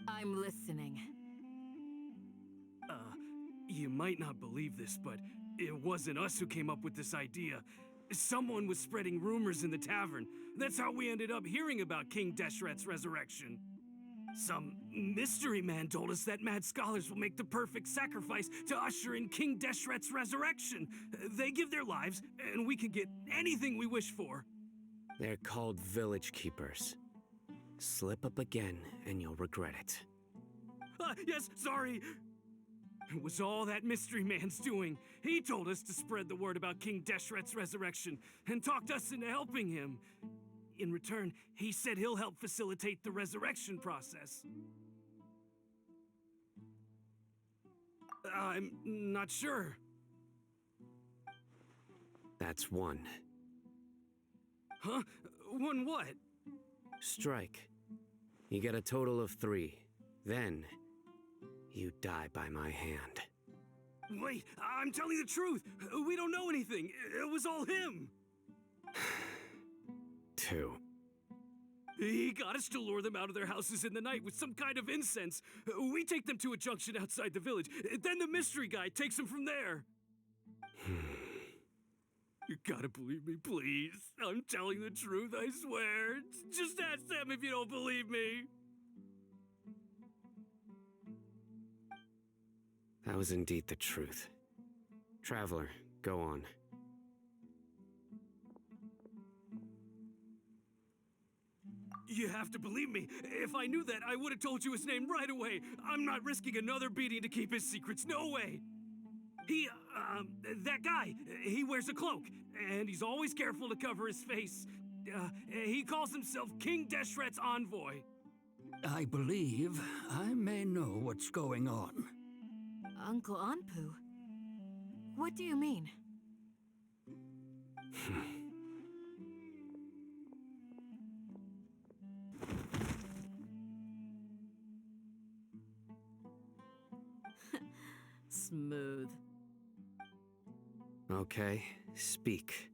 I'm listening. You might not believe this, but it wasn't us who came up with this idea. Someone was spreading rumors in the tavern. That's how we ended up hearing about King Deshret's resurrection. Some mystery man told us that mad scholars will make the perfect sacrifice to usher in King Deshret's resurrection. They give their lives, and we can get anything we wish for. They're called village keepers. Slip up again, and you'll regret it. Yes, sorry. It was all that mystery man's doing. He told us to spread the word about King Deshret's resurrection and talked us into helping him. In return, he said he'll help facilitate the resurrection process. I'm not sure. That's one. Huh? One what? Strike. You get a total of 3. Then, you die by my hand. Wait, I'm telling the truth. We don't know anything. It was all him. 2. He got us to lure them out of their houses in the night with some kind of incense. We take them to a junction outside the village. Then the mystery guy takes them from there. You gotta believe me, please. I'm telling the truth, I swear. Just ask them if you don't believe me. That was indeed the truth. Traveler, go on. You have to believe me. If I knew that, I would have told you his name right away. I'm not risking another beating to keep his secrets. No way. That guy, he wears a cloak, and he's always careful to cover his face. He calls himself King Deshret's envoy. I believe I may know what's going on. Uncle Anpu? What do you mean? Smooth. Okay, speak.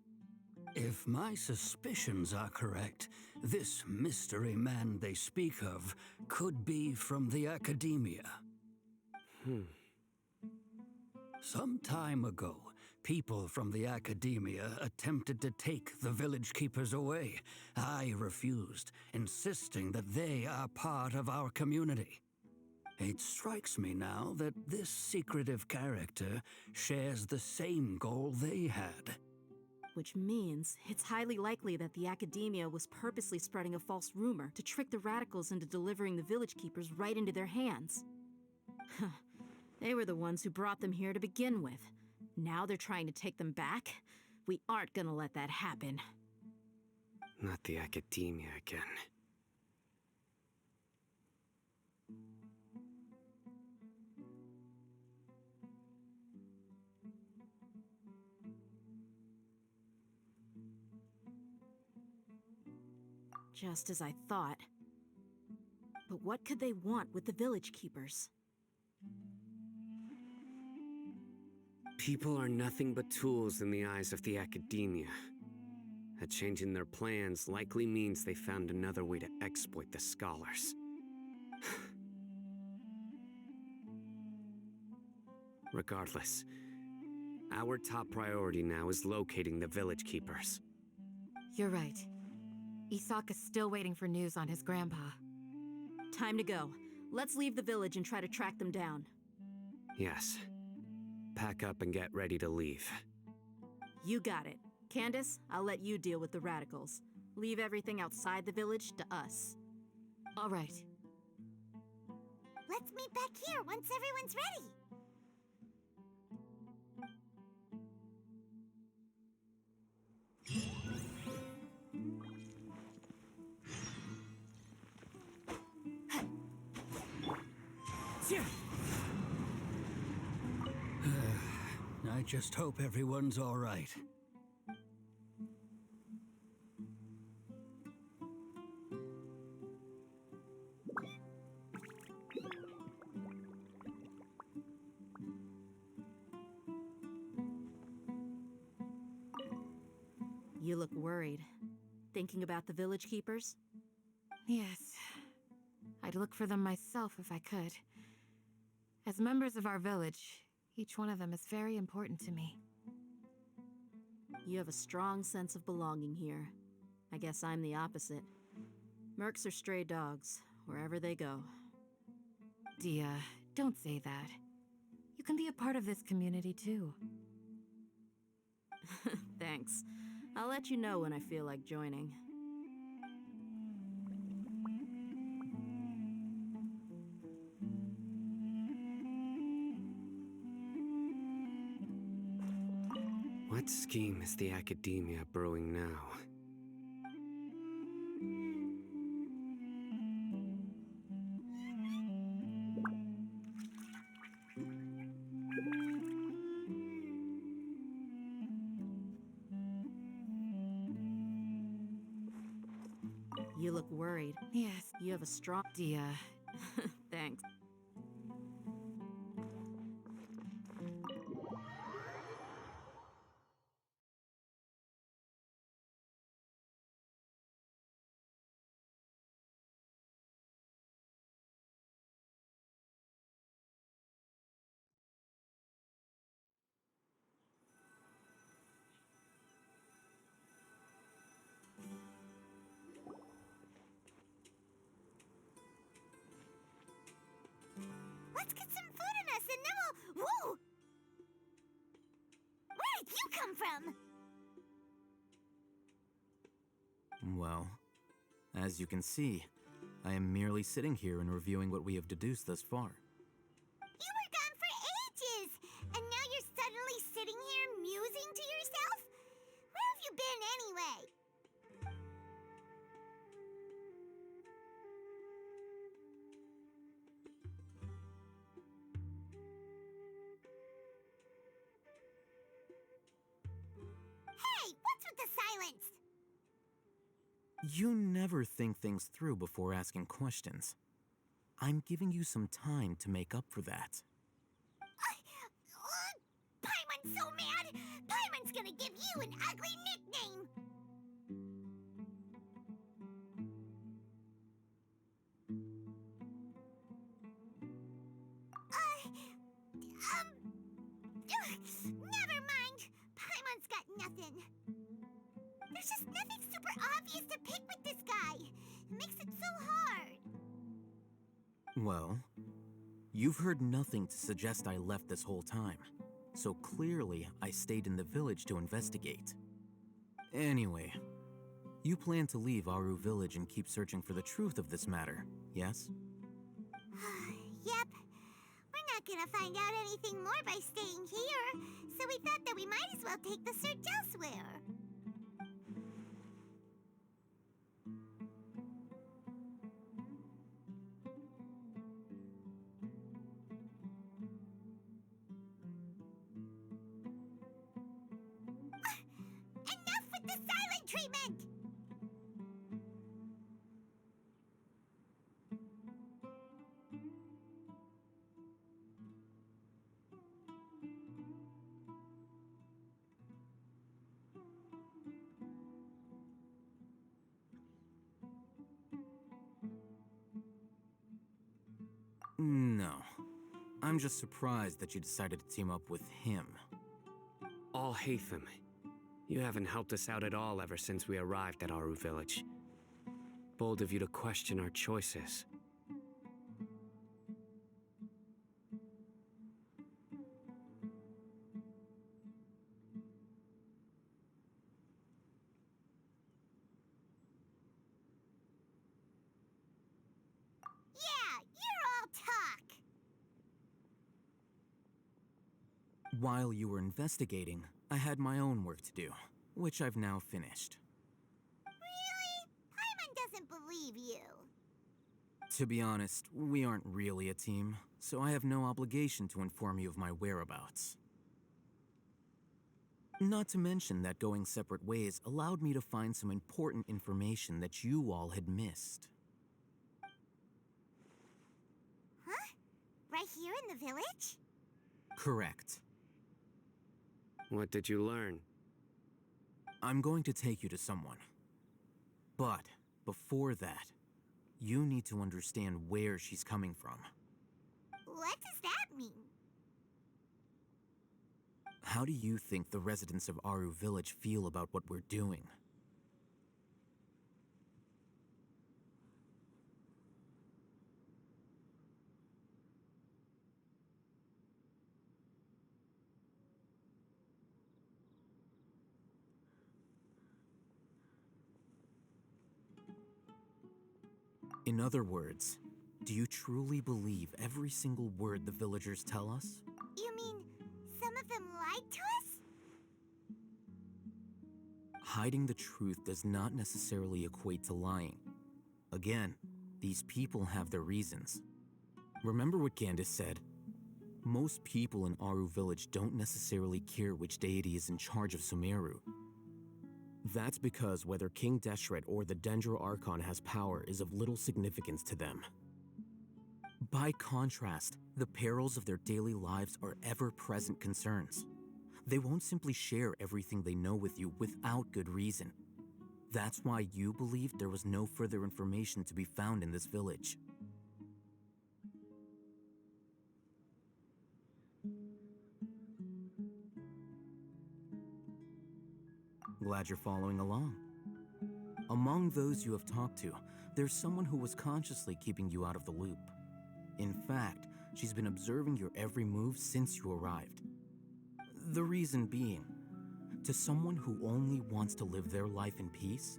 If my suspicions are correct, this mystery man they speak of could be from the academia. Some time ago, people from the academia attempted to take the village keepers away. I refused, insisting that they are part of our community. It strikes me now that this secretive character shares the same goal they had. Which means it's highly likely that the academia was purposely spreading a false rumor to trick the radicals into delivering the village keepers right into their hands. They were the ones who brought them here to begin with. Now they're trying to take them back? We aren't gonna let that happen. Not the academia again. Just as I thought. But what could they want with the village keepers? People are nothing but tools in the eyes of the academia. A change in their plans likely means they found another way to exploit the scholars. Regardless, our top priority now is locating the village keepers. You're right. Isak is still waiting for news on his grandpa. Time to go. Let's leave the village and try to track them down. Yes. Pack up and get ready to leave. You got it. Candace, I'll let you deal with the radicals. Leave everything outside the village to us. All right. Let's meet back here once everyone's ready. I just hope everyone's all right. You look worried. Thinking about the village keepers? Yes. I'd look for them myself if I could. As members of our village, each one of them is very important to me. You have a strong sense of belonging here. I guess I'm the opposite. Mercs are stray dogs, wherever they go. Dia, don't say that. You can be a part of this community too. Thanks. I'll let you know when I feel like joining. What scheme is the Academia brewing now? You look worried. Yes. You have a strong... Dia. Thanks. Let's get some food in us and then we'll... Whoa! Where did you come from? Well, as you can see, I am merely sitting here and reviewing what we have deduced thus far. You were gone for ages! And now you're suddenly sitting here musing to yourself? Where have you been anyway? Hey, what's with the silence? You never think things through before asking questions. I'm giving you some time to make up for that. Paimon's so mad! Paimon's gonna give you an ugly nickname! Never mind. Paimon's got nothing. There's just nothing super obvious to pick with this guy. It makes it so hard. Well, you've heard nothing to suggest I left this whole time. So clearly, I stayed in the village to investigate. Anyway, you plan to leave Aru village and keep searching for the truth of this matter, yes? Yep. We're not gonna find out anything more by staying here, so we thought that we might as well take the search elsewhere. Enough with the silent treatment! No. I'm just surprised that you decided to team up with him. Alhaitham, you haven't helped us out at all ever since we arrived at Aru village. Bold of you to question our choices. Yeah, you're all talk! While you were investigating, I had my own work to do, which I've now finished. Really? Paimon doesn't believe you. To be honest, we aren't really a team, so I have no obligation to inform you of my whereabouts. Not to mention that going separate ways allowed me to find some important information that you all had missed. Huh? Right here in the village? Correct. What did you learn? I'm going to take you to someone. But before that, you need to understand where she's coming from. What does that mean? How do you think the residents of Aru Village feel about what we're doing? In other words, do you truly believe every single word the villagers tell us? You mean some of them lied to us? Hiding the truth does not necessarily equate to lying. Again, these people have their reasons. Remember what Gandis said? Most people in Aru Village don't necessarily care which deity is in charge of Sumeru. That's because whether King Deshret or the Dendro Archon has power is of little significance to them. By contrast, the perils of their daily lives are ever-present concerns. They won't simply share everything they know with you without good reason. That's why you believed there was no further information to be found in this village. Glad you're following along. Among those you have talked to, there's someone who was consciously keeping you out of the loop. In fact, she's been observing your every move since you arrived. The reason being, to someone who only wants to live their life in peace,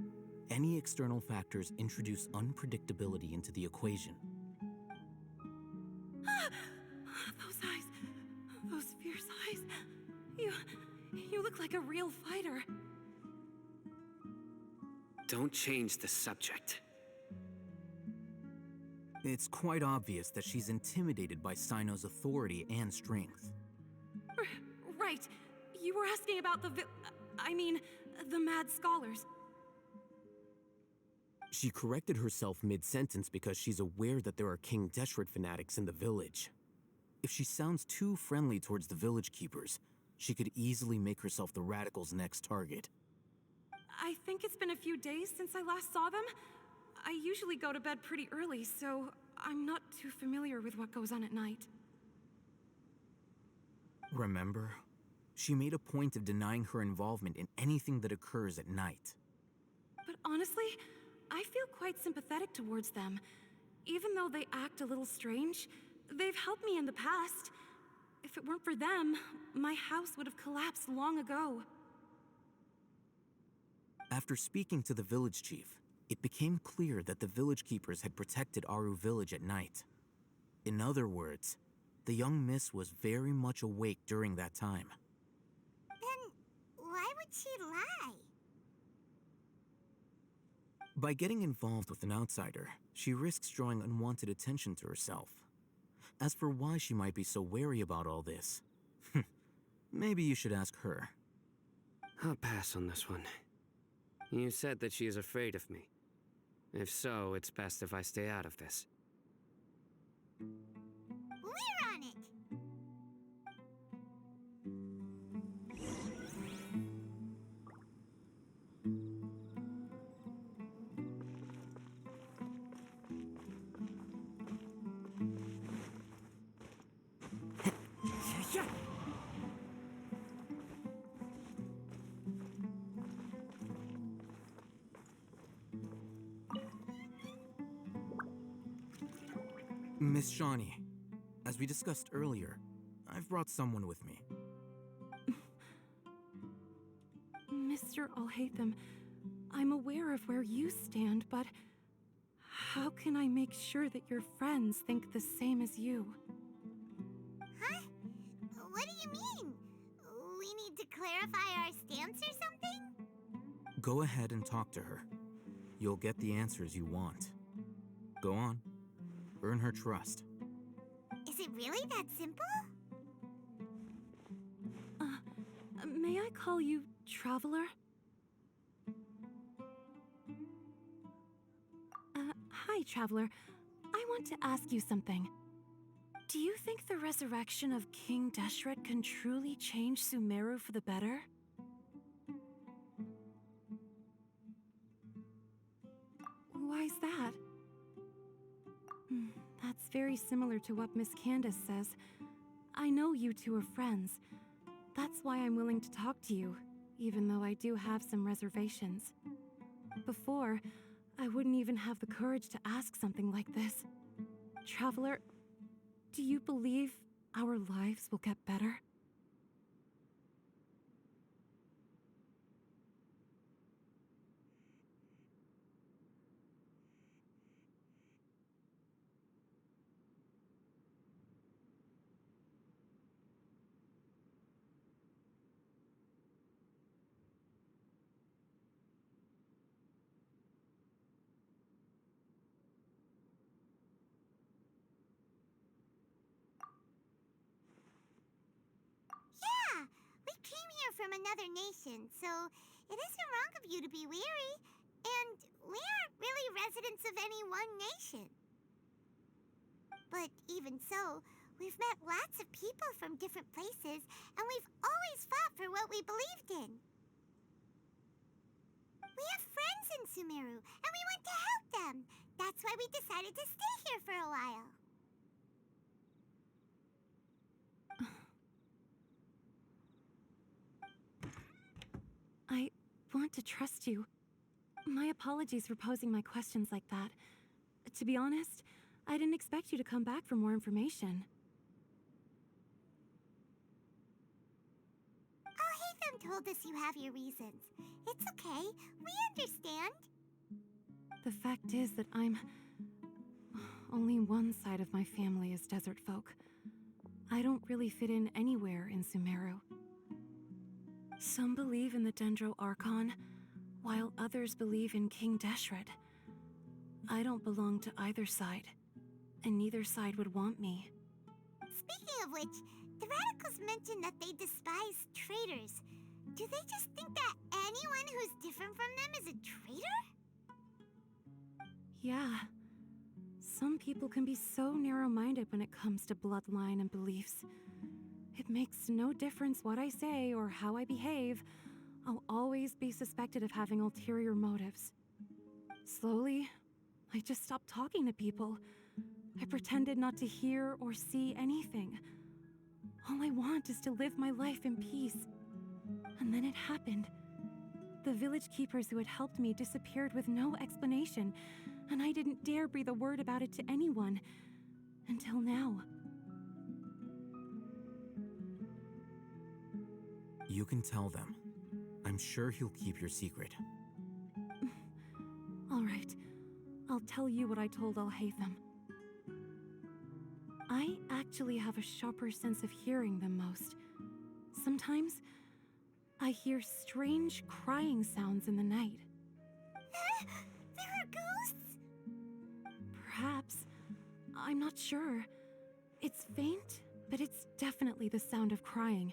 any external factors introduce unpredictability into the equation. Those eyes. Those fierce eyes. You look like a real fighter. Don't change the subject. It's quite obvious that she's intimidated by Sino's authority and strength. Right. You were asking about the mad scholars. She corrected herself mid-sentence because she's aware that there are King Deshret fanatics in the village. If she sounds too friendly towards the village keepers, she could easily make herself the radicals' next target. I think it's been a few days since I last saw them. I usually go to bed pretty early, so I'm not too familiar with what goes on at night. Remember? She made a point of denying her involvement in anything that occurs at night. But honestly, I feel quite sympathetic towards them. Even though they act a little strange, they've helped me in the past. If it weren't for them, my house would have collapsed long ago. After speaking to the village chief, it became clear that the village keepers had protected Aru Village at night. In other words, the young miss was very much awake during that time. Then why would she lie? By getting involved with an outsider, she risks drawing unwanted attention to herself. As for why she might be so wary about all this, maybe you should ask her. I'll pass on this one. You said that she is afraid of me. If so, it's best if I stay out of this. We're on it! Miss Shawnee, as we discussed earlier, I've brought someone with me. Mr. Alhaitham, I'm aware of where you stand, but how can I make sure that your friends think the same as you? Huh? What do you mean? We need to clarify our stance or something? Go ahead and talk to her. You'll get the answers you want. Go on. Earn her trust. Is it really that simple? May I call you Traveler? Hi, Traveler. I want to ask you something. Do you think the resurrection of King Deshret can truly change Sumeru for the better? Why's that? That's very similar to what Miss Candace says. I know you two are friends. That's why I'm willing to talk to you, even though I do have some reservations. Before, I wouldn't even have the courage to ask something like this. Traveler, do you believe our lives will get better? Yeah, we came here from another nation, so it isn't wrong of you to be weary. And we aren't really residents of any one nation. But even so, we've met lots of people from different places, and we've always fought for what we believed in. We have friends in Sumeru, and we want to help them. That's why we decided to stay here for a while. I want to trust you. My apologies for posing my questions like that. To be honest, I didn't expect you to come back for more information. Hatham told us you have your reasons. It's okay. We understand. The fact is that only one side of my family is desert folk. I don't really fit in anywhere in Sumeru. Some believe in the Dendro Archon, while others believe in King Deshret. I don't belong to either side, and neither side would want me. Speaking of which, the radicals mentioned that they despise traitors. Do they just think that anyone who's different from them is a traitor? Yeah. Some people can be so narrow-minded when it comes to bloodline and beliefs. It makes no difference what I say or how I behave. I'll always be suspected of having ulterior motives. Slowly, I just stopped talking to people. I pretended not to hear or see anything. All I want is to live my life in peace. And then it happened. The village keepers who had helped me disappeared with no explanation, and I didn't dare breathe a word about it to anyone. Until now. You can tell them. I'm sure he'll keep your secret. All right. I'll tell you what I told Al-Haytham. I actually have a sharper sense of hearing than most. Sometimes, I hear strange crying sounds in the night. There are ghosts? Perhaps. I'm not sure. It's faint, but it's definitely the sound of crying.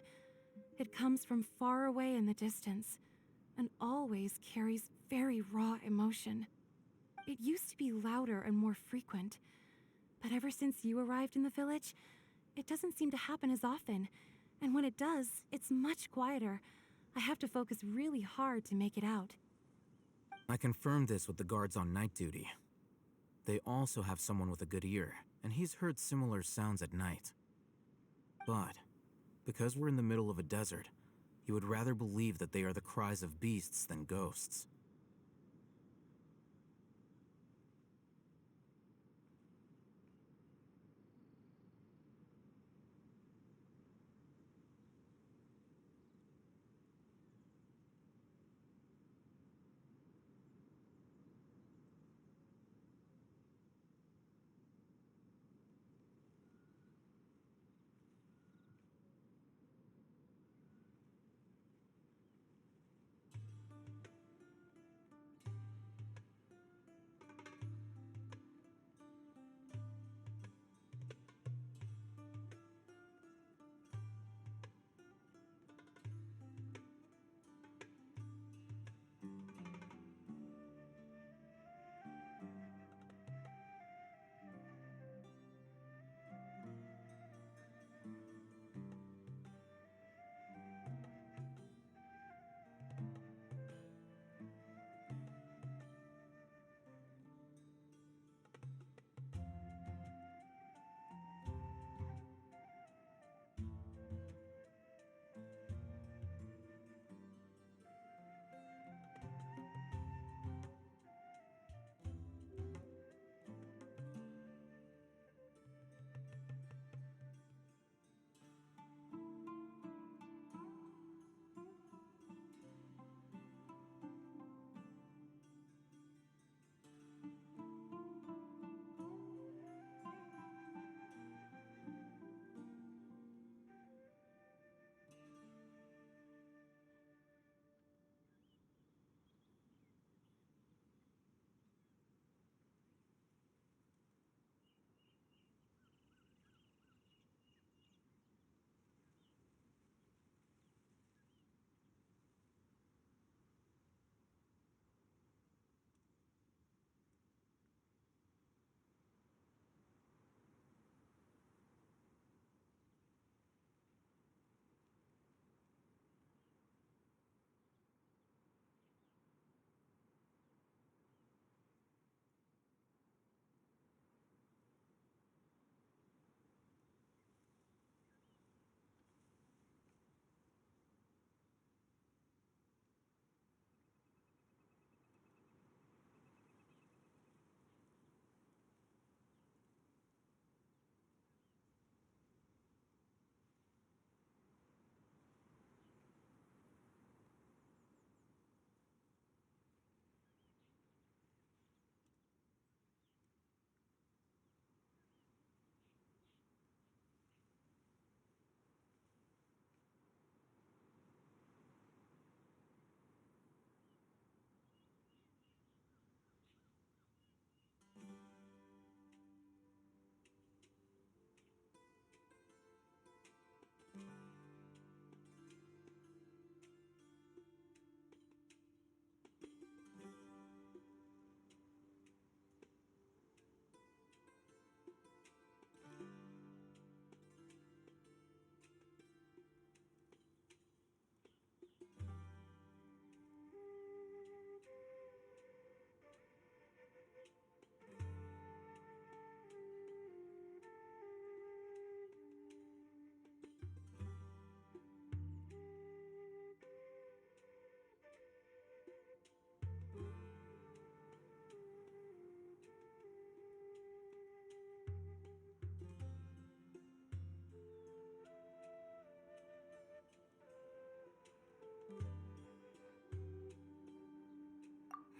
It comes from far away in the distance, and always carries very raw emotion. It used to be louder and more frequent, but ever since you arrived in the village, it doesn't seem to happen as often, and when it does, it's much quieter. I have to focus really hard to make it out. I confirmed this with the guards on night duty. They also have someone with a good ear, and he's heard similar sounds at night. But, because we're in the middle of a desert, he would rather believe that they are the cries of beasts than ghosts.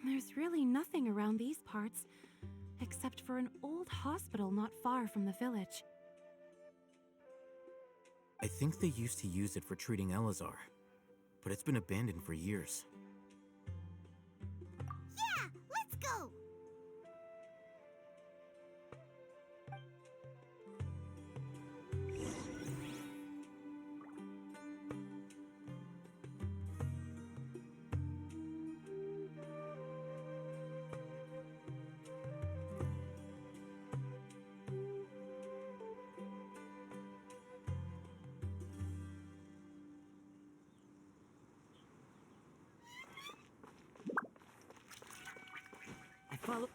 There's really nothing around these parts, except for an old hospital not far from the village. I think they used to use it for treating Elazar, but it's been abandoned for years. Yeah, let's go! I follow.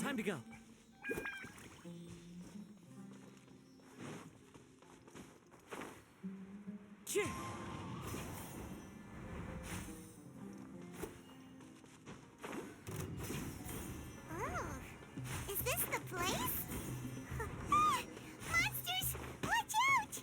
Time to go. Yeah. Oh, is this the place? Ah, monsters! Watch out!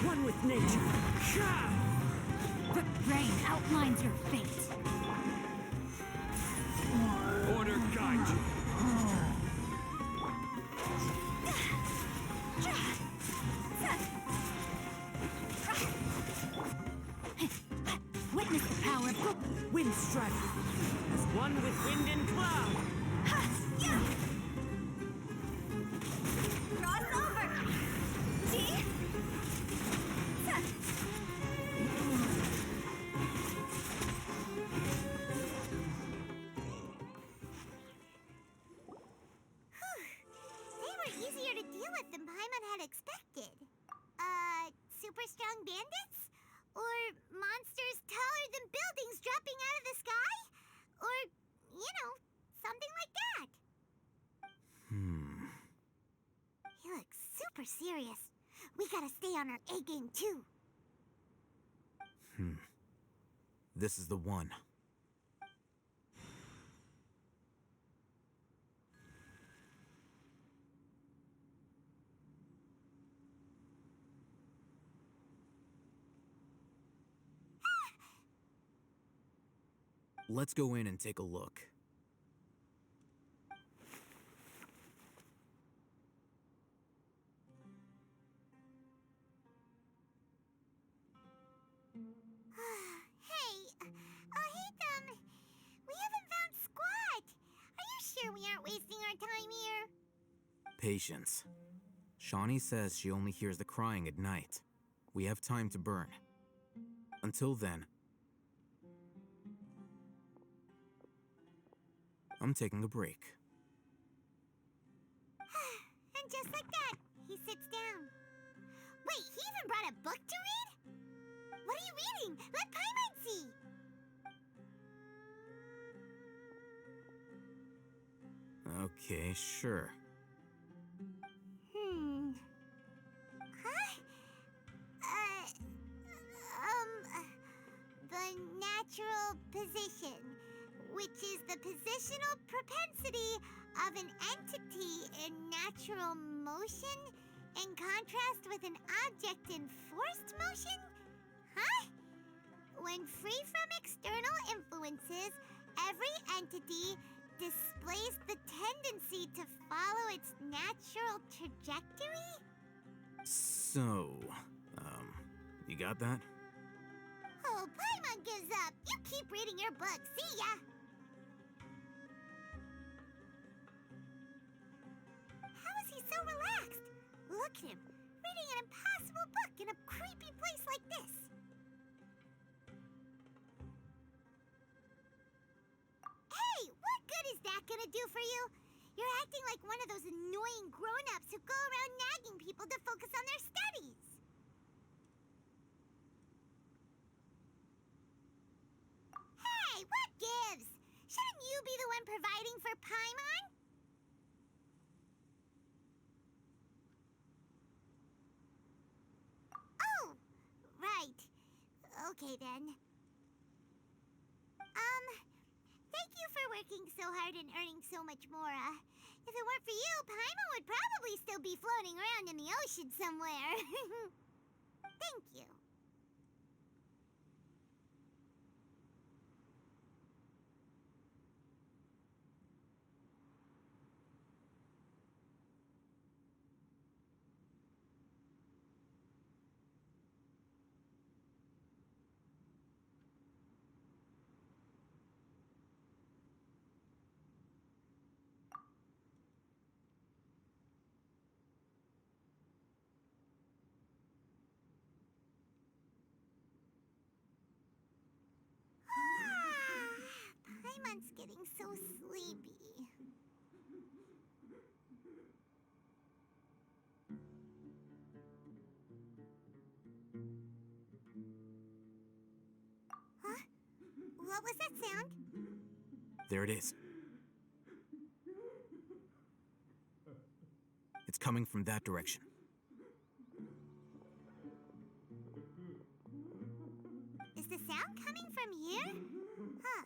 One with nature. The rain outlines your fate. Order guide you. Witness the power of Wind strider. As one with wind and cloud. cross over. See? They were easier to deal with than Paimon had expected. Super strong bandits? Or monsters taller than buildings dropping out of the sky? Or, something like that. He looks super serious. We gotta stay on our A game too. This is the one. Let's go in and take a look. Hey, Hitam, we haven't found squat. Are you sure we aren't wasting our time here? Patience. Shawnee says she only hears the crying at night. We have time to burn. Until then, I'm taking a break. And just like that, he sits down. Wait, he even brought a book to read? What are you reading? Let Paimon see. Okay, sure. Huh? The natural position, which is the positional propensity of an entity in natural motion in contrast with an object in forced motion? Huh? When free from external influences, every entity displays the tendency to follow its natural trajectory? So, you got that? Oh, Paimon gives up. You keep reading your book. See ya. so relaxed. Look at him, reading an impossible book in a creepy place like this. Hey, what good is that gonna do for you? You're acting like one of those annoying grown-ups who go around nagging people to focus on their studies. Hey, what gives? Shouldn't you be the one providing for Paimon? Oh, right. Okay then. Thank you for working so hard and earning so much more. If it weren't for you, Paimon would probably still be floating around in the ocean somewhere. Thank you. Paimon's getting so sleepy. Huh? What was that sound? There it is. It's coming from that direction. Is the sound coming from here? Huh.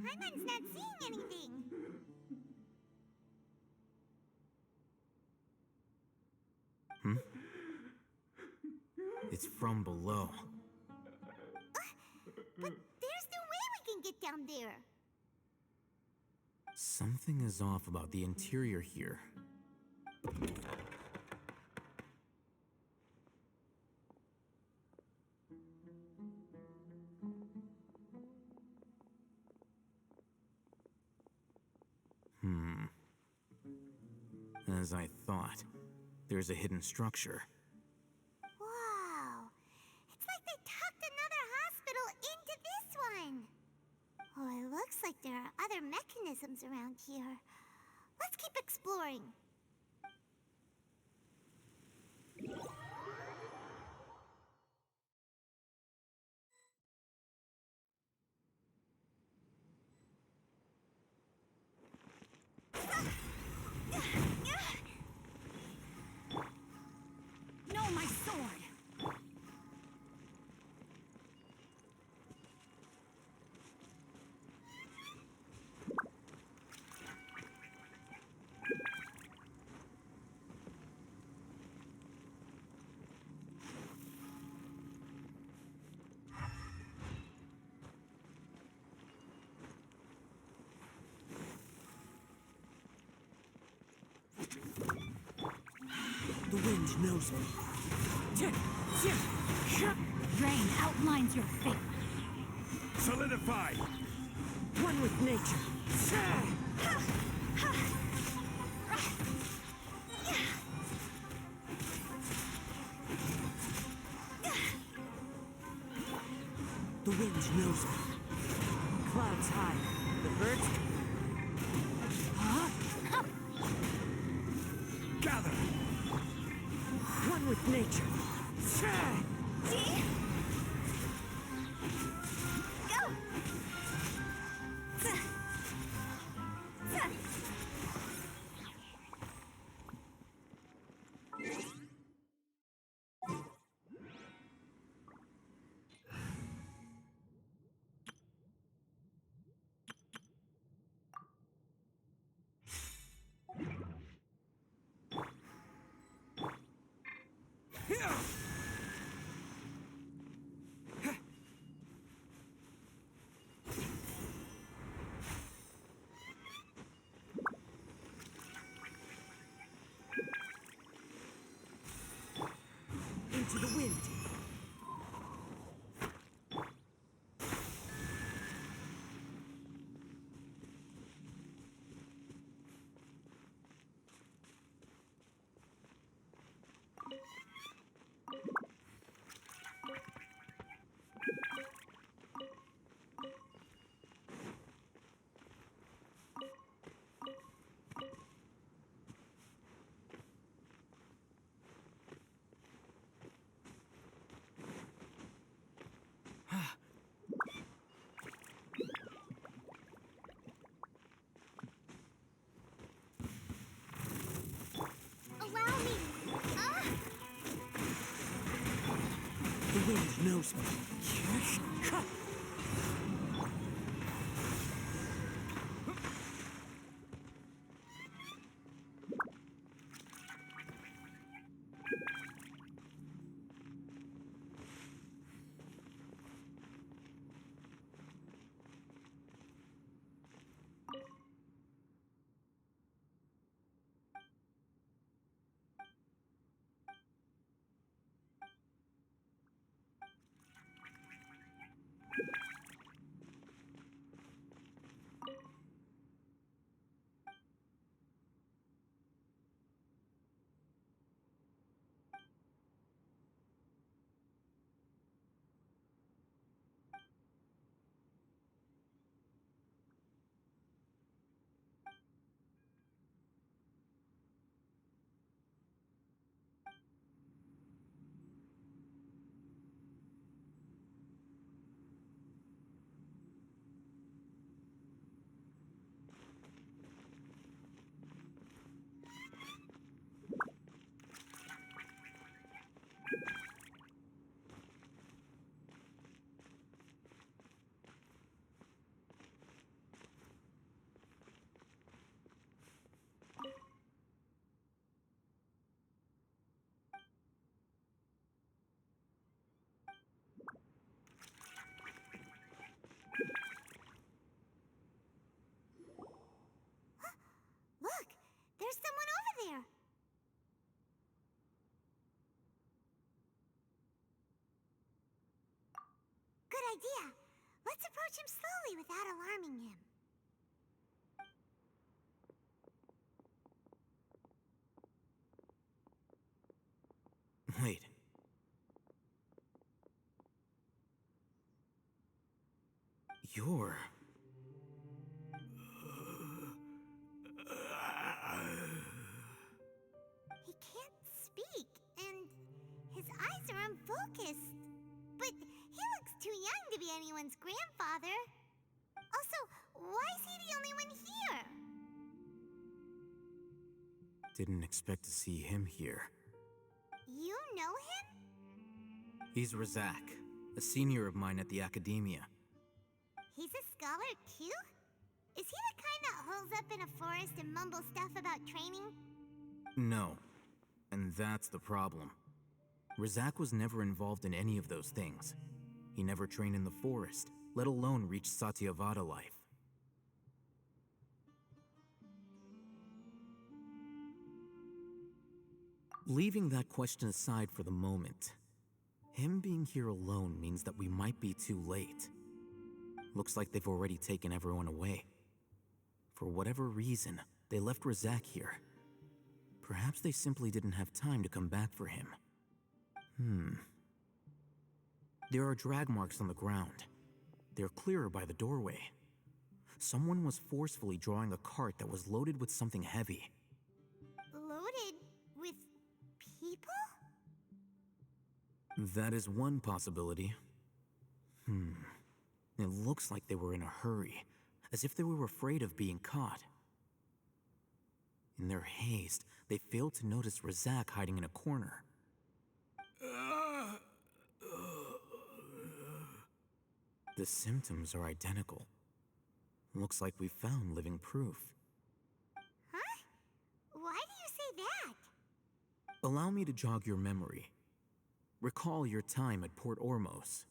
Paimon's not seeing anything. It's from below. But there's no way we can get down there. Something is off about the interior here. As I thought, there's a hidden structure. Wow. It's like they tucked another hospital into this one. Oh, it looks like there are other mechanisms around here. Let's keep exploring. No, my sword! The wind knows me. Rain outlines your fate. Solidify! One with nature. The wind knows me. Clouds high. The birds... Gather! One with nature. Go! Into the wind. knows me. Look, there's someone over there. Good idea. Let's approach him slowly without alarming him. Wait. You're... He can't speak, and his eyes are unfocused. But he looks too young to be anyone's grandfather. Also, why is he the only one here? Didn't expect to see him here. You know him? He's Razak, a senior of mine at the Academia. He's a scholar too? Is he the kind that holes up in a forest and mumbles stuff about training? No. And that's the problem. Razak was never involved in any of those things. He never trained in the forest, let alone reach Satyavada life. Leaving that question aside for the moment, him being here alone means that we might be too late. Looks like they've already taken everyone away. For whatever reason, they left Razak here. Perhaps they simply didn't have time to come back for him. There are drag marks on the ground. They're clearer by the doorway. Someone was forcefully drawing a cart that was loaded with something heavy. Loaded with people? That is one possibility. It looks like they were in a hurry, as if they were afraid of being caught. In their haste, they failed to notice Razak hiding in a corner. The symptoms are identical. Looks like we found living proof. Huh? Why do you say that? Allow me to jog your memory. Recall your time at Port Ormos.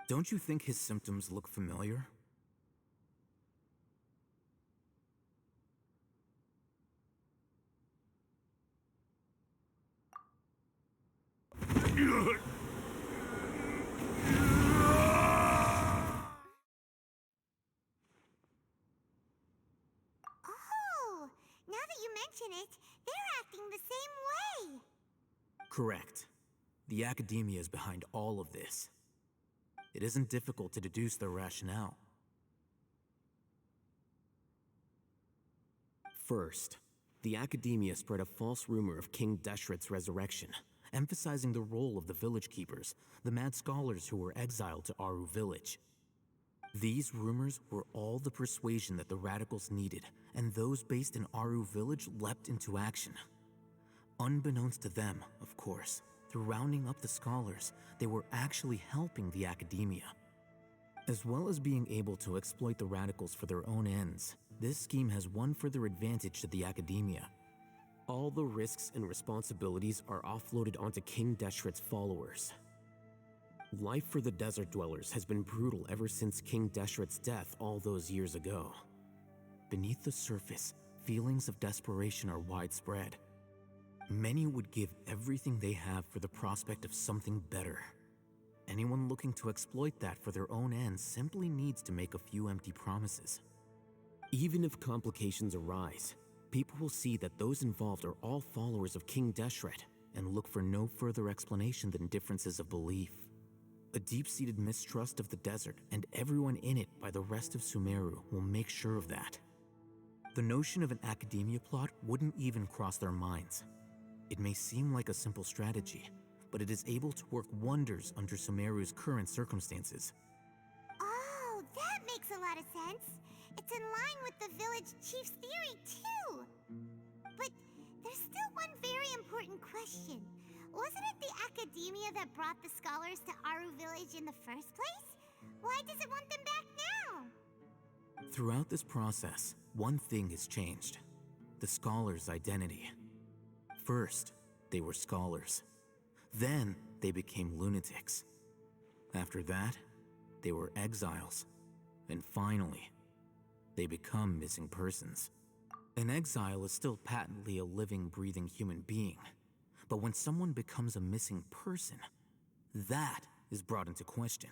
Don't you think his symptoms look familiar? Oh, now that you mention it, they're acting the same way. Correct. The Academia is behind all of this. It isn't difficult to deduce their rationale. First, the Academia spread a false rumor of King Deshret's resurrection, emphasizing the role of the village keepers, the mad scholars who were exiled to Aru village. These rumors were all the persuasion that the radicals needed, and those based in Aru village leapt into action. Unbeknownst to them, of course, Through rounding up the scholars, they were actually helping the academia. As well as being able to exploit the radicals for their own ends, this scheme has one further advantage to the academia. All the risks and responsibilities are offloaded onto King Deshret's followers. Life for the desert dwellers has been brutal ever since King Deshret's death all those years ago. Beneath the surface, feelings of desperation are widespread. Many would give everything they have for the prospect of something better. Anyone looking to exploit that for their own ends simply needs to make a few empty promises. Even if complications arise, people will see that those involved are all followers of King Deshret and look for no further explanation than differences of belief. A deep-seated mistrust of the desert and everyone in it by the rest of Sumeru will make sure of that. The notion of an academia plot wouldn't even cross their minds. It may seem like a simple strategy, but it is able to work wonders under Sumeru's current circumstances. Oh, that makes a lot of sense. It's in line with the village chief's theory, too. But there's still one very important question. Wasn't it the academia that brought the scholars to Aru Village in the first place? Why does it want them back now? Throughout this process, one thing has changed: the scholars' identity. First, they were scholars. Then, they became lunatics. After that, they were exiles. And finally, they become missing persons. An exile is still patently a living, breathing human being. But when someone becomes a missing person, that is brought into question.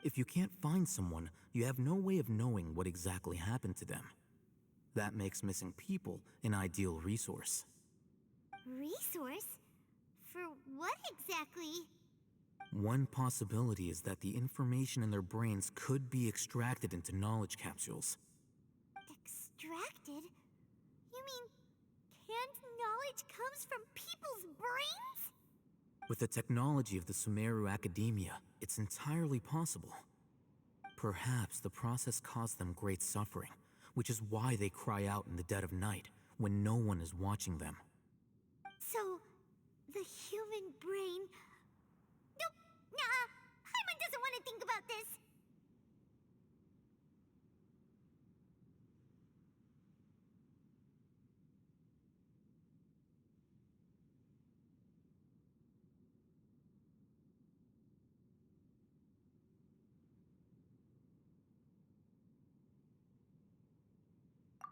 If you can't find someone, you have no way of knowing what exactly happened to them. That makes missing people an ideal resource. Resource? For what exactly? One possibility is that the information in their brains could be extracted into knowledge capsules. Extracted? You mean canned knowledge comes from people's brains? With the technology of the Sumeru Academia, it's entirely possible. Perhaps the process caused them great suffering, which is why they cry out in the dead of night when no one is watching them. So, the human brain... Nope, nah, Paimon doesn't want to think about this.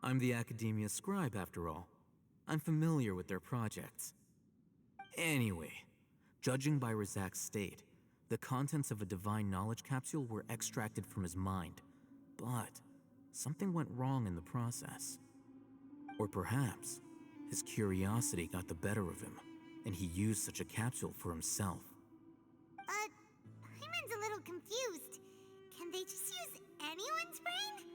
I'm the Academia scribe, after all. I'm familiar with their projects. Anyway, judging by Razak's state, the contents of a divine knowledge capsule were extracted from his mind. But something went wrong in the process. Or perhaps his curiosity got the better of him, and he used such a capsule for himself. Paimon's a little confused. Can they just use anyone's brain?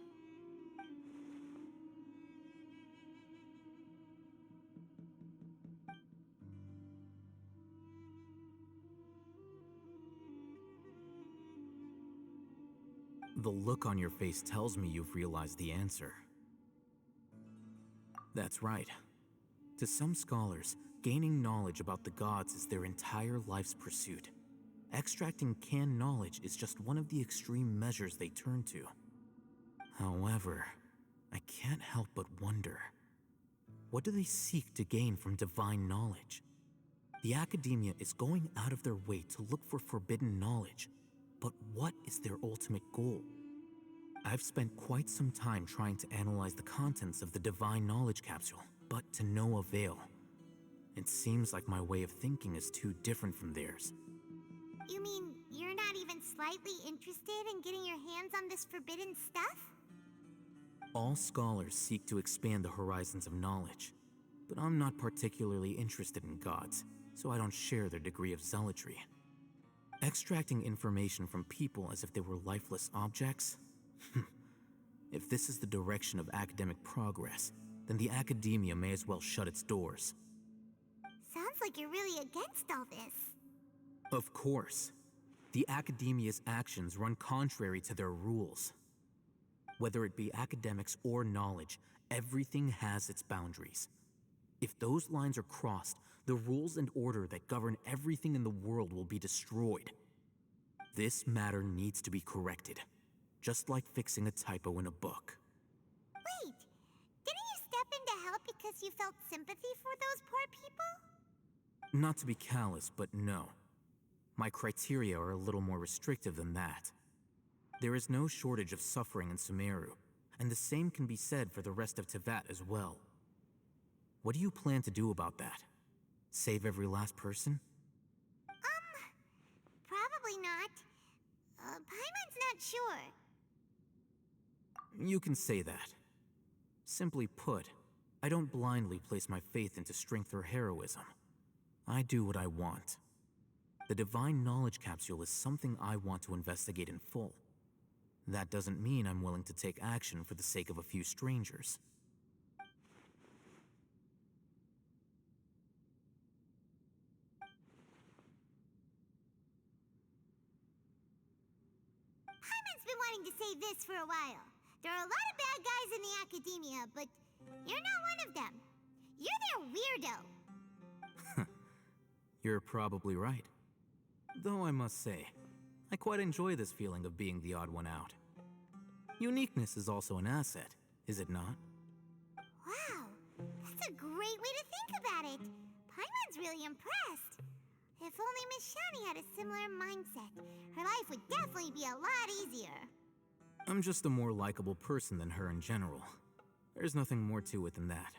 The look on your face tells me you've realized the answer. That's right. To some scholars, gaining knowledge about the gods is their entire life's pursuit. Extracting canned knowledge is just one of the extreme measures they turn to. However, I can't help but wonder, what do they seek to gain from divine knowledge? The Academia is going out of their way to look for forbidden knowledge, but what is their ultimate goal? I've spent quite some time trying to analyze the contents of the divine knowledge capsule, but to no avail. It seems like my way of thinking is too different from theirs. You mean you're not even slightly interested in getting your hands on this forbidden stuff? All scholars seek to expand the horizons of knowledge, but I'm not particularly interested in gods, so I don't share their degree of zealotry. Extracting information from people as if they were lifeless objects? If this is the direction of academic progress, then the Academia may as well shut its doors. Sounds like you're really against all this. Of course. The Academia's actions run contrary to their rules. Whether it be academics or knowledge, everything has its boundaries. If those lines are crossed, the rules and order that govern everything in the world will be destroyed. This matter needs to be corrected, just like fixing a typo in a book. Wait, didn't you step in to help because you felt sympathy for those poor people? Not to be callous, but no. My criteria are a little more restrictive than that. There is no shortage of suffering in Sumeru, and the same can be said for the rest of Teyvat as well. What do you plan to do about that? Save every last person? Probably not. Paimon's not sure. You can say that. Simply put, I don't blindly place my faith into strength or heroism. I do what I want. The Divine Knowledge Capsule is something I want to investigate in full. That doesn't mean I'm willing to take action for the sake of a few strangers. Paimon's been wanting to say this for a while. There are a lot of bad guys in the academia, but you're not one of them. You're their weirdo. You're probably right. Though I must say, I quite enjoy this feeling of being the odd one out. Uniqueness is also an asset, is it not? Wow, that's a great way to think about it. Paimon's really impressed. If only Miss Shani had a similar mindset, her life would definitely be a lot easier. I'm just a more likable person than her in general. There's nothing more to it than that.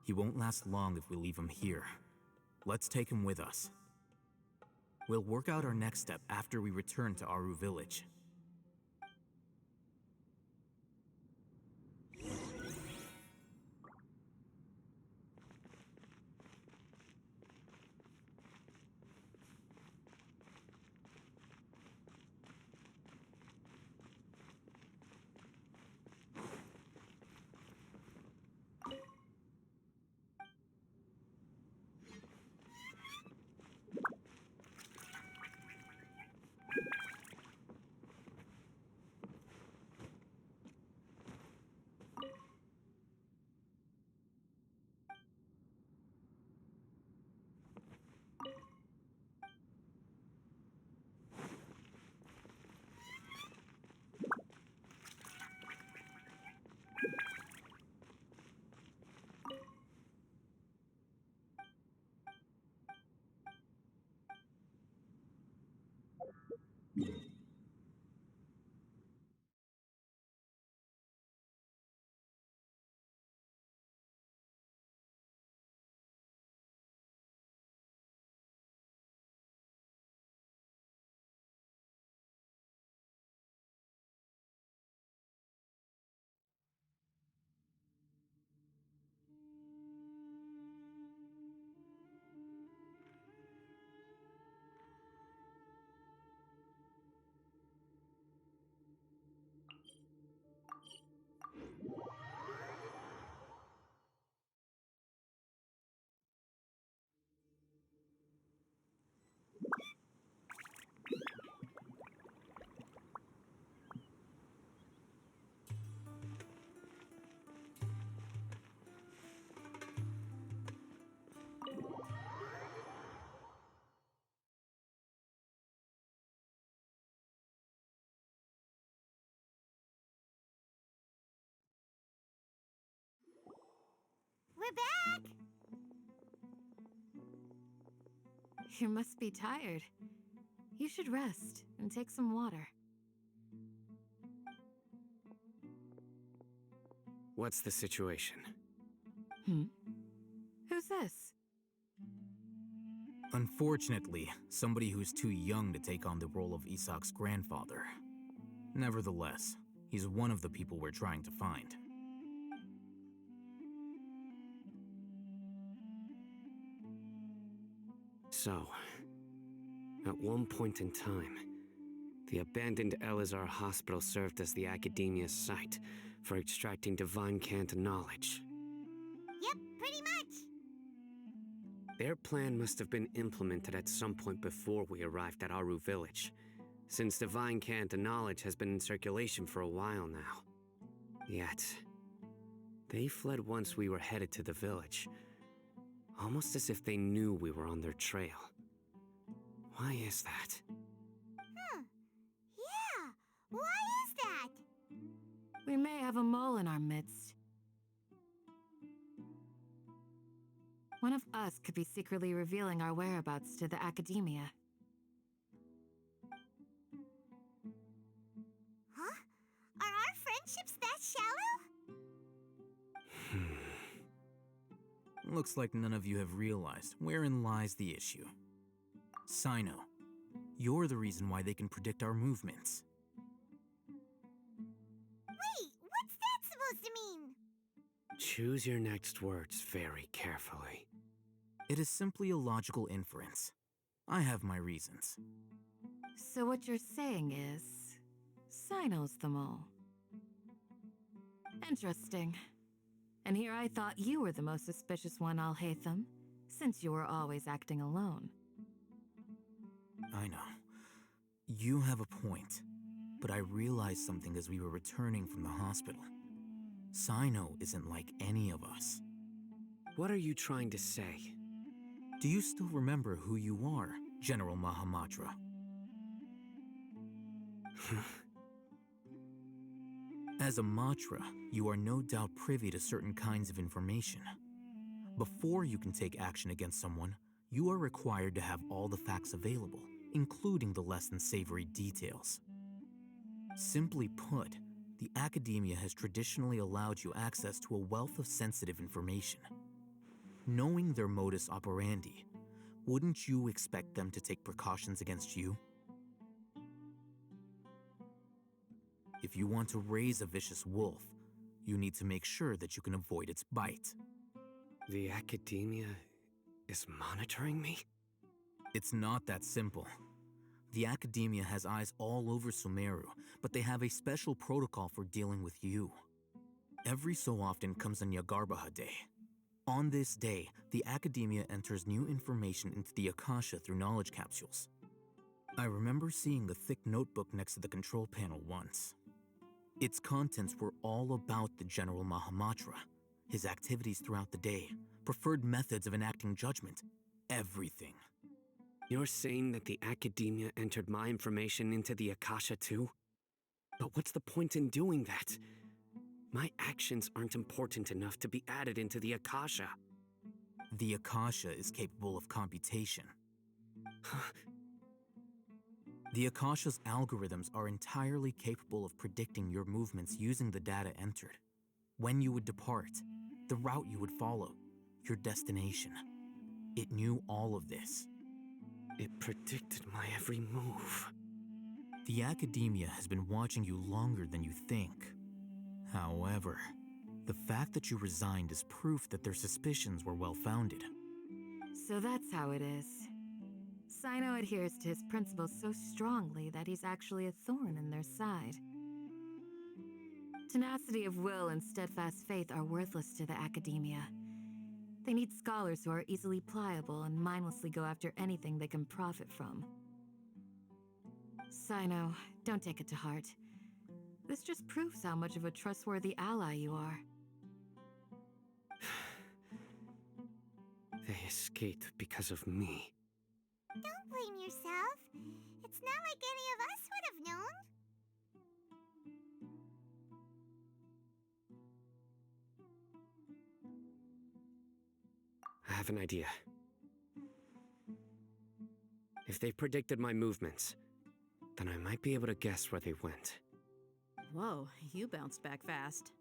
He won't last long if we leave him here. Let's take him with us. We'll work out our next step after we return to Aru Village. We're back! You must be tired. You should rest and take some water. What's the situation? Who's this? Unfortunately, somebody who's too young to take on the role of Isak's grandfather. Nevertheless, he's one of the people we're trying to find. So, at one point in time, the abandoned Elazar Hospital served as the Academia's site for extracting divine cant knowledge. Yep, pretty much. Their plan must have been implemented at some point before we arrived at Aru Village, since divine cant knowledge has been in circulation for a while now. Yet, they fled once we were headed to the village, almost as if they knew we were on their trail. Why is that? Yeah, why is that? We may have a mole in our midst. One of us could be secretly revealing our whereabouts to the Academia. Huh? Are our friendships that shallow? Looks like none of you have realized wherein lies the issue. Sino, you're the reason why they can predict our movements. Wait, what's that supposed to mean? Choose your next words very carefully. It is simply a logical inference. I have my reasons. So what you're saying is, Sino's the mole. Interesting. And here I thought you were the most suspicious one, Alhaitham, since you were always acting alone. I know. You have a point, but I realized something as we were returning from the hospital. Sino isn't like any of us. What are you trying to say? Do you still remember who you are, General Mahamatra? As a Matra, you are no doubt privy to certain kinds of information. Before you can take action against someone, you are required to have all the facts available, including the less than savory details. Simply put, the Academia has traditionally allowed you access to a wealth of sensitive information. Knowing their modus operandi, wouldn't you expect them to take precautions against you? If you want to raise a vicious wolf, you need to make sure that you can avoid its bite. The Academia is monitoring me? It's not that simple. The Academia has eyes all over Sumeru, but they have a special protocol for dealing with you. Every so often comes a Nyagarbaha Day. On this day, the Academia enters new information into the Akasha through knowledge capsules. I remember seeing a thick notebook next to the control panel once. Its contents were all about the General Mahamatra, his activities throughout the day, preferred methods of enacting judgment, everything. You're saying that the Academia entered my information into the Akasha too? But what's the point in doing that? My actions aren't important enough to be added into the Akasha. The Akasha is capable of computation. The Akasha's algorithms are entirely capable of predicting your movements using the data entered. When you would depart, the route you would follow, your destination. It knew all of this. It predicted my every move. The Academia has been watching you longer than you think. However, the fact that you resigned is proof that their suspicions were well-founded. So that's how it is. Sino adheres to his principles so strongly that he's actually a thorn in their side. Tenacity of will and steadfast faith are worthless to the Academia. They need scholars who are easily pliable and mindlessly go after anything they can profit from. Sino, don't take it to heart. This just proves how much of a trustworthy ally you are. They escaped because of me. Don't blame yourself. It's not like any of us would have known. I have an idea. If they predicted my movements, then I might be able to guess where they went. Whoa, you bounced back fast.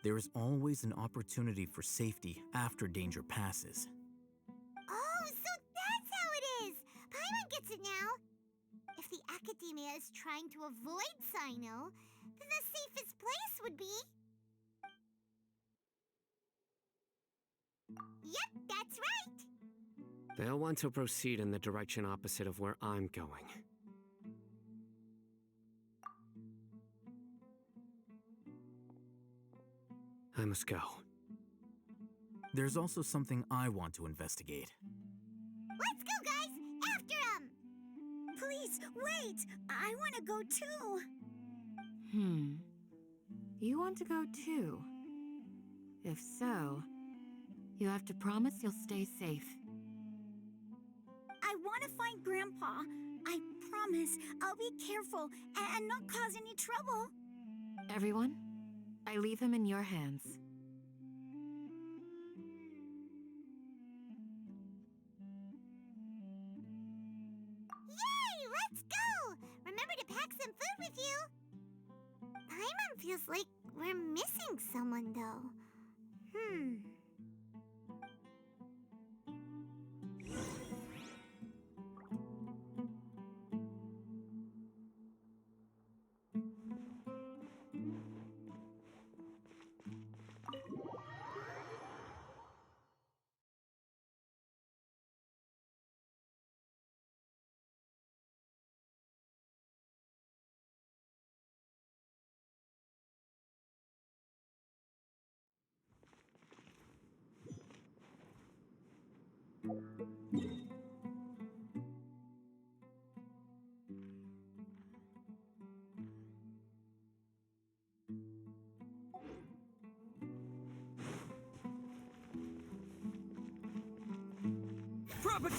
There is always an opportunity for safety after danger passes. Oh, so Paimon gets it now. If the Academia is trying to avoid Sino, then the safest place would be... Yep, that's right. They'll want to proceed in the direction opposite of where I'm going. I must go. There's also something I want to investigate. Let's go, guys! After him! Please, wait! I want to go too! You want to go too? If so, you have to promise you'll stay safe. I want to find Grandpa. I promise I'll be careful and not cause any trouble. Everyone, I leave him in your hands. Yay! Let's go! Remember to pack some food with you! Paimon feels like we're missing someone, though. Propagate!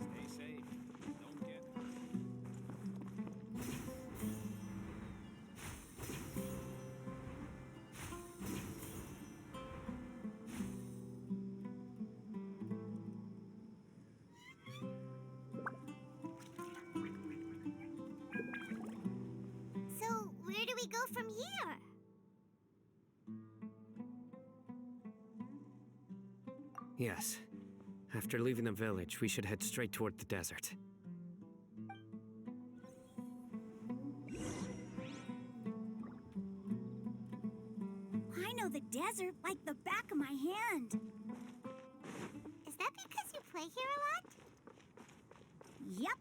Stay safe. Don't get hurt. So, where do we go from here? Yes. After leaving the village, we should head straight toward the desert. I know the desert like the back of my hand. Is that because you play here a lot? Yep.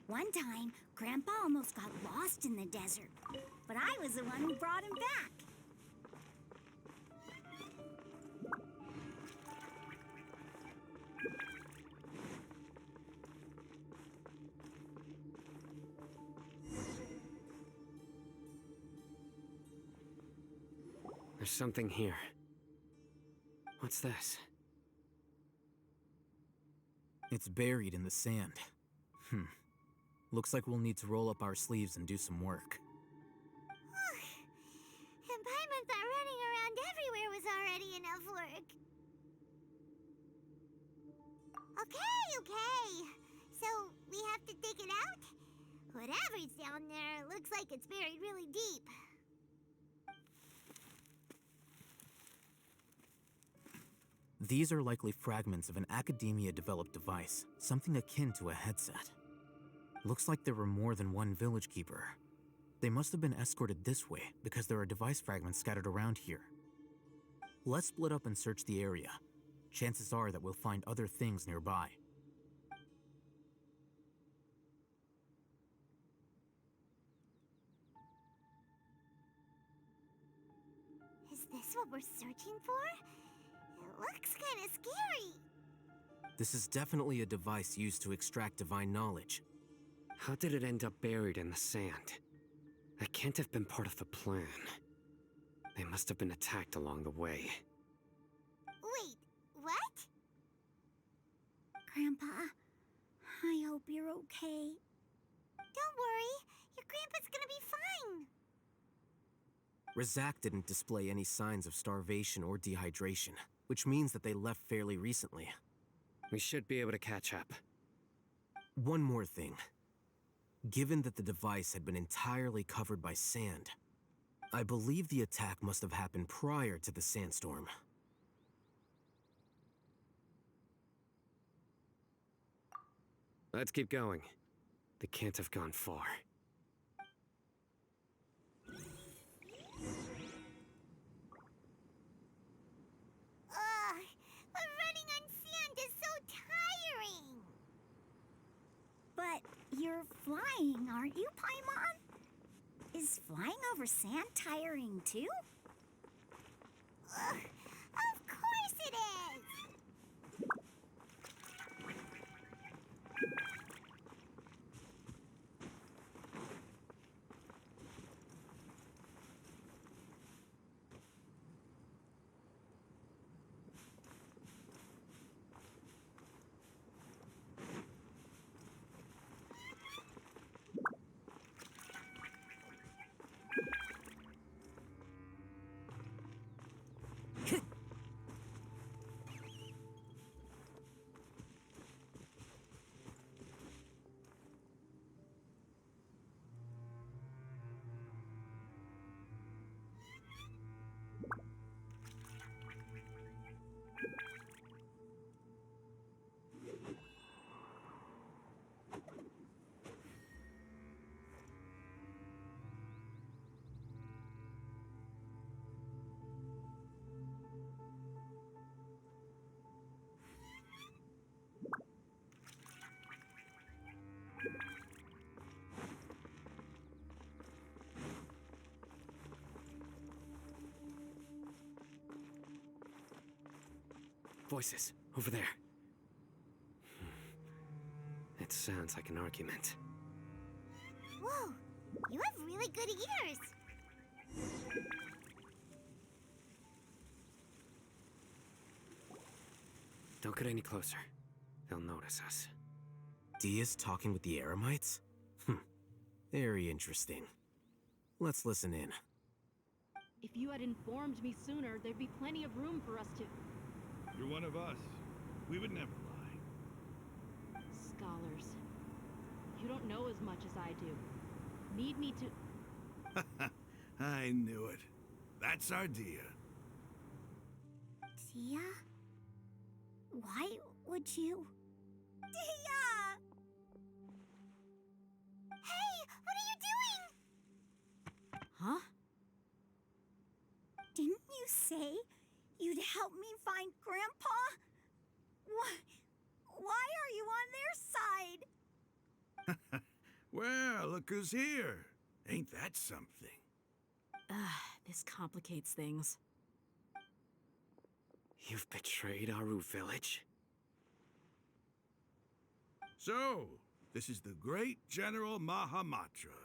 One time, Grandpa almost got lost in the desert, but I was the one who brought him back. There's something here. What's this? It's buried in the sand. Looks like we'll need to roll up our sleeves and do some work. And Paimon thought running around everywhere was already enough work. Okay. So, we have to dig it out? Whatever's down there looks like it's buried really deep. These are likely fragments of an Academia-developed device, something akin to a headset. Looks like there were more than one village keeper. They must have been escorted this way because there are device fragments scattered around here. Let's split up and search the area. Chances are that we'll find other things nearby. Is this what we're searching for? It looks kind of scary. This is definitely a device used to extract divine knowledge. How did it end up buried in the sand? That can't have been part of the plan. They must have been attacked along the way. Wait, what? Grandpa, I hope you're okay. Don't worry, your grandpa's gonna be fine. Razak didn't display any signs of starvation or dehydration, which means that they left fairly recently. We should be able to catch up. One more thing. given that the device had been entirely covered by sand. I believe the attack must have happened prior to the sandstorm. Let's keep going. They can't have gone far. Ugh, but running on sand is so tiring. But you're flying, aren't you, Paimon? Is flying over sand tiring too? Ugh, of course it is. Voices, over there. It sounds like an argument. Whoa, you have really good ears. Don't get any closer. They'll notice us. Dia's talking with the Eremites? Very interesting. Let's listen in. If you had informed me sooner, there'd be plenty of room for us to... You're one of us. We would never lie. Scholars. You don't know as much as I do. Need me to... I knew it. That's our Dia. Dia? Why would you? Dia! Hey, what are you doing? Huh? Didn't you say you'd help me find Grandpa? Why are you on their side? Well, look who's here. Ain't that something? This complicates things. You've betrayed Aru village? So, this is the great General Mahamatra.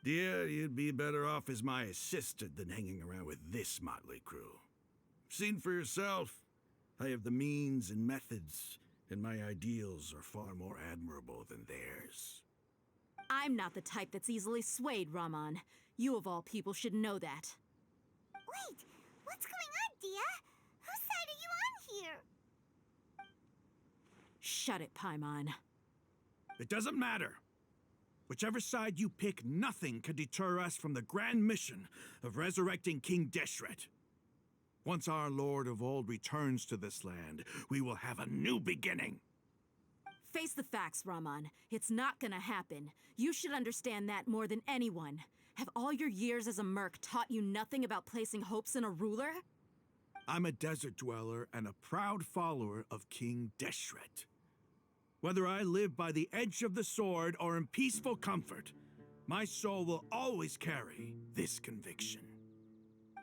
Dear, you'd be better off as my assistant than hanging around with this motley crew. Seen for yourself, I have the means and methods, and my ideals are far more admirable than theirs. I'm not the type that's easily swayed, Raman. You of all people should know that. Wait, what's going on, Dia? Whose side are you on here? Shut it, Paimon. It doesn't matter. Whichever side you pick, nothing can deter us from the grand mission of resurrecting King Deshret. Once our Lord of Old returns to this land, we will have a new beginning. Face the facts, Raman. It's not gonna happen. You should understand that more than anyone. Have all your years as a merc taught you nothing about placing hopes in a ruler? I'm a desert dweller and a proud follower of King Deshret. Whether I live by the edge of the sword or in peaceful comfort, my soul will always carry this conviction.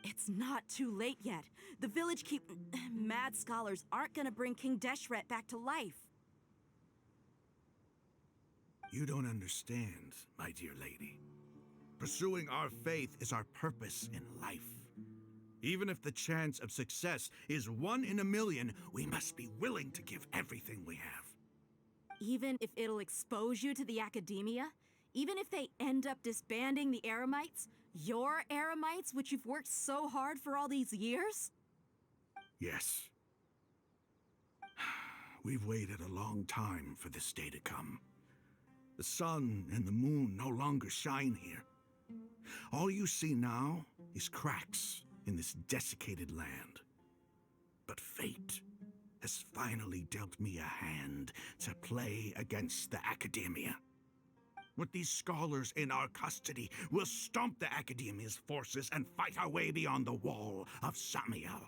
It's not too late yet. The village mad scholars aren't gonna bring King Deshret back to life. You don't understand, my dear lady. Pursuing our faith is our purpose in life. Even if the chance of success is 1 in a million, we must be willing to give everything we have. Even if it'll expose you to the academia? Even if they end up disbanding the Eremites? Your Eremites, which you've worked so hard for all these years? Yes. We've waited a long time for this day to come. The sun and the moon no longer shine here. All you see now is cracks in this desiccated land. But fate has finally dealt me a hand to play against the Academia. With these scholars in our custody, we'll stomp the Academia's forces and fight our way beyond the wall of Samiel.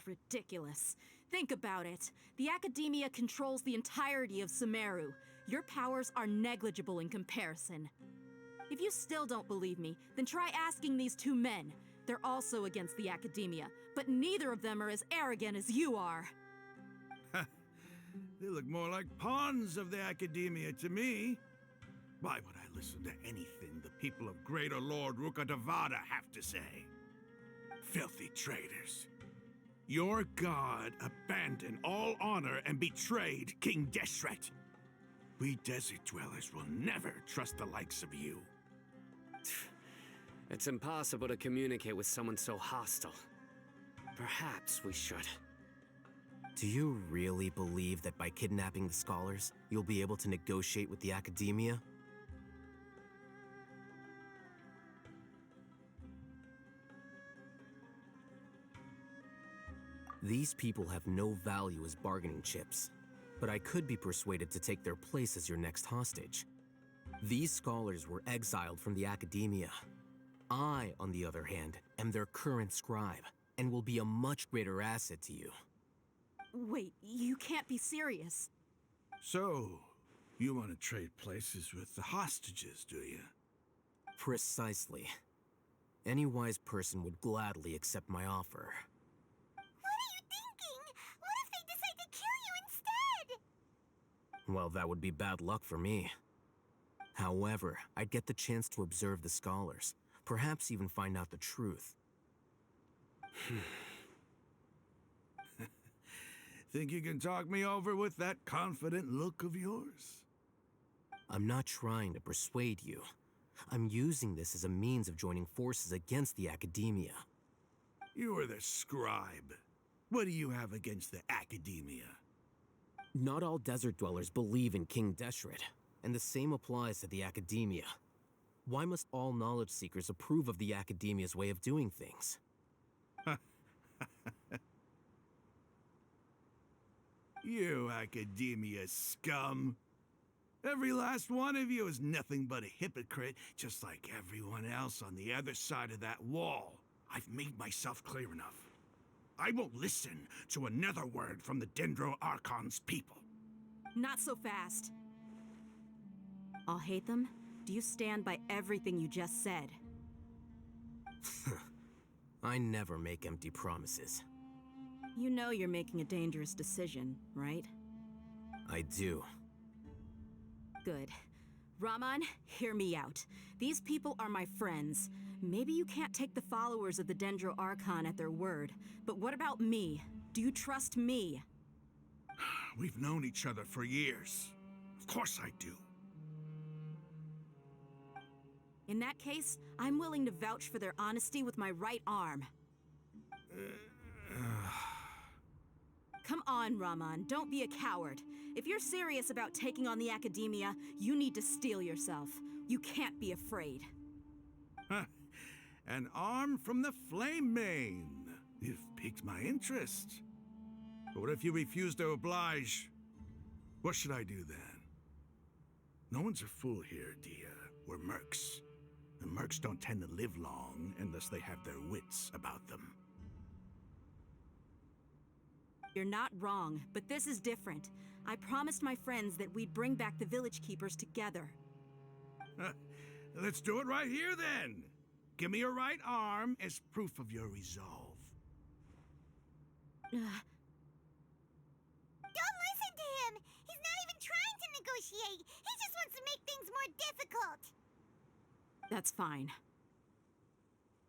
Ridiculous. Think about it. The Academia controls the entirety of Sumeru. Your powers are negligible in comparison. If you still don't believe me, then try asking these two men. They're also against the Academia, but neither of them are as arrogant as you are. They look more like pawns of the Academia to me. Why would I listen to anything the people of Greater Lord Rukkhadevada have to say? Filthy traitors. Your god abandoned all honor and betrayed King Deshret. We desert dwellers will never trust the likes of you. It's impossible to communicate with someone so hostile. Perhaps we should. Do you really believe that by kidnapping the scholars, you'll be able to negotiate with the Academia? These people have no value as bargaining chips, but I could be persuaded to take their place as your next hostage. These scholars were exiled from the Academia. I, on the other hand, am their current scribe, and will be a much greater asset to you. Wait, you can't be serious. So, you want to trade places with the hostages, do you? Precisely. Any wise person would gladly accept my offer. What are you thinking? What if they decide to kill you instead? Well, that would be bad luck for me. However, I'd get the chance to observe the scholars, perhaps even find out the truth. Think you can talk me over with that confident look of yours? I'm not trying to persuade you. I'm using this as a means of joining forces against the Academia. You are the scribe. What do you have against the Academia? Not all desert dwellers believe in King Deshret, and the same applies to the Academia. Why must all knowledge seekers approve of the Academia's way of doing things? You Academia scum. Every last one of you is nothing but a hypocrite, just like everyone else on the other side of that wall. I've made myself clear enough. I won't listen to another word from the Dendro Archon's people. Not so fast. I'll hate them. Do you stand by everything you just said? I never make empty promises. You know you're making a dangerous decision, right? I do. Good. Raman, hear me out. These people are my friends. Maybe you can't take the followers of the Dendro Archon at their word, but what about me? Do you trust me? We've known each other for years. Of course I do. In that case, I'm willing to vouch for their honesty with my right arm. Come on, Raman, don't be a coward. If you're serious about taking on the Academia, you need to steel yourself. You can't be afraid. An arm from the Flame Mane. You've piqued my interest. But what if you refuse to oblige? What should I do then? No one's a fool here, Dia. We're mercs. The mercs don't tend to live long unless they have their wits about them. You're not wrong, but this is different. I promised my friends that we'd bring back the village keepers together. Let's do it right here then. Give me your right arm as proof of your resolve. Don't listen to him! He's not even trying to negotiate! He just wants to make things more difficult! That's fine.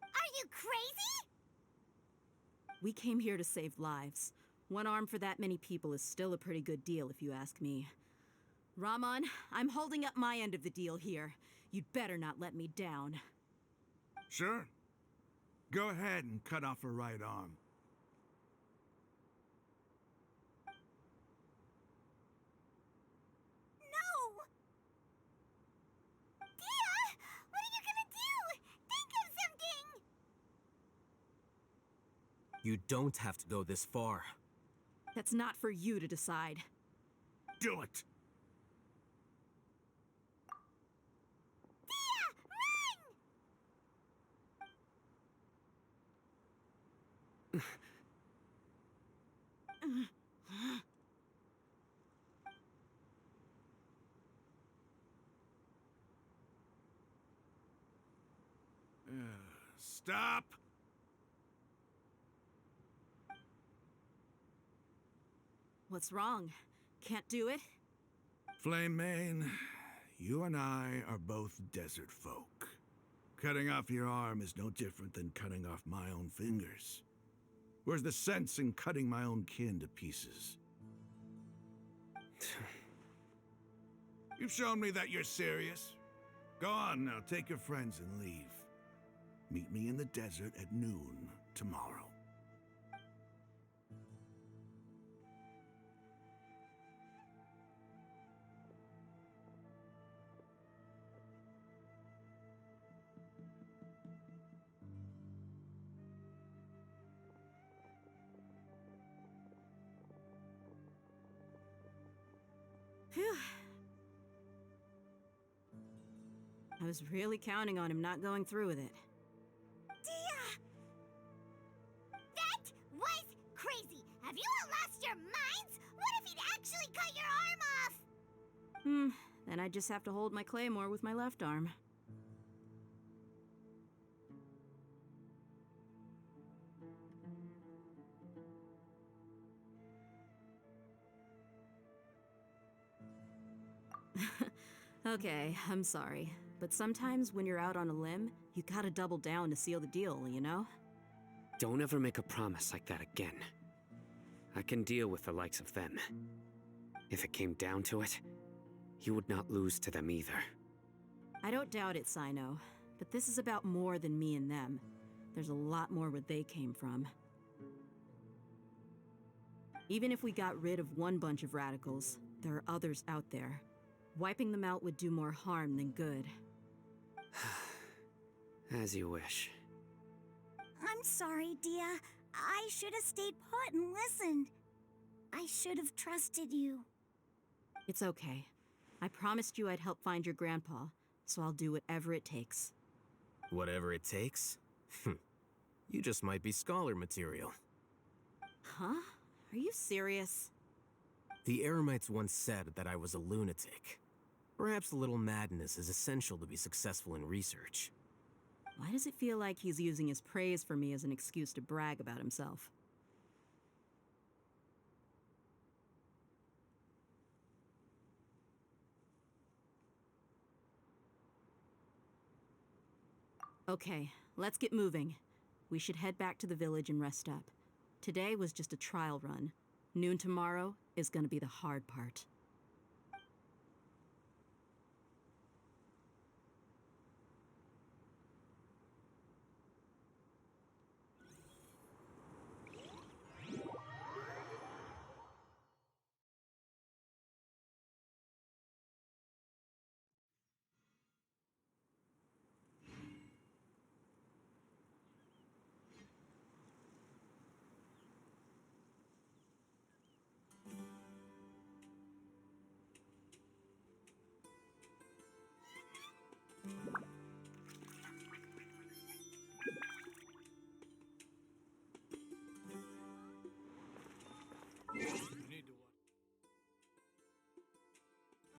Are you crazy? We came here to save lives. One arm for that many people is still a pretty good deal, if you ask me. Raman, I'm holding up my end of the deal here. You'd better not let me down. Sure. Go ahead and cut off her right arm. No! You don't have to go this far. That's not for you to decide. Do it! Stop! What's wrong? Can't do it? Flame Mane, you and I are both desert folk. Cutting off your arm is no different than cutting off my own fingers. Where's the sense in cutting my own kin to pieces? You've shown me that you're serious. Go on now, take your friends and leave. Meet me in the desert at noon tomorrow. Phew. I was really counting on him not going through with it. Dia! That was crazy! Have you all lost your minds? What if he'd actually cut your arm off? Then I just have to hold my claymore with my left arm. Okay, I'm sorry. But sometimes when you're out on a limb, you gotta double down to seal the deal, you know? Don't ever make a promise like that again. I can deal with the likes of them. If it came down to it, you would not lose to them either. I don't doubt it, Sino. But this is about more than me and them. There's a lot more where they came from. Even if we got rid of one bunch of radicals, there are others out there. Wiping them out would do more harm than good. As you wish. I'm sorry, Dia. I should have stayed put and listened. I should have trusted you. It's okay. I promised you I'd help find your grandpa, so I'll do whatever it takes. Whatever it takes? You just might be scholar material. Huh? Are you serious? The Eremites once said that I was a lunatic. Perhaps a little madness is essential to be successful in research. Why does it feel like he's using his praise for me as an excuse to brag about himself? Okay, let's get moving. We should head back to the village and rest up. Today was just a trial run. Noon tomorrow is gonna be the hard part.